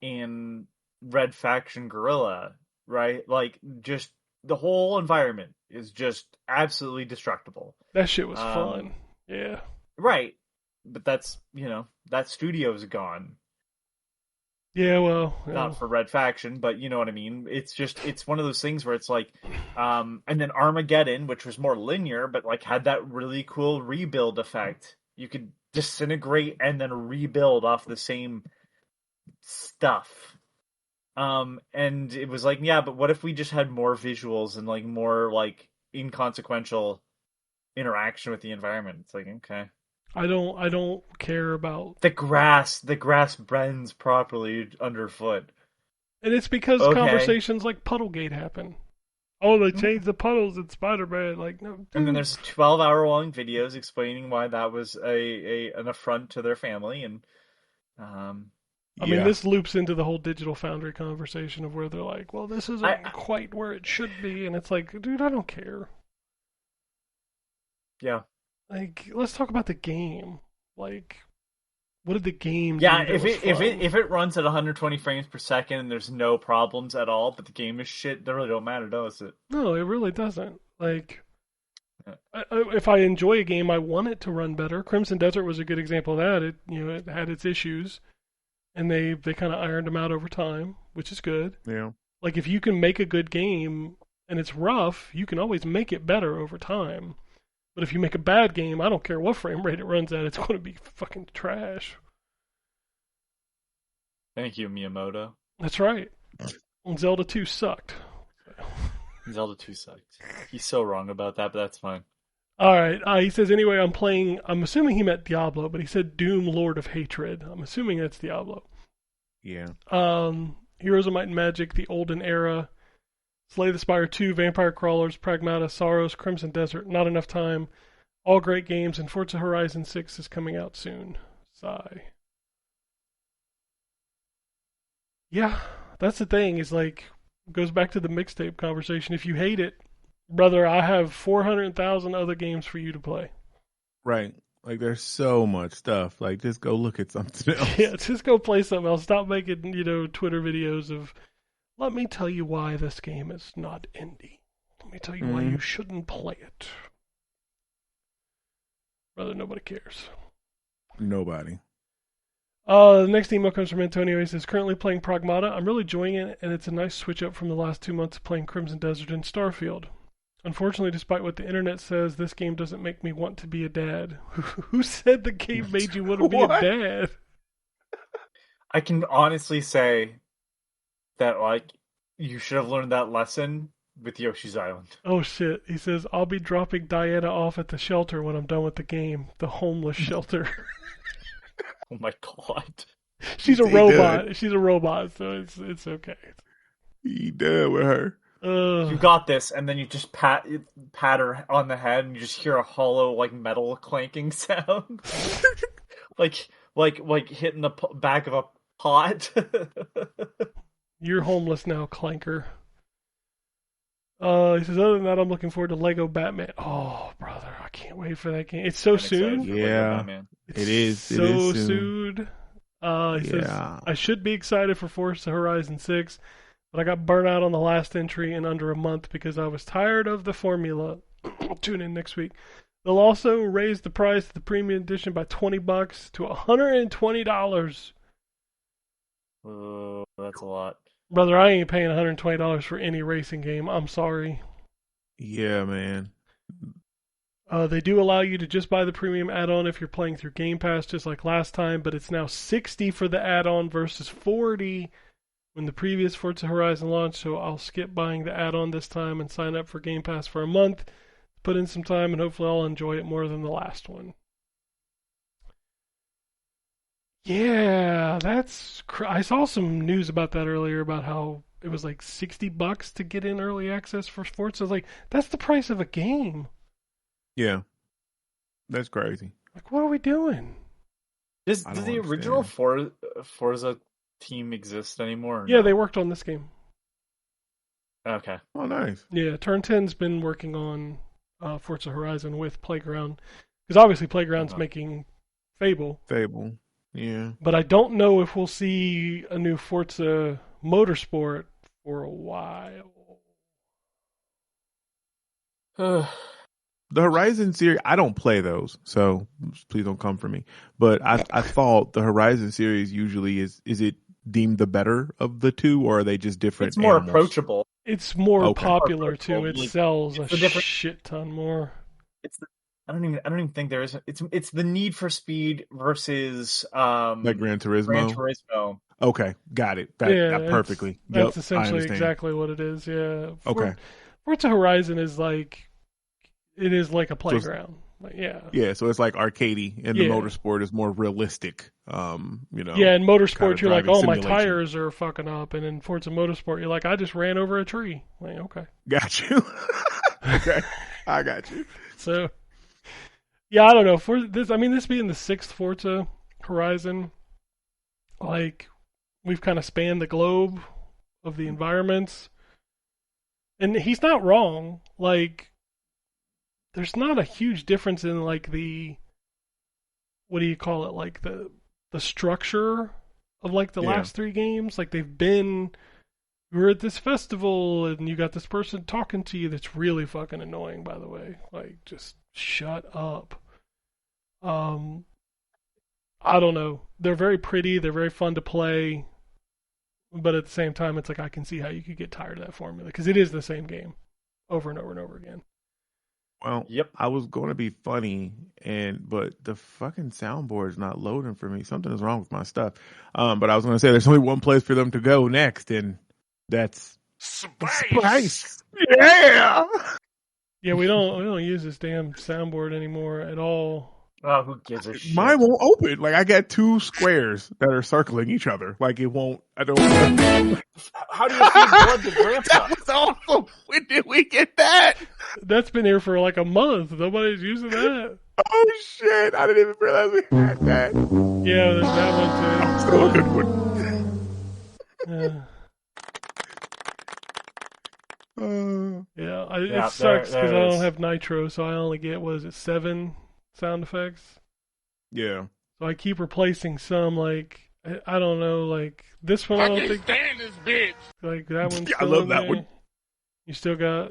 in Red Faction Guerrilla, right? Like just the whole environment is just absolutely destructible. That shit was fun. Yeah. Right. But that's, that studio's gone. Yeah, well, not for Red Faction, but you know what I mean. It's one of those things where it's like, and then Armageddon, which was more linear, but like had that really cool rebuild effect. You could disintegrate and then rebuild off the same stuff. And it was like, yeah, but what if we just had more visuals and like more like inconsequential interaction with the environment? It's like, okay. I don't care about the grass bends properly underfoot. And it's because conversations like Puddlegate happen. Oh, they changed the puddles in Spider-Man. Like, no. Dude. And then there's 12-hour-long videos explaining why that was an affront to their family. And I mean, this loops into the whole Digital Foundry conversation of where they're like, well, this isn't quite where it should be. And it's like, dude, I don't care. Yeah. Like, let's talk about the game. Like, what did the game do? Yeah, if it runs at 120 frames per second and there's no problems at all, but the game is shit, that really don't matter, does it? No, it really doesn't. Like, if I enjoy a game, I want it to run better. Crimson Desert was a good example of that. It had its issues, and they kind of ironed them out over time, which is good. Yeah. Like, if you can make a good game and it's rough, you can always make it better over time. But if you make a bad game, I don't care what frame rate it runs at, it's going to be fucking trash. Thank you, Miyamoto. That's right. And Zelda 2 sucked. Zelda 2 sucked. He's so wrong about that, but that's fine. Alright, he says, anyway, I'm assuming he meant Diablo, but he said Doom Lord of Hatred. I'm assuming that's Diablo. Yeah. Heroes of Might and Magic, the Olden Era, Slay the Spire 2, Vampire Crawlers, Pragmata, Sorrows, Crimson Desert, Not Enough Time, all great games, and Forza Horizon 6 is coming out soon. Sigh. Yeah, that's the thing, is like, goes back to the mixtape conversation. If you hate it, brother, I have 400,000 other games for you to play. Right. Like, there's so much stuff. Like, just go look at something else. Yeah, just go play something else. Stop making, Twitter videos of, let me tell you why this game is not indie. Let me tell you why you shouldn't play it. Brother, nobody cares. Nobody. The next email comes from Antonio. He says, currently playing Pragmata. I'm really enjoying it, and it's a nice switch up from the last 2 months of playing Crimson Desert and Starfield. Unfortunately, despite what the internet says, this game doesn't make me want to be a dad. Who said the game made you want to be a dad? I can honestly say that, like, you should have learned that lesson with Yoshi's Island. Oh shit. He says, I'll be dropping Diana off at the shelter when I'm done with the game. The homeless shelter. Oh my god. She's a robot. Done. She's a robot, so it's okay. He done with her. You got this, and then you just pat her on the head, and you just hear a hollow, like, metal clanking sound, like hitting the back of a pot. You're homeless now, Clanker. He says, other than that, I'm looking forward to Lego Batman. Oh, brother, I can't wait for that game. It's so soon. Yeah, it is. So soon. He says, I should be excited for Forza Horizon 6. But I got burnt out on the last entry in under a month because I was tired of the formula. Tune in next week. They'll also raise the price of the premium edition by $20 to $120. Oh, that's a lot. Brother, I ain't paying $120 for any racing game. I'm sorry. Yeah, man. They do allow you to just buy the premium add-on if you're playing through Game Pass, just like last time, but it's now $60 for the add-on versus $40 when the previous Forza Horizon launched, so I'll skip buying the add-on this time and sign up for Game Pass for a month, put in some time, and hopefully I'll enjoy it more than the last one. Yeah, I saw some news about that earlier, about how it was like $60 to get in early access for Forza. I was like, that's the price of a game. Yeah. That's crazy. Like, what are we doing? Does the original Forza team exist anymore? Yeah, they worked on this game. Okay. Oh, nice. Yeah, Turn 10's been working on Forza Horizon with Playground, because obviously Playground's making Fable. Yeah. But I don't know if we'll see a new Forza Motorsport for a while. The Horizon series, I don't play those, so please don't come for me. But I thought the Horizon series usually is it deemed the better of the two, or are they just different? It's more animals? approachable. It's more popular too. It sells a shit ton more. I don't even think there is. It's the Need for Speed versus like Gran Turismo. Okay, got it. That perfectly. That's essentially exactly what it is. Yeah. Forza Horizon is like. It is like a playground. Yeah, so it's like arcadey, and the motorsport is more realistic. Yeah, in motorsport, you're like, oh, my tires are fucking up. And in Forza Motorsport, you're like, I just ran over a tree. Like, okay. Got you. Okay, I got you. So, yeah, I don't know. For this being the 6th Forza Horizon, like, we've kind of spanned the globe of the environments. And he's not wrong. Like, there's not a huge difference in like the, what do you call it, like the structure of like the last 3 games. Like we're at this festival and you got this person talking to you that's really fucking annoying, by the way. Like, just shut up. I don't know. They're very pretty, they're very fun to play, but at the same time it's like I can see how you could get tired of that formula, because it is the same game over and over and over again. Well, I was going to be funny, but the fucking soundboard's not loading for me. Something is wrong with my stuff. But I was going to say there's only one place for them to go next, and that's space. Yeah. Yeah, we don't use this damn soundboard anymore at all. Oh, who gives a shit? Mine won't open. Like, I got 2 squares that are circling each other. Like, it won't. I don't. How do you feed blood to Grandpa? That was awesome. When did we get that? That's been here for like a month. Nobody's using that. Oh shit! I didn't even realize we had that. Yeah, there's that one too. Still a good one. It sucks because I don't have Nitro, so I only get 7 sound effects. Yeah. So I keep replacing some, like, I don't know, like, this one I don't think... stand this bitch! Like, that one's I still love in that there. one. You still got...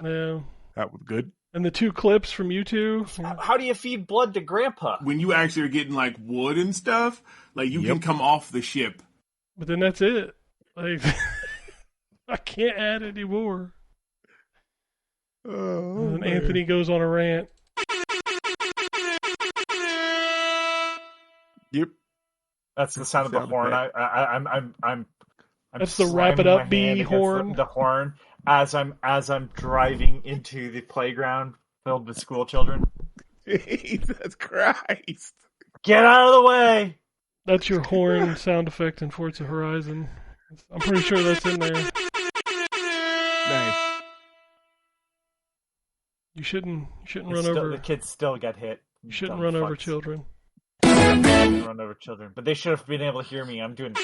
Yeah. That was good. And the 2 clips from you two. Yeah. How do you feed blood to Grandpa? When you actually are getting like wood and stuff, like you can come off the ship. But then that's it. Like, I can't add any more. Oh, And Anthony goes on a rant. Yep. That's the sound of the horn. I'm That's the wrap it slamming up my hand B against horn. The horn as I'm driving into the playground filled with school children. Jesus Christ. Get out of the way! That's your horn sound effect in Forza Horizon. I'm pretty sure that's in there. Nice. You shouldn't run over. The kids still get hit. You shouldn't Dumb run over fucks. children. Run over children, but they should have been able to hear me. I'm doing.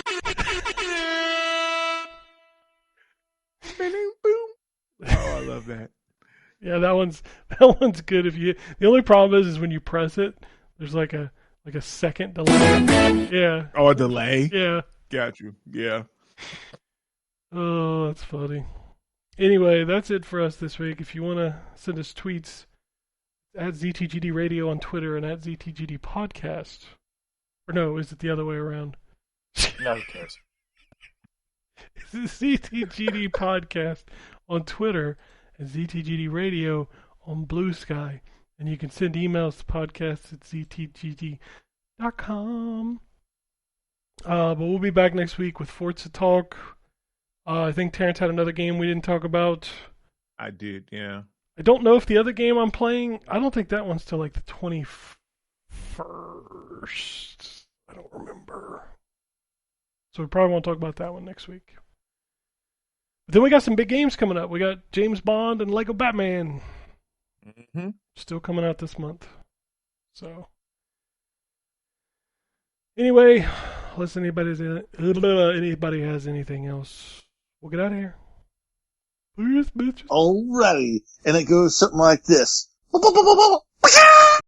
Boom. Oh, I love that. Yeah, that one's good. If you, the only problem is when you press it, there's like a second delay. Yeah. Oh, a delay? Yeah. Got you. Yeah. Oh, that's funny. Anyway, that's it for us this week. If you want to send us tweets, at ZTGD Radio on Twitter and at ZTGD Podcast. Or no, is it the other way around? No, who cares? It's ZTGD Podcast on Twitter and ZTGD Radio on Blue Sky. And you can send emails to podcasts at ztgd.com. But we'll be back next week with Forza Talk. I think Terrence had another game we didn't talk about. I did, yeah. I don't know if the other game I'm playing, I don't think that one's till like the 21st. I don't remember. So we probably won't talk about that one next week. But then we got some big games coming up. We got James Bond and Lego Batman. Mm-hmm. Still coming out this month. So anyway, unless anybody has anything else, we'll get out of here. Peace, bitches. Alrighty. And it goes something like this.